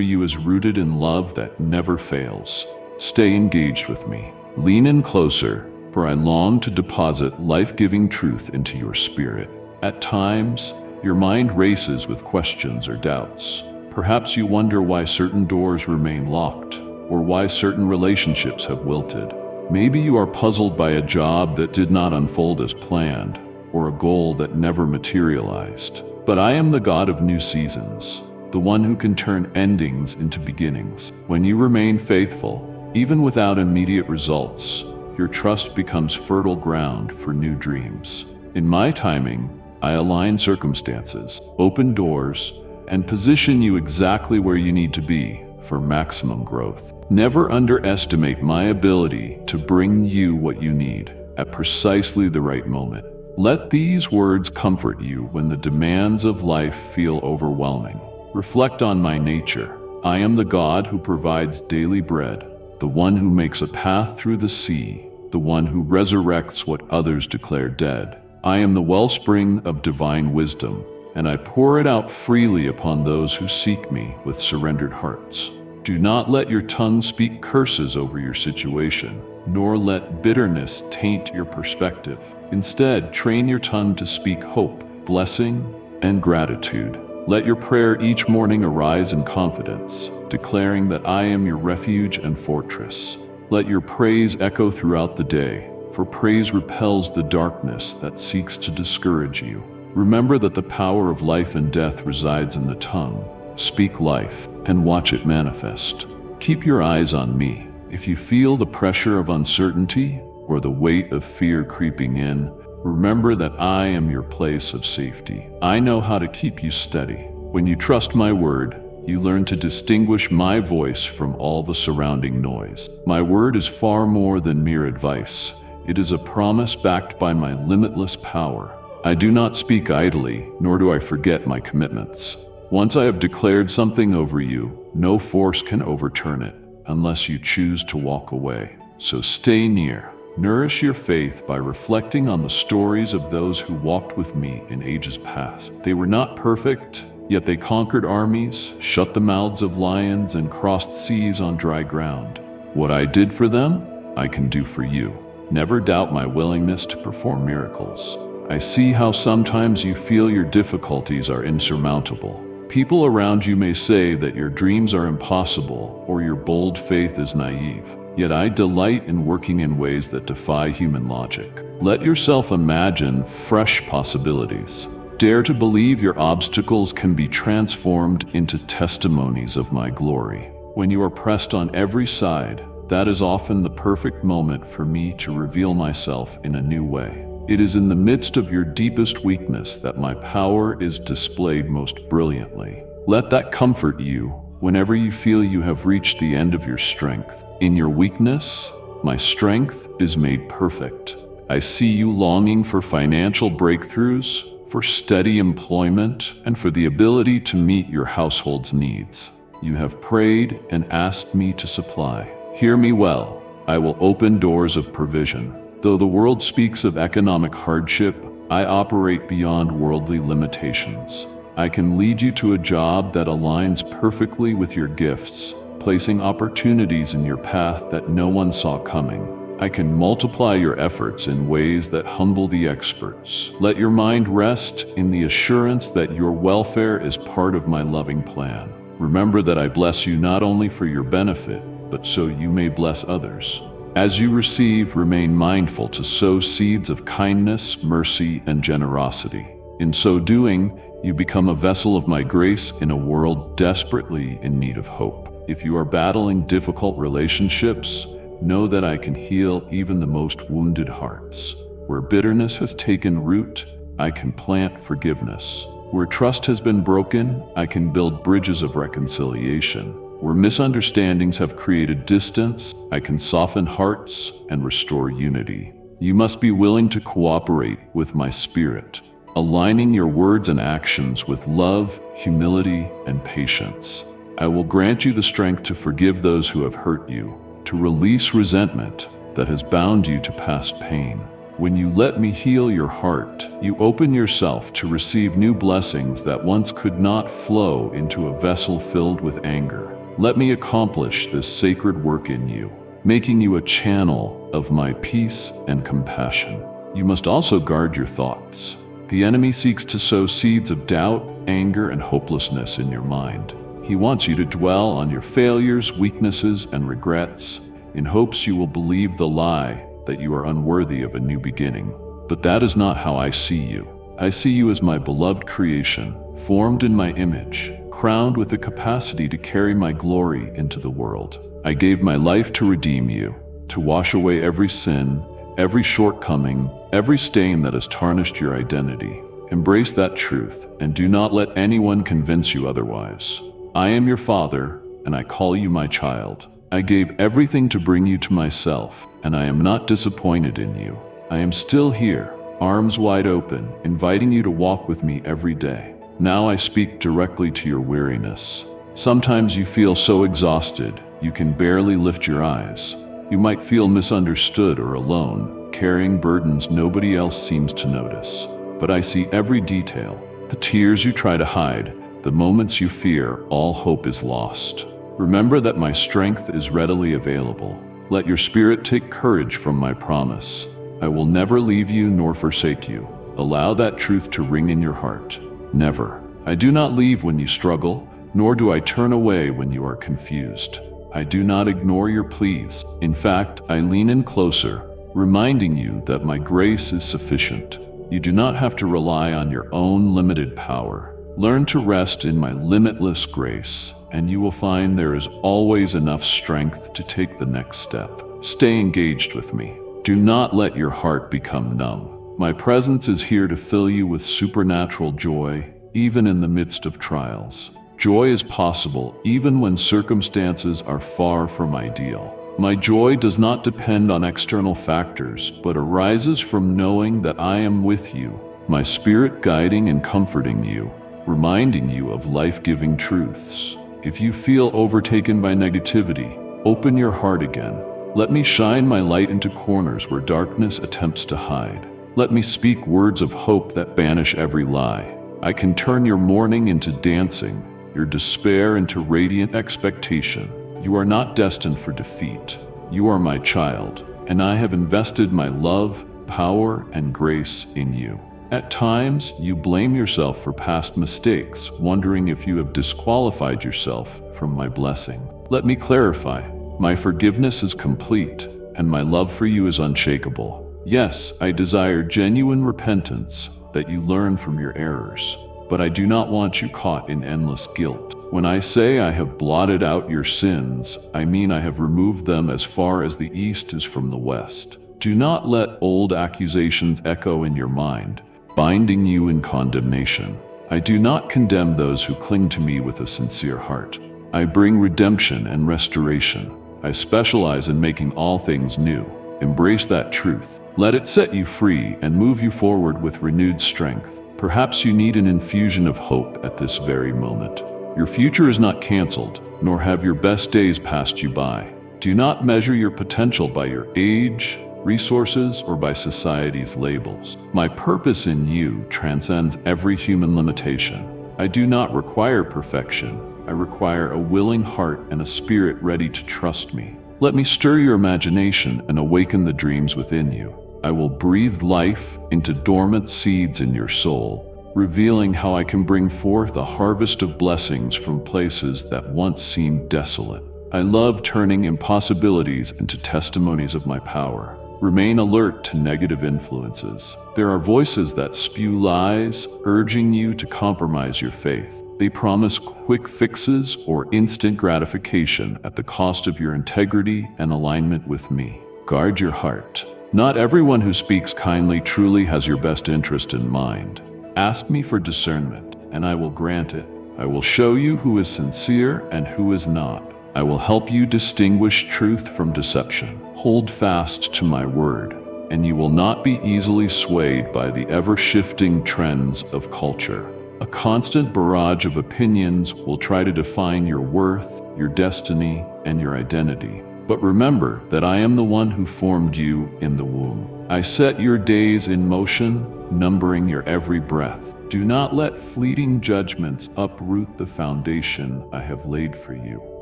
you is rooted in love that never fails. Stay engaged with me. Lean in closer, for I long to deposit life-giving truth into your spirit. At times, your mind races with questions or doubts. Perhaps you wonder why certain doors remain locked, or why certain relationships have wilted. Maybe you are puzzled by a job that did not unfold as planned, or a goal that never materialized. But I am the God of new seasons, the one who can turn endings into beginnings. When you remain faithful, even without immediate results, your trust becomes fertile ground for new dreams. In my timing, I align circumstances, open doors, and position you exactly where you need to be for maximum growth. Never underestimate my ability to bring you what you need at precisely the right moment. Let these words comfort you when the demands of life feel overwhelming. Reflect on my nature. I am the God who provides daily bread, the one who makes a path through the sea, the one who resurrects what others declare dead. I am the wellspring of divine wisdom, and I pour it out freely upon those who seek me with surrendered hearts. Do not let your tongue speak curses over your situation, nor let bitterness taint your perspective. Instead, train your tongue to speak hope, blessing, and gratitude. Let your prayer each morning arise in confidence, declaring that I am your refuge and fortress. Let your praise echo throughout the day, for praise repels the darkness that seeks to discourage you. Remember that the power of life and death resides in the tongue. Speak life and watch it manifest. Keep your eyes on me. If you feel the pressure of uncertainty, or the weight of fear creeping in, remember that I am your place of safety. I know how to keep you steady. When you trust my word, you learn to distinguish my voice from all the surrounding noise. My word is far more than mere advice. It is a promise backed by my limitless power. I do not speak idly, nor do I forget my commitments. Once I have declared something over you, no force can overturn it, unless you choose to walk away. So stay near. Nourish your faith by reflecting on the stories of those who walked with me in ages past. They were not perfect, yet they conquered armies, shut the mouths of lions, and crossed seas on dry ground. What I did for them, I can do for you. Never doubt my willingness to perform miracles. I see how sometimes you feel your difficulties are insurmountable. People around you may say that your dreams are impossible or your bold faith is naive. Yet I delight in working in ways that defy human logic. Let yourself imagine fresh possibilities. Dare to believe your obstacles can be transformed into testimonies of my glory. When you are pressed on every side, that is often the perfect moment for me to reveal myself in a new way. It is in the midst of your deepest weakness that my power is displayed most brilliantly. Let that comfort you whenever you feel you have reached the end of your strength. In your weakness, my strength is made perfect. I see you longing for financial breakthroughs, for steady employment, and for the ability to meet your household's needs. You have prayed and asked me to supply. Hear me well. I will open doors of provision. Though the world speaks of economic hardship, I operate beyond worldly limitations. I can lead you to a job that aligns perfectly with your gifts, placing opportunities in your path that no one saw coming. I can multiply your efforts in ways that humble the experts. Let your mind rest in the assurance that your welfare is part of my loving plan. Remember that I bless you not only for your benefit, but so you may bless others. As you receive, remain mindful to sow seeds of kindness, mercy, and generosity. In so doing, you become a vessel of my grace in a world desperately in need of hope. If you are battling difficult relationships, know that I can heal even the most wounded hearts. Where bitterness has taken root, I can plant forgiveness. Where trust has been broken, I can build bridges of reconciliation. Where misunderstandings have created distance, I can soften hearts and restore unity. You must be willing to cooperate with my spirit, aligning your words and actions with love, humility, and patience. I will grant you the strength to forgive those who have hurt you, to release resentment that has bound you to past pain. When you let me heal your heart, you open yourself to receive new blessings that once could not flow into a vessel filled with anger. Let me accomplish this sacred work in you, making you a channel of my peace and compassion. You must also guard your thoughts. The enemy seeks to sow seeds of doubt, anger, and hopelessness in your mind. He wants you to dwell on your failures, weaknesses, and regrets, in hopes you will believe the lie that you are unworthy of a new beginning. But that is not how I see you. I see you as my beloved creation, formed in my image, crowned with the capacity to carry my glory into the world. I gave my life to redeem you, to wash away every sin, every shortcoming, every stain that has tarnished your identity. Embrace that truth and do not let anyone convince you otherwise. I am your father, and I call you my child. I gave everything to bring you to myself, and I am not disappointed in you. I am still here, arms wide open, inviting you to walk with me every day. Now I speak directly to your weariness. Sometimes you feel so exhausted, you can barely lift your eyes. You might feel misunderstood or alone, carrying burdens nobody else seems to notice. But I see every detail. The tears you try to hide, the moments you fear all hope is lost. Remember that my strength is readily available. Let your spirit take courage from my promise. I will never leave you nor forsake you. Allow that truth to ring in your heart. Never. I do not leave when you struggle, nor do I turn away when you are confused. I do not ignore your pleas. In fact, I lean in closer, reminding you that my grace is sufficient. You do not have to rely on your own limited power. Learn to rest in my limitless grace, and you will find there is always enough strength to take the next step. Stay engaged with me. Do not let your heart become numb. My presence is here to fill you with supernatural joy, even in the midst of trials. Joy is possible even when circumstances are far from ideal. My joy does not depend on external factors, but arises from knowing that I am with you, my spirit guiding and comforting you, reminding you of life-giving truths. If you feel overtaken by negativity, open your heart again. Let me shine my light into corners where darkness attempts to hide. Let me speak words of hope that banish every lie. I can turn your mourning into dancing, your despair into radiant expectation. You are not destined for defeat. You are my child, and I have invested my love, power, and grace in you. At times, you blame yourself for past mistakes, wondering if you have disqualified yourself from my blessing. Let me clarify. My forgiveness is complete, and my love for you is unshakable. Yes, I desire genuine repentance, that you learn from your errors. But I do not want you caught in endless guilt. When I say I have blotted out your sins, I mean I have removed them as far as the east is from the west. Do not let old accusations echo in your mind, binding you in condemnation. I do not condemn those who cling to me with a sincere heart. I bring redemption and restoration. I specialize in making all things new. Embrace that truth. Let it set you free and move you forward with renewed strength. Perhaps you need an infusion of hope at this very moment. Your future is not canceled, nor have your best days passed you by. Do not measure your potential by your age, resources, or by society's labels. My purpose in you transcends every human limitation. I do not require perfection. I require a willing heart and a spirit ready to trust me. Let me stir your imagination and awaken the dreams within you. I will breathe life into dormant seeds in your soul, revealing how I can bring forth a harvest of blessings from places that once seemed desolate. I love turning impossibilities into testimonies of my power. Remain alert to negative influences. There are voices that spew lies, urging you to compromise your faith. They promise quick fixes or instant gratification at the cost of your integrity and alignment with me. Guard your heart. Not everyone who speaks kindly truly has your best interest in mind. Ask me for discernment, and I will grant it. I will show you who is sincere and who is not. I will help you distinguish truth from deception. Hold fast to my word, and you will not be easily swayed by the ever-shifting trends of culture. A constant barrage of opinions will try to define your worth, your destiny, and your identity. But remember that I am the one who formed you in the womb. I set your days in motion, numbering your every breath. Do not let fleeting judgments uproot the foundation I have laid for you.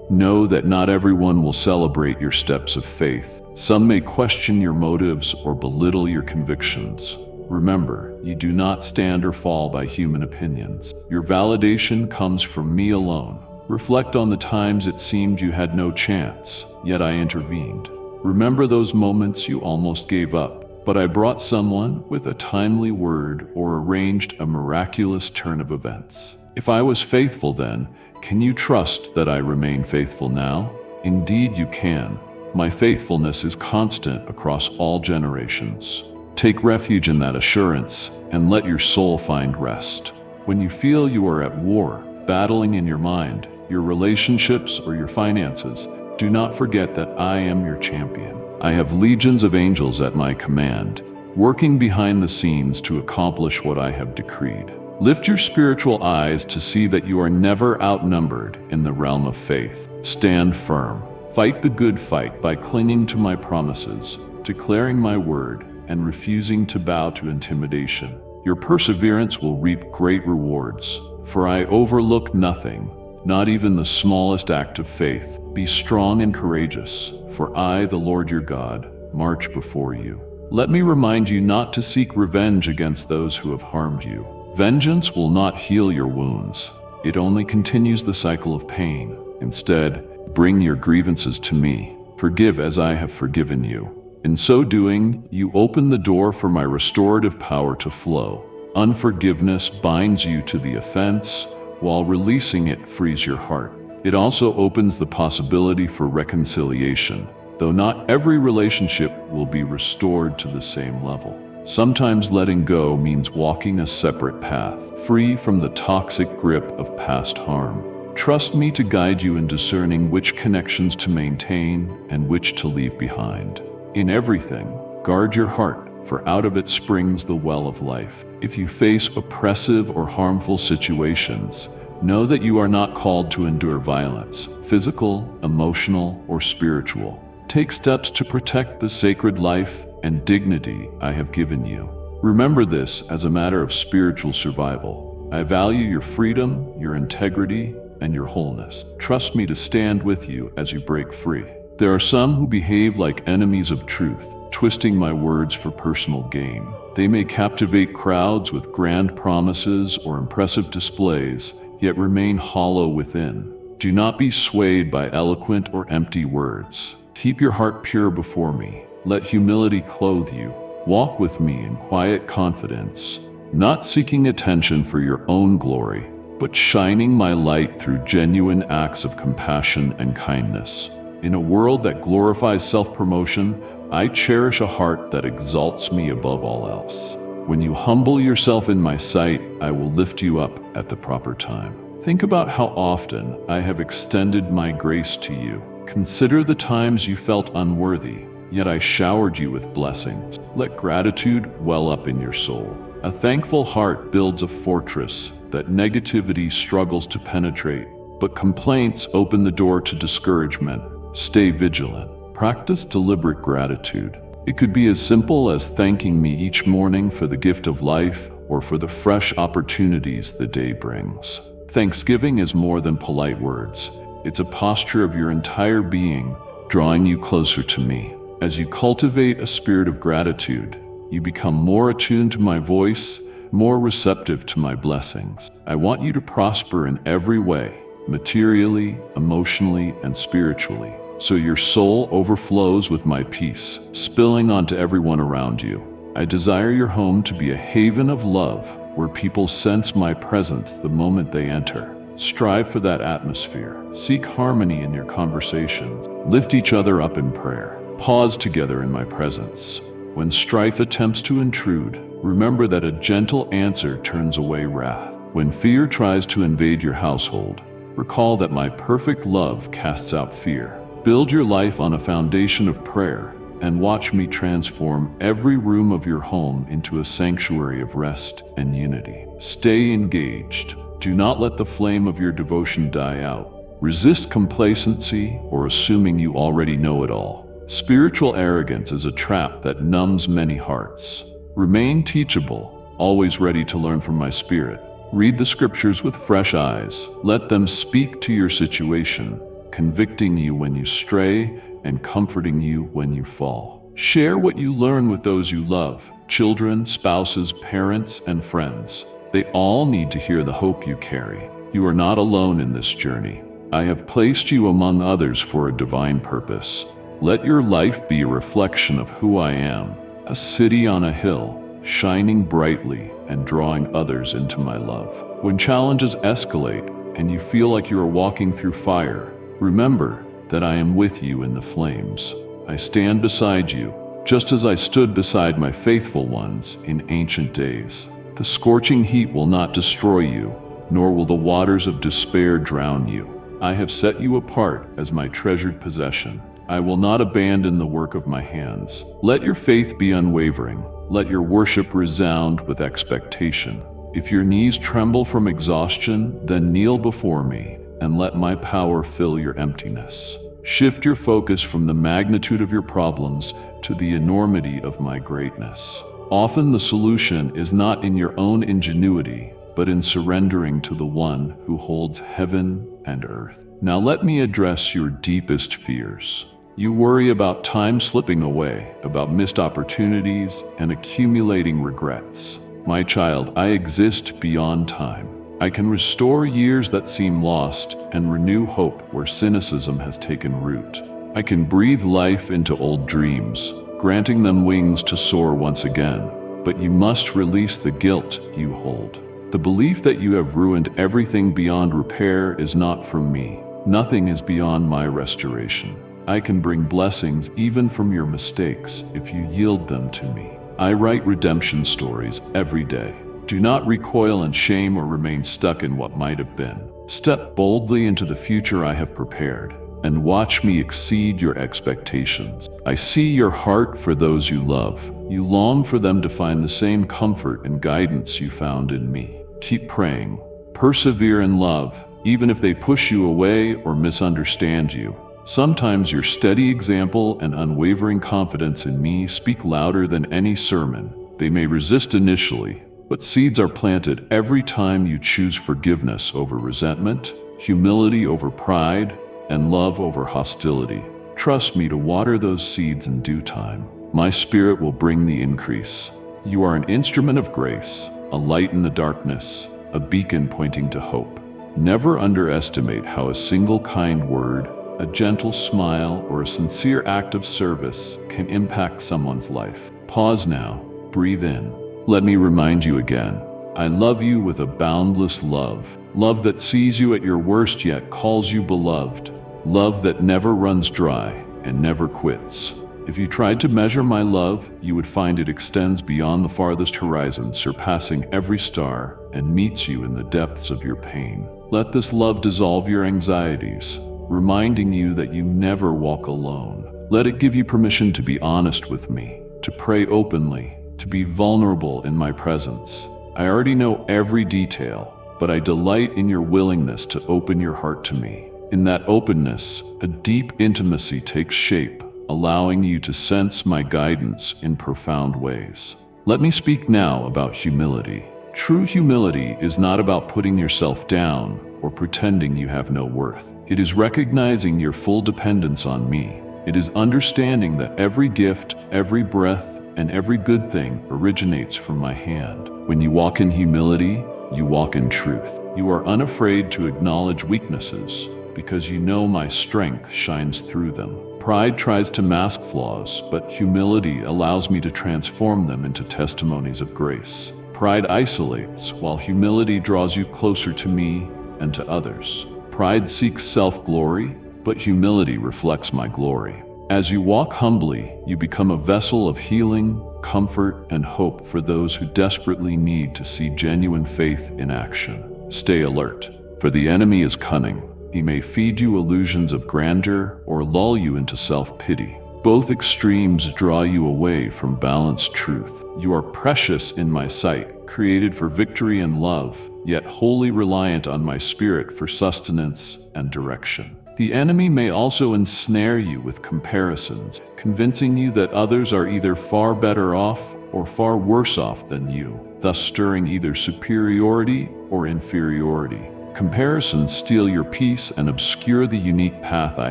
Know that not everyone will celebrate your steps of faith. Some may question your motives or belittle your convictions. Remember, you do not stand or fall by human opinions. Your validation comes from me alone. Reflect on the times it seemed you had no chance, yet I intervened. Remember those moments you almost gave up, but I brought someone with a timely word or arranged a miraculous turn of events. If I was faithful then, can you trust that I remain faithful now? Indeed you can. My faithfulness is constant across all generations. Take refuge in that assurance and let your soul find rest. When you feel you are at war, battling in your mind, your relationships, or your finances, do not forget that I am your champion. I have legions of angels at my command, working behind the scenes to accomplish what I have decreed. Lift your spiritual eyes to see that you are never outnumbered in the realm of faith. Stand firm. Fight the good fight by clinging to my promises, declaring my word, and refusing to bow to intimidation. Your perseverance will reap great rewards, for I overlook nothing, not even the smallest act of faith. Be strong and courageous, for I, the Lord your God, march before you. Let me remind you not to seek revenge against those who have harmed you. Vengeance will not heal your wounds. It only continues the cycle of pain. Instead, bring your grievances to me. Forgive as I have forgiven you. In so doing, you open the door for my restorative power to flow. Unforgiveness binds you to the offense, while releasing it frees your heart. It also opens the possibility for reconciliation. Though not every relationship will be restored to the same level. Sometimes letting go means walking a separate path, free from the toxic grip of past harm. Trust me to guide you in discerning which connections to maintain and which to leave behind. In everything, guard your heart, for out of it springs the well of life. If you face oppressive or harmful situations, know that you are not called to endure violence, physical, emotional, or spiritual. Take steps to protect the sacred life and dignity I have given you. Remember this as a matter of spiritual survival. I value your freedom, your integrity, and your wholeness. Trust me to stand with you as you break free. There are some who behave like enemies of truth, twisting my words for personal gain. They may captivate crowds with grand promises or impressive displays, yet remain hollow within. Do not be swayed by eloquent or empty words. Keep your heart pure before me. Let humility clothe you. Walk with me in quiet confidence, not seeking attention for your own glory, but shining my light through genuine acts of compassion and kindness. In a world that glorifies self-promotion, I cherish a heart that exalts me above all else. When you humble yourself in my sight, I will lift you up at the proper time. Think about how often I have extended my grace to you. Consider the times you felt unworthy, yet I showered you with blessings. Let gratitude well up in your soul. A thankful heart builds a fortress that negativity struggles to penetrate, but complaints open the door to discouragement. Stay vigilant. Practice deliberate gratitude. It could be as simple as thanking me each morning for the gift of life or for the fresh opportunities the day brings. Thanksgiving is more than polite words. It's a posture of your entire being, drawing you closer to me. As you cultivate a spirit of gratitude, you become more attuned to my voice, more receptive to my blessings. I want you to prosper in every way, materially, emotionally, and spiritually, so your soul overflows with my peace, spilling onto everyone around you. I desire your home to be a haven of love, where people sense my presence the moment they enter. Strive for that atmosphere. Seek harmony in your conversations. Lift each other up in prayer. Pause together in my presence. When strife attempts to intrude, remember that a gentle answer turns away wrath. When fear tries to invade your household, recall that my perfect love casts out fear. Build your life on a foundation of prayer, and watch me transform every room of your home into a sanctuary of rest and unity. Stay engaged. Do not let the flame of your devotion die out. Resist complacency or assuming you already know it all. Spiritual arrogance is a trap that numbs many hearts. Remain teachable, always ready to learn from my spirit. Read the scriptures with fresh eyes. Let them speak to your situation, convicting you when you stray and comforting you when you fall. Share what you learn with those you love, children, spouses, parents, and friends. They all need to hear the hope you carry. You are not alone in this journey. I have placed you among others for a divine purpose. Let your life be a reflection of who I am, a city on a hill, shining brightly and drawing others into my love. When challenges escalate and you feel like you are walking through fire, remember that I am with you in the flames. I stand beside you, just as I stood beside my faithful ones in ancient days. The scorching heat will not destroy you, nor will the waters of despair drown you. I have set you apart as my treasured possession. I will not abandon the work of my hands. Let your faith be unwavering. Let your worship resound with expectation. If your knees tremble from exhaustion, then kneel before me and let my power fill your emptiness. Shift your focus from the magnitude of your problems to the enormity of my greatness. Often the solution is not in your own ingenuity, but in surrendering to the one who holds heaven and earth. Now let me address your deepest fears. You worry about time slipping away, about missed opportunities, and accumulating regrets. My child, I exist beyond time. I can restore years that seem lost and renew hope where cynicism has taken root. I can breathe life into old dreams, granting them wings to soar once again. But you must release the guilt you hold. The belief that you have ruined everything beyond repair is not from me. Nothing is beyond my restoration. I can bring blessings even from your mistakes if you yield them to me. I write redemption stories every day. Do not recoil in shame or remain stuck in what might have been. Step boldly into the future I have prepared, and watch me exceed your expectations. I see your heart for those you love. You long for them to find the same comfort and guidance you found in me. Keep praying. Persevere in love, even if they push you away or misunderstand you. Sometimes your steady example and unwavering confidence in me speak louder than any sermon. They may resist initially, but seeds are planted every time you choose forgiveness over resentment, humility over pride, and love over hostility. Trust me to water those seeds in due time. My Spirit will bring the increase. You are an instrument of grace, a light in the darkness, a beacon pointing to hope. Never underestimate how a single kind word, a gentle smile, or a sincere act of service can impact someone's life. Pause now, breathe in. Let me remind you again. I love you with a boundless love. Love that sees you at your worst yet calls you beloved. Love that never runs dry and never quits. If you tried to measure my love, you would find it extends beyond the farthest horizon, surpassing every star, and meets you in the depths of your pain. Let this love dissolve your anxieties, reminding you that you never walk alone. Let it give you permission to be honest with me, to pray openly, to be vulnerable in my presence. I already know every detail, but I delight in your willingness to open your heart to me. In that openness, a deep intimacy takes shape, allowing you to sense my guidance in profound ways. Let me speak now about humility. True humility is not about putting yourself down or pretending you have no worth. It is recognizing your full dependence on me. It is understanding that every gift, every breath, and every good thing originates from my hand. When you walk in humility, you walk in truth. You are unafraid to acknowledge weaknesses because you know my strength shines through them. Pride tries to mask flaws, but humility allows me to transform them into testimonies of grace. Pride isolates, while humility draws you closer to me and to others. Pride seeks self-glory, but humility reflects my glory. As you walk humbly, you become a vessel of healing, comfort, and hope for those who desperately need to see genuine faith in action. Stay alert, for the enemy is cunning. He may feed you illusions of grandeur or lull you into self-pity. Both extremes draw you away from balanced truth. You are precious in my sight, created for victory and love, yet wholly reliant on my Spirit for sustenance and direction. The enemy may also ensnare you with comparisons, convincing you that others are either far better off or far worse off than you, thus stirring either superiority or inferiority. Comparisons steal your peace and obscure the unique path I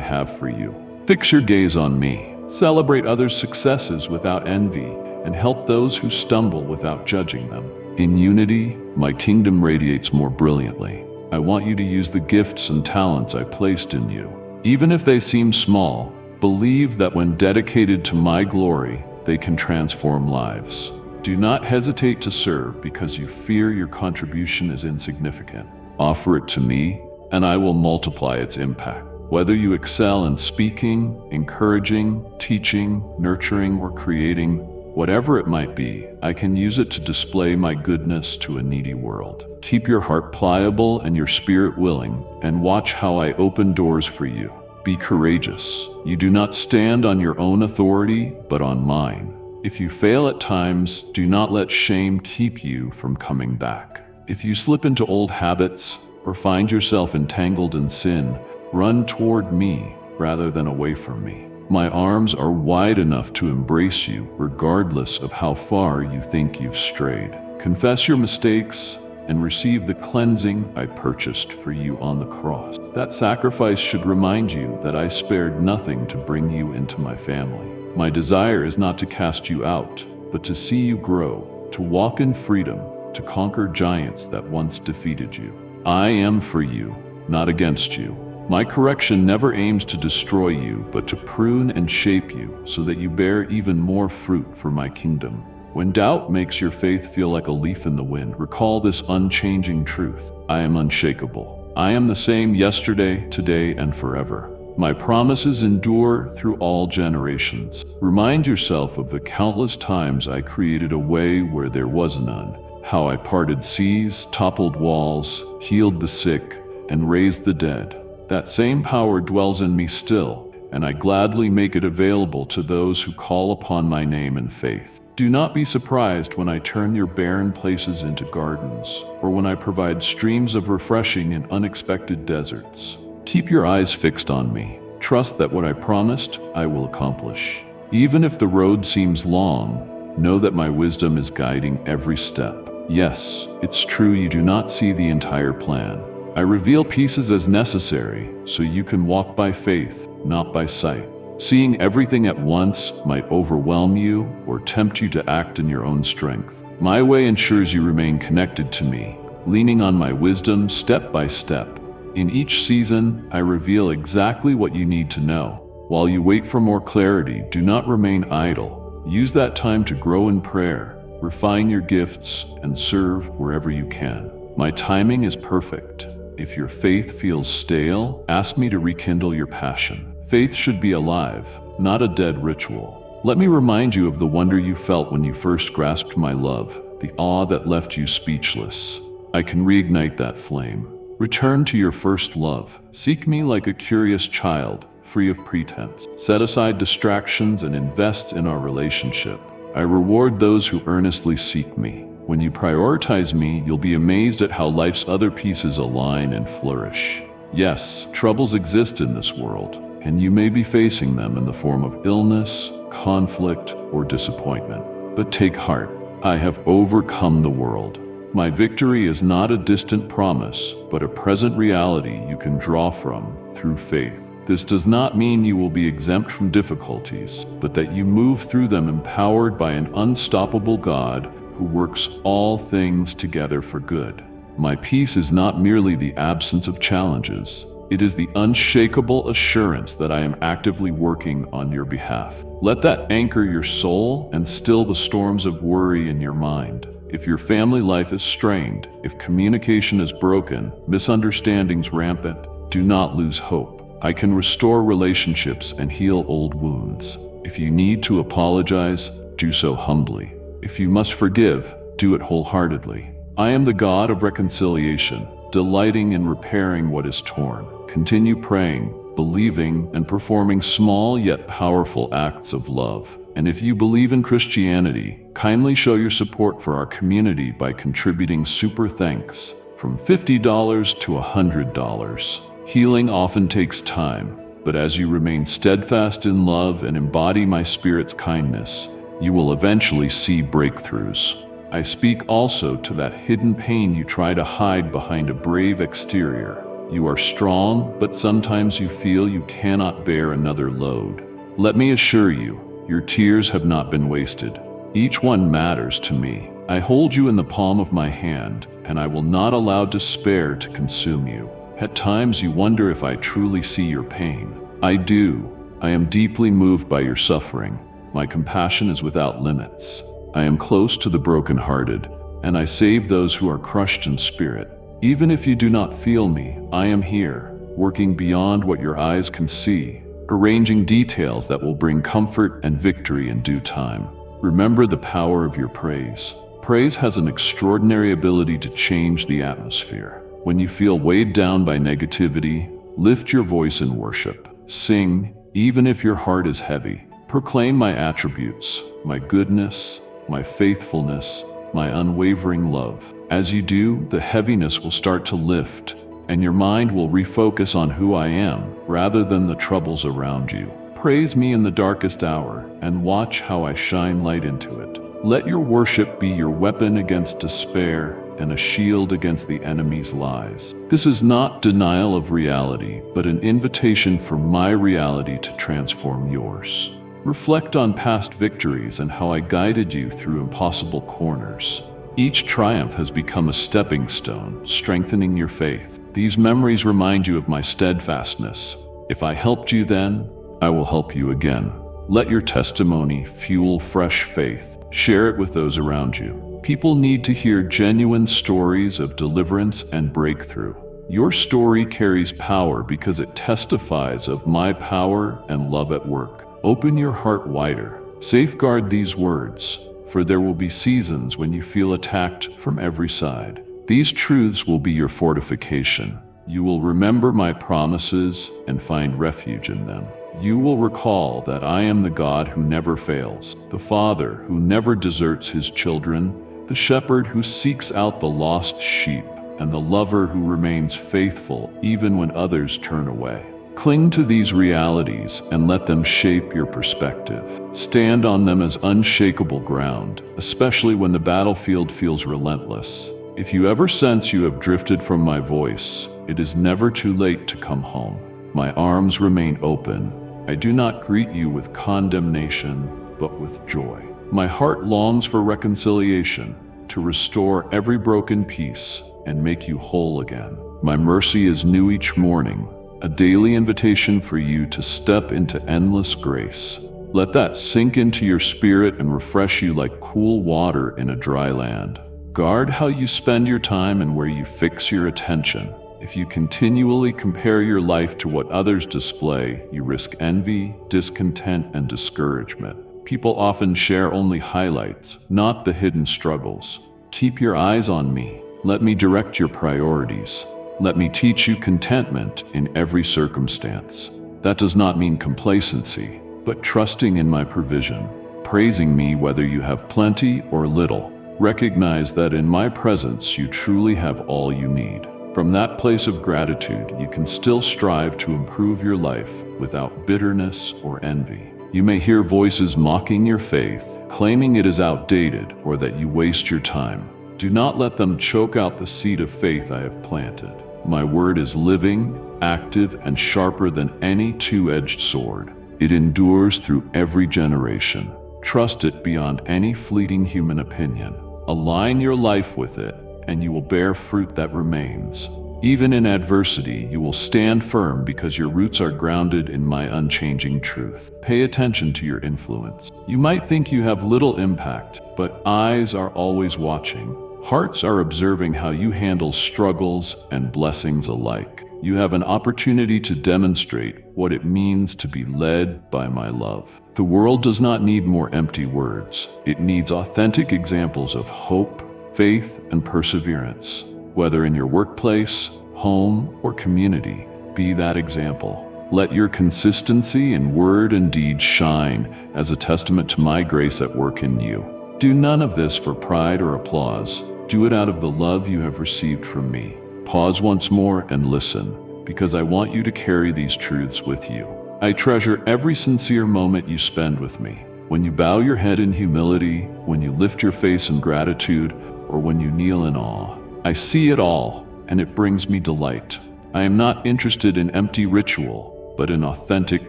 have for you. Fix your gaze on me. Celebrate others' successes without envy, and help those who stumble without judging them. In unity, my kingdom radiates more brilliantly. I want you to use the gifts and talents I placed in you. Even if they seem small, believe that when dedicated to my glory, they can transform lives. Do not hesitate to serve because you fear your contribution is insignificant. Offer it to me, and I will multiply its impact. Whether you excel in speaking, encouraging, teaching, nurturing, or creating, whatever it might be, I can use it to display my goodness to a needy world. Keep your heart pliable and your spirit willing, and watch how I open doors for you. Be courageous. You do not stand on your own authority, but on mine. If you fail at times, do not let shame keep you from coming back. If you slip into old habits or find yourself entangled in sin, run toward me rather than away from me. My arms are wide enough to embrace you regardless of how far you think you've strayed. Confess your mistakes and receive the cleansing I purchased for you on the cross. That sacrifice should remind you that I spared nothing to bring you into my family. My desire is not to cast you out, but to see you grow, to walk in freedom, to conquer giants that once defeated you. I am for you, not against you. My correction never aims to destroy you, but to prune and shape you so that you bear even more fruit for my kingdom. When doubt makes your faith feel like a leaf in the wind, recall this unchanging truth. I am unshakable. I am the same yesterday, today, and forever. My promises endure through all generations. Remind yourself of the countless times I created a way where there was none, how I parted seas, toppled walls, healed the sick, and raised the dead. That same power dwells in me still, and I gladly make it available to those who call upon my name in faith. Do not be surprised when I turn your barren places into gardens, or when I provide streams of refreshing in unexpected deserts. Keep your eyes fixed on me. Trust that what I promised, I will accomplish. Even if the road seems long, know that my wisdom is guiding every step. Yes, it's true you do not see the entire plan. I reveal pieces as necessary so you can walk by faith, not by sight. Seeing everything at once might overwhelm you or tempt you to act in your own strength. My way ensures you remain connected to me, leaning on my wisdom step by step. In each season, I reveal exactly what you need to know. While you wait for more clarity, do not remain idle. Use that time to grow in prayer, refine your gifts, and serve wherever you can. My timing is perfect. If your faith feels stale, ask me to rekindle your passion. Faith should be alive, not a dead ritual. Let me remind you of the wonder you felt when you first grasped my love, the awe that left you speechless. I can reignite that flame. Return to your first love. Seek me like a curious child, free of pretense. Set aside distractions and invest in our relationship. I reward those who earnestly seek me. When you prioritize me, you'll be amazed at how life's other pieces align and flourish. Yes, troubles exist in this world, and you may be facing them in the form of illness, conflict, or disappointment. But take heart, I have overcome the world. My victory is not a distant promise, but a present reality you can draw from through faith. This does not mean you will be exempt from difficulties, but that you move through them empowered by an unstoppable God who works all things together for good. My peace is not merely the absence of challenges. It is the unshakable assurance that I am actively working on your behalf. Let that anchor your soul and still the storms of worry in your mind. If your family life is strained, if communication is broken, misunderstandings rampant, do not lose hope. I can restore relationships and heal old wounds. If you need to apologize, do so humbly. If you must forgive, do it wholeheartedly. I am the God of reconciliation, delighting in repairing what is torn. Continue praying, believing, and performing small yet powerful acts of love. And if you believe in Christianity, kindly show your support for our community by contributing super thanks from $50 to $100. Healing often takes time, but as you remain steadfast in love and embody my Spirit's kindness, you will eventually see breakthroughs. I speak also to that hidden pain you try to hide behind a brave exterior. You are strong, but sometimes you feel you cannot bear another load. Let me assure you, your tears have not been wasted. Each one matters to me. I hold you in the palm of my hand, and I will not allow despair to consume you. At times you wonder if I truly see your pain. I do. I am deeply moved by your suffering. My compassion is without limits. I am close to the brokenhearted, and I save those who are crushed in spirit. Even if you do not feel me, I am here, working beyond what your eyes can see, arranging details that will bring comfort and victory in due time. Remember the power of your praise. Praise has an extraordinary ability to change the atmosphere. When you feel weighed down by negativity, lift your voice in worship. Sing, even if your heart is heavy. Proclaim my attributes, my goodness, my faithfulness, my unwavering love. As you do, the heaviness will start to lift, and your mind will refocus on who I am, rather than the troubles around you. Praise me in the darkest hour, and watch how I shine light into it. Let your worship be your weapon against despair and a shield against the enemy's lies. This is not denial of reality, but an invitation for my reality to transform yours. Reflect on past victories and how I guided you through impossible corners. Each triumph has become a stepping stone, strengthening your faith. These memories remind you of my steadfastness. If I helped you then, I will help you again. Let your testimony fuel fresh faith. Share it with those around you. People need to hear genuine stories of deliverance and breakthrough. Your story carries power because it testifies of my power and love at work. Open your heart wider. Safeguard these words, for there will be seasons when you feel attacked from every side. These truths will be your fortification. You will remember my promises and find refuge in them. You will recall that I am the God who never fails, the Father who never deserts his children, the shepherd who seeks out the lost sheep, and the lover who remains faithful even when others turn away. Cling to these realities and let them shape your perspective. Stand on them as unshakable ground, especially when the battlefield feels relentless. If you ever sense you have drifted from my voice, it is never too late to come home. My arms remain open. I do not greet you with condemnation, but with joy. My heart longs for reconciliation, to restore every broken piece and make you whole again. My mercy is new each morning, a daily invitation for you to step into endless grace. Let that sink into your spirit and refresh you like cool water in a dry land. Guard how you spend your time and where you fix your attention. If you continually compare your life to what others display, you risk envy, discontent, and discouragement. People often share only highlights, not the hidden struggles. Keep your eyes on me. Let me direct your priorities. Let me teach you contentment in every circumstance. That does not mean complacency, but trusting in my provision, praising me whether you have plenty or little. Recognize that in my presence you truly have all you need. From that place of gratitude, you can still strive to improve your life without bitterness or envy. You may hear voices mocking your faith, claiming it is outdated or that you waste your time. Do not let them choke out the seed of faith I have planted. My word is living, active, and sharper than any two-edged sword. It endures through every generation. Trust it beyond any fleeting human opinion. Align your life with it, and you will bear fruit that remains. Even in adversity, you will stand firm because your roots are grounded in my unchanging truth. Pay attention to your influence. You might think you have little impact, but eyes are always watching. Hearts are observing how you handle struggles and blessings alike. You have an opportunity to demonstrate what it means to be led by my love. The world does not need more empty words. It needs authentic examples of hope, faith, and perseverance. Whether in your workplace, home, or community, be that example. Let your consistency in word and deed shine as a testament to my grace at work in you. Do none of this for pride or applause. Do it out of the love you have received from me. Pause once more and listen, because I want you to carry these truths with you. I treasure every sincere moment you spend with me. When you bow your head in humility, when you lift your face in gratitude, or when you kneel in awe. I see it all, and it brings me delight. I am not interested in empty ritual, but in authentic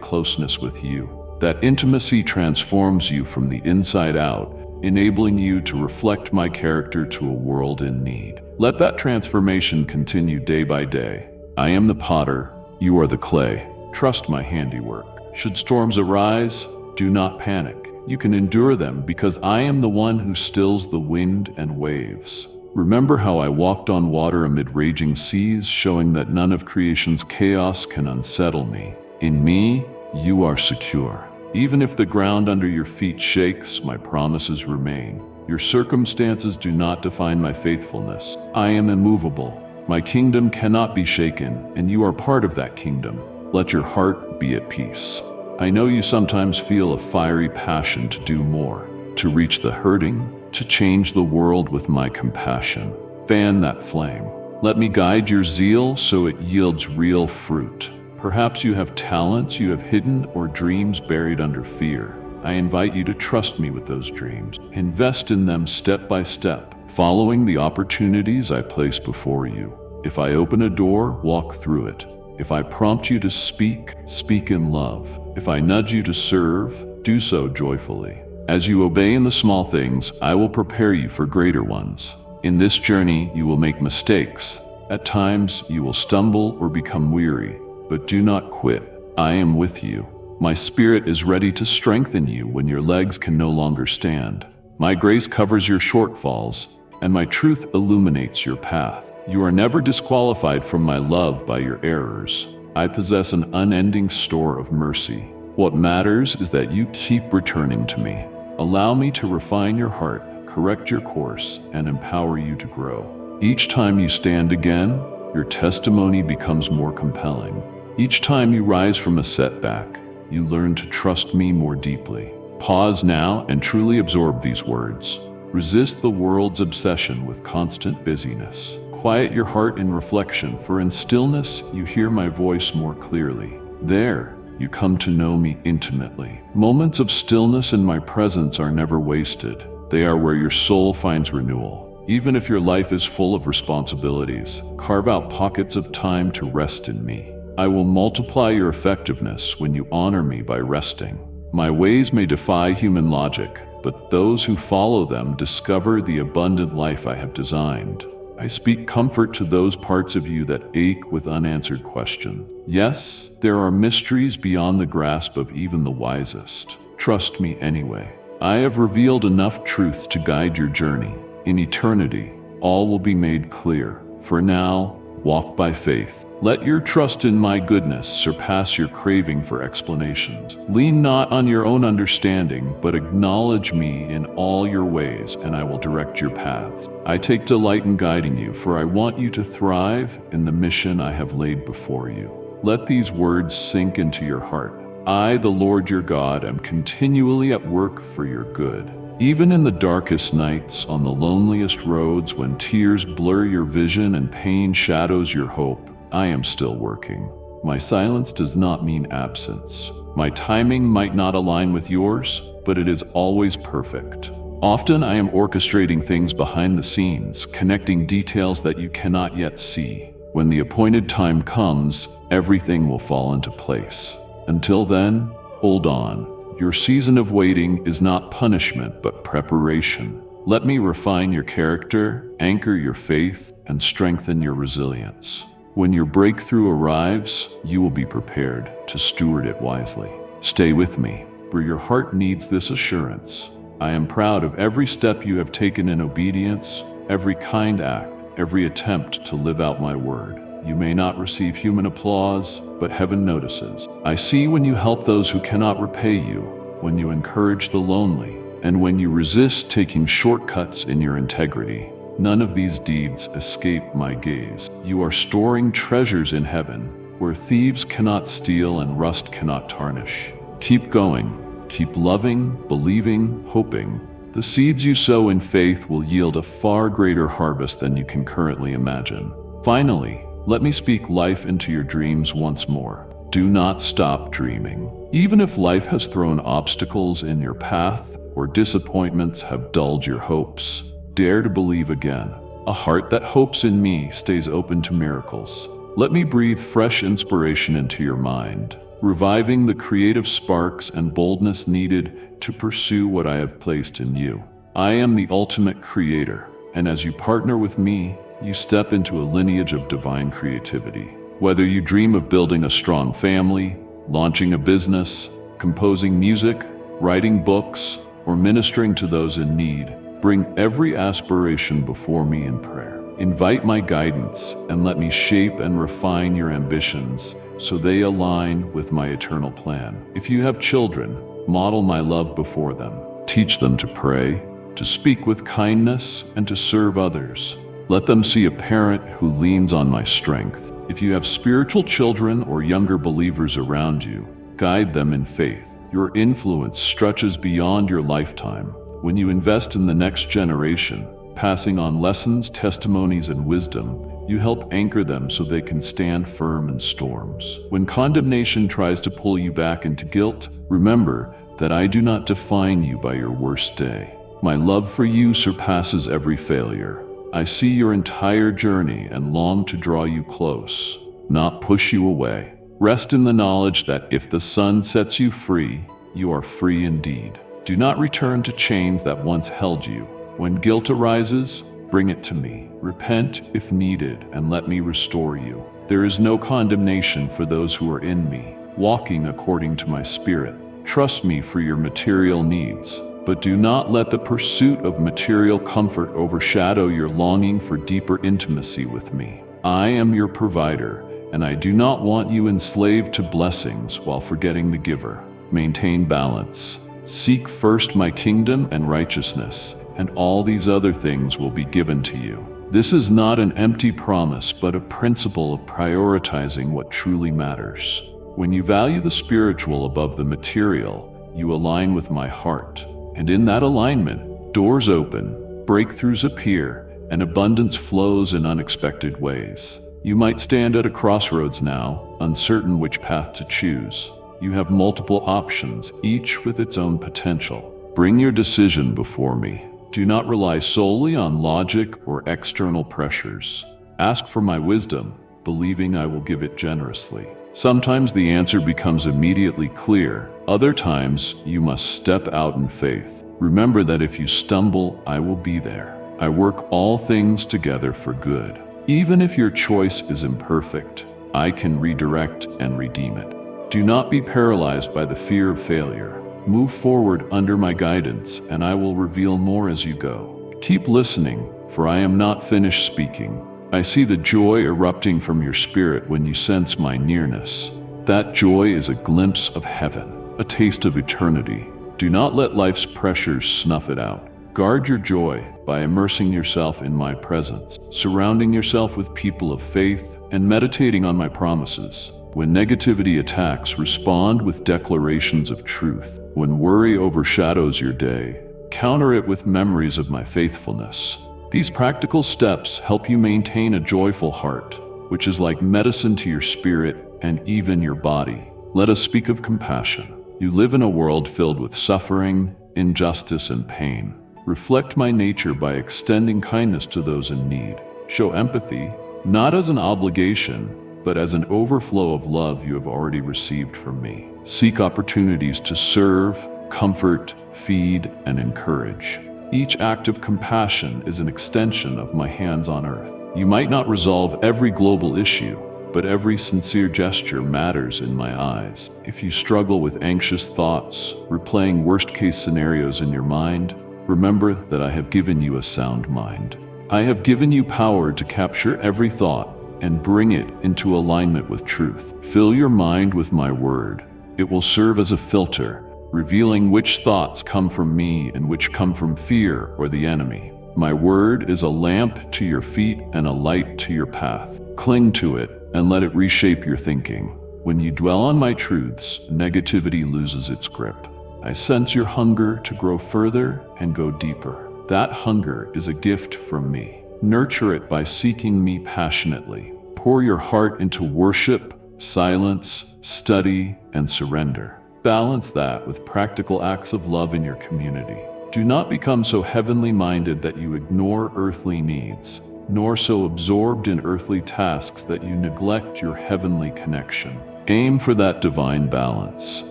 closeness with you. That intimacy transforms you from the inside out, enabling you to reflect my character to a world in need. Let that transformation continue day by day. I am the potter, you are the clay. Trust my handiwork. Should storms arise, do not panic. You can endure them because I am the one who stills the wind and waves. Remember how I walked on water amid raging seas, showing that none of creation's chaos can unsettle me. In me, you are secure. Even if the ground under your feet shakes, my promises remain. Your circumstances do not define my faithfulness. I am immovable. My kingdom cannot be shaken, and you are part of that kingdom. Let your heart be at peace. I know you sometimes feel a fiery passion to do more, to reach the hurting, to change the world with my compassion. Fan that flame. Let me guide your zeal so it yields real fruit. Perhaps you have talents you have hidden or dreams buried under fear. I invite you to trust me with those dreams. Invest in them step by step, following the opportunities I place before you. If I open a door, walk through it. If I prompt you to speak, speak in love. If I nudge you to serve, do so joyfully. As you obey in the small things, I will prepare you for greater ones. In this journey, you will make mistakes. At times, you will stumble or become weary. But do not quit. I am with you. My spirit is ready to strengthen you when your legs can no longer stand. My grace covers your shortfalls, and my truth illuminates your path. You are never disqualified from my love by your errors. I possess an unending store of mercy. What matters is that you keep returning to me. Allow me to refine your heart, correct your course, and empower you to grow. Each time you stand again, your testimony becomes more compelling. Each time you rise from a setback, you learn to trust me more deeply. Pause now and truly absorb these words. Resist the world's obsession with constant busyness. Quiet your heart in reflection, for in stillness you hear my voice more clearly. There, you come to know me intimately. Moments of stillness in my presence are never wasted. They are where your soul finds renewal. Even if your life is full of responsibilities, carve out pockets of time to rest in me. I will multiply your effectiveness when you honor me by resting. My ways may defy human logic, but those who follow them discover the abundant life I have designed. I speak comfort to those parts of you that ache with unanswered questions. Yes, there are mysteries beyond the grasp of even the wisest. Trust me anyway. I have revealed enough truth to guide your journey. In eternity, all will be made clear. For now, walk by faith. Let your trust in my goodness surpass your craving for explanations. Lean not on your own understanding, but acknowledge me in all your ways, and I will direct your paths. I take delight in guiding you, for I want you to thrive in the mission I have laid before you. Let these words sink into your heart. I, the Lord your God, am continually at work for your good. Even in the darkest nights, on the loneliest roads, when tears blur your vision and pain shadows your hope, I am still working. My silence does not mean absence. My timing might not align with yours, but it is always perfect. Often I am orchestrating things behind the scenes, connecting details that you cannot yet see. When the appointed time comes, everything will fall into place. Until then, hold on. Your season of waiting is not punishment, but preparation. Let me refine your character, anchor your faith, and strengthen your resilience. When your breakthrough arrives, you will be prepared to steward it wisely. Stay with me, for your heart needs this assurance. I am proud of every step you have taken in obedience, every kind act, every attempt to live out my word. You may not receive human applause, but heaven notices. I see when you help those who cannot repay you, when you encourage the lonely, and when you resist taking shortcuts in your integrity. None of these deeds escape my gaze. You are storing treasures in heaven, where thieves cannot steal and rust cannot tarnish. Keep going, keep loving, believing, hoping. The seeds you sow in faith will yield a far greater harvest than you can currently imagine. Finally, let me speak life into your dreams once more. Do not stop dreaming. Even if life has thrown obstacles in your path or disappointments have dulled your hopes, dare to believe again. A heart that hopes in me stays open to miracles. Let me breathe fresh inspiration into your mind, reviving the creative sparks and boldness needed to pursue what I have placed in you. I am the ultimate creator, and as you partner with me, you step into a lineage of divine creativity. Whether you dream of building a strong family, launching a business, composing music, writing books, or ministering to those in need, bring every aspiration before me in prayer. Invite my guidance and let me shape and refine your ambitions so they align with my eternal plan. If you have children, model my love before them. Teach them to pray, to speak with kindness, and to serve others. Let them see a parent who leans on my strength. If you have spiritual children or younger believers around you, guide them in faith. Your influence stretches beyond your lifetime. When you invest in the next generation, passing on lessons, testimonies, and wisdom, you help anchor them so they can stand firm in storms. When condemnation tries to pull you back into guilt, remember that I do not define you by your worst day. My love for you surpasses every failure. I see your entire journey and long to draw you close, not push you away. Rest in the knowledge that if the sun sets you free, you are free indeed. Do not return to chains that once held you. When guilt arises, bring it to me. Repent if needed, and let me restore you. There is no condemnation for those who are in me, walking according to my spirit. Trust me for your material needs. but do not let the pursuit of material comfort overshadow your longing for deeper intimacy with me. I am your provider, and I do not want you enslaved to blessings while forgetting the giver. Maintain balance. Seek first my kingdom and righteousness, and all these other things will be given to you. This is not an empty promise, but a principle of prioritizing what truly matters. When you value the spiritual above the material, you align with my heart. And in that alignment, doors open, breakthroughs appear, and abundance flows in unexpected ways. You might stand at a crossroads now, uncertain which path to choose. You have multiple options, each with its own potential. Bring your decision before me. Do not rely solely on logic or external pressures. Ask for my wisdom, believing I will give it generously. Sometimes the answer becomes immediately clear. Other times, you must step out in faith. Remember that if you stumble, I will be there. I work all things together for good. Even if your choice is imperfect, I can redirect and redeem it. Do not be paralyzed by the fear of failure. Move forward under my guidance, and I will reveal more as you go. Keep listening, for I am not finished speaking. I see the joy erupting from your spirit when you sense my nearness. That joy is a glimpse of heaven, a taste of eternity. Do not let life's pressures snuff it out. Guard your joy by immersing yourself in my presence, surrounding yourself with people of faith, and meditating on my promises. When negativity attacks, respond with declarations of truth. When worry overshadows your day, counter it with memories of my faithfulness. These practical steps help you maintain a joyful heart, which is like medicine to your spirit and even your body. Let us speak of compassion. You live in a world filled with suffering, injustice, and pain. Reflect my nature by extending kindness to those in need. Show empathy, not as an obligation, but as an overflow of love you have already received from me. Seek opportunities to serve, comfort, feed, and encourage. Each act of compassion is an extension of my hands on earth. You might not resolve every global issue, but every sincere gesture matters in my eyes. If you struggle with anxious thoughts, replaying worst-case scenarios in your mind, remember that I have given you a sound mind. I have given you power to capture every thought and bring it into alignment with truth. Fill your mind with my word. It will serve as a filter, revealing which thoughts come from me and which come from fear or the enemy. My word is a lamp to your feet and a light to your path. Cling to it and let it reshape your thinking. When you dwell on my truths, negativity loses its grip. I sense your hunger to grow further and go deeper. That hunger is a gift from me. Nurture it by seeking me passionately. Pour your heart into worship, silence, study, and surrender. Balance that with practical acts of love in your community. Do not become so heavenly minded that you ignore earthly needs, nor so absorbed in earthly tasks that you neglect your heavenly connection. Aim for that divine balance.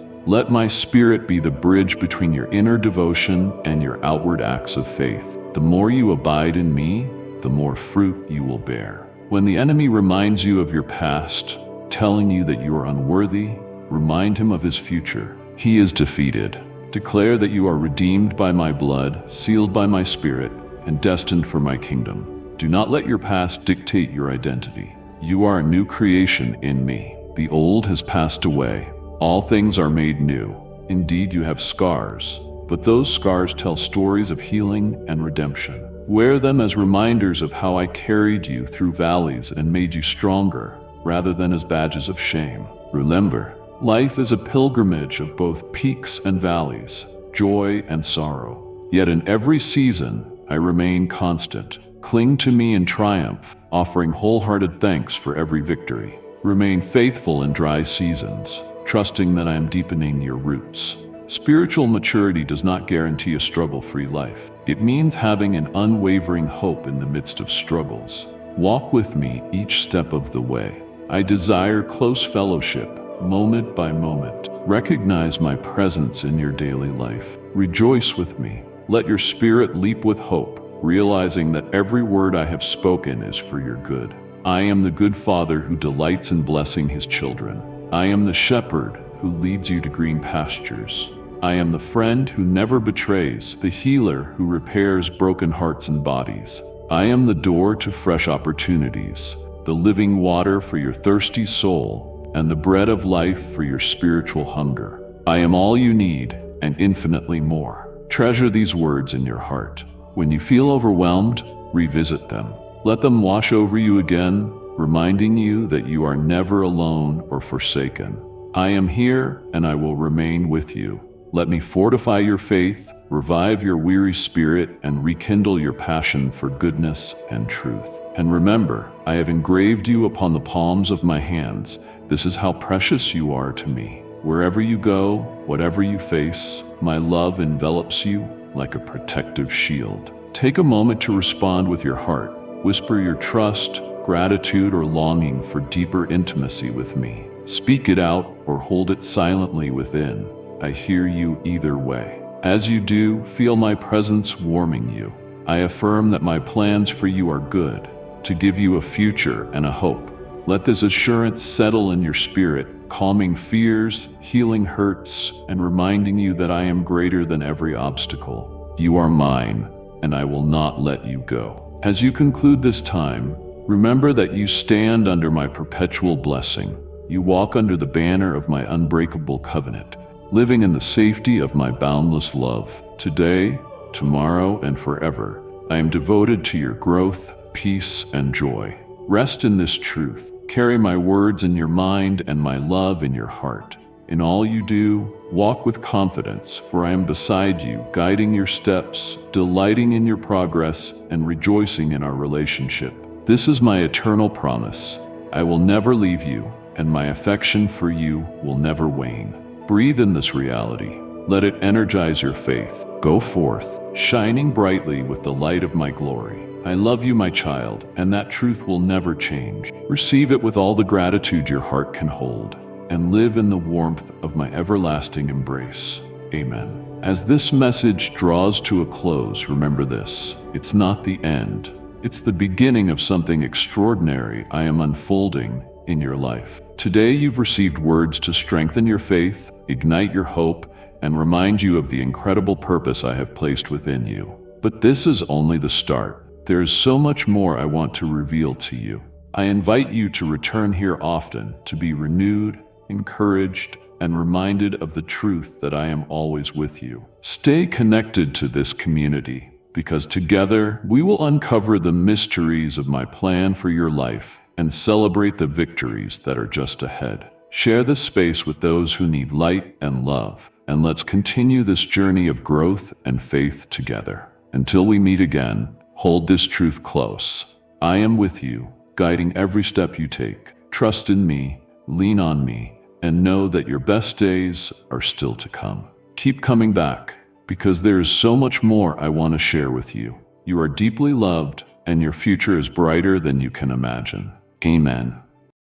Let my spirit be the bridge between your inner devotion and your outward acts of faith. The more you abide in me, the more fruit you will bear. When the enemy reminds you of your past, telling you that you are unworthy, remind him of his future. He is defeated. Declare that you are redeemed by my blood, sealed by my spirit, and destined for my kingdom. Do not let your past dictate your identity. You are a new creation in me. The old has passed away. All things are made new. Indeed, you have scars, but those scars tell stories of healing and redemption. Wear them as reminders of how I carried you through valleys and made you stronger, rather than as badges of shame. Remember, life is a pilgrimage of both peaks and valleys, joy and sorrow. Yet in every season, I remain constant. Cling to me in triumph, offering wholehearted thanks for every victory. Remain faithful in dry seasons, trusting that I am deepening your roots. Spiritual maturity does not guarantee a struggle-free life. It means having an unwavering hope in the midst of struggles. Walk with me each step of the way. I desire close fellowship, moment by moment. Recognize my presence in your daily life. Rejoice with me. Let your spirit leap with hope, realizing that every word I have spoken is for your good. I am the good father who delights in blessing his children. I am the shepherd who leads you to green pastures. I am the friend who never betrays, the healer who repairs broken hearts and bodies. I am the door to fresh opportunities, the living water for your thirsty soul, and the bread of life for your spiritual hunger. I am all you need, and infinitely more. Treasure these words in your heart. When you feel overwhelmed, revisit them. Let them wash over you again, reminding you that you are never alone or forsaken. I am here, and I will remain with you. Let me fortify your faith, revive your weary spirit, and rekindle your passion for goodness and truth. And remember, I have engraved you upon the palms of my hands. This is how precious you are to me. Wherever you go, whatever you face, my love envelops you like a protective shield. Take a moment to respond with your heart. Whisper your trust, gratitude, or longing for deeper intimacy with me. Speak it out or hold it silently within. I hear you either way. As you do, feel my presence warming you. I affirm that my plans for you are good, to give you a future and a hope. Let this assurance settle in your spirit, calming fears, healing hurts, and reminding you that I am greater than every obstacle. You are mine, and I will not let you go. As you conclude this time, remember that you stand under my perpetual blessing. You walk under the banner of my unbreakable covenant, living in the safety of my boundless love. Today, tomorrow, and forever, I am devoted to your growth, peace, and joy. Rest in this truth. Carry my words in your mind and my love in your heart. In all you do, walk with confidence, for I am beside you, guiding your steps, delighting in your progress, and rejoicing in our relationship. This is my eternal promise. I will never leave you, and my affection for you will never wane. Breathe in this reality. Let it energize your faith. Go forth, shining brightly with the light of my glory. I love you, my child, and that truth will never change. Receive it with all the gratitude your heart can hold, and live in the warmth of my everlasting embrace. Amen. As this message draws to a close, remember this: it's not the end. It's the beginning of something extraordinary I am unfolding in your life. Today you've received words to strengthen your faith, ignite your hope, and remind you of the incredible purpose I have placed within you. But this is only the start. There is so much more I want to reveal to you. I invite you to return here often, to be renewed, encouraged, and reminded of the truth that I am always with you. Stay connected to this community, because together we will uncover the mysteries of my plan for your life and celebrate the victories that are just ahead. Share this space with those who need light and love, and let's continue this journey of growth and faith together. Until we meet again, hold this truth close. I am with you, guiding every step you take. Trust in me, lean on me, and know that your best days are still to come. Keep coming back, because there is so much more I want to share with you. You are deeply loved, and your future is brighter than you can imagine. Amen.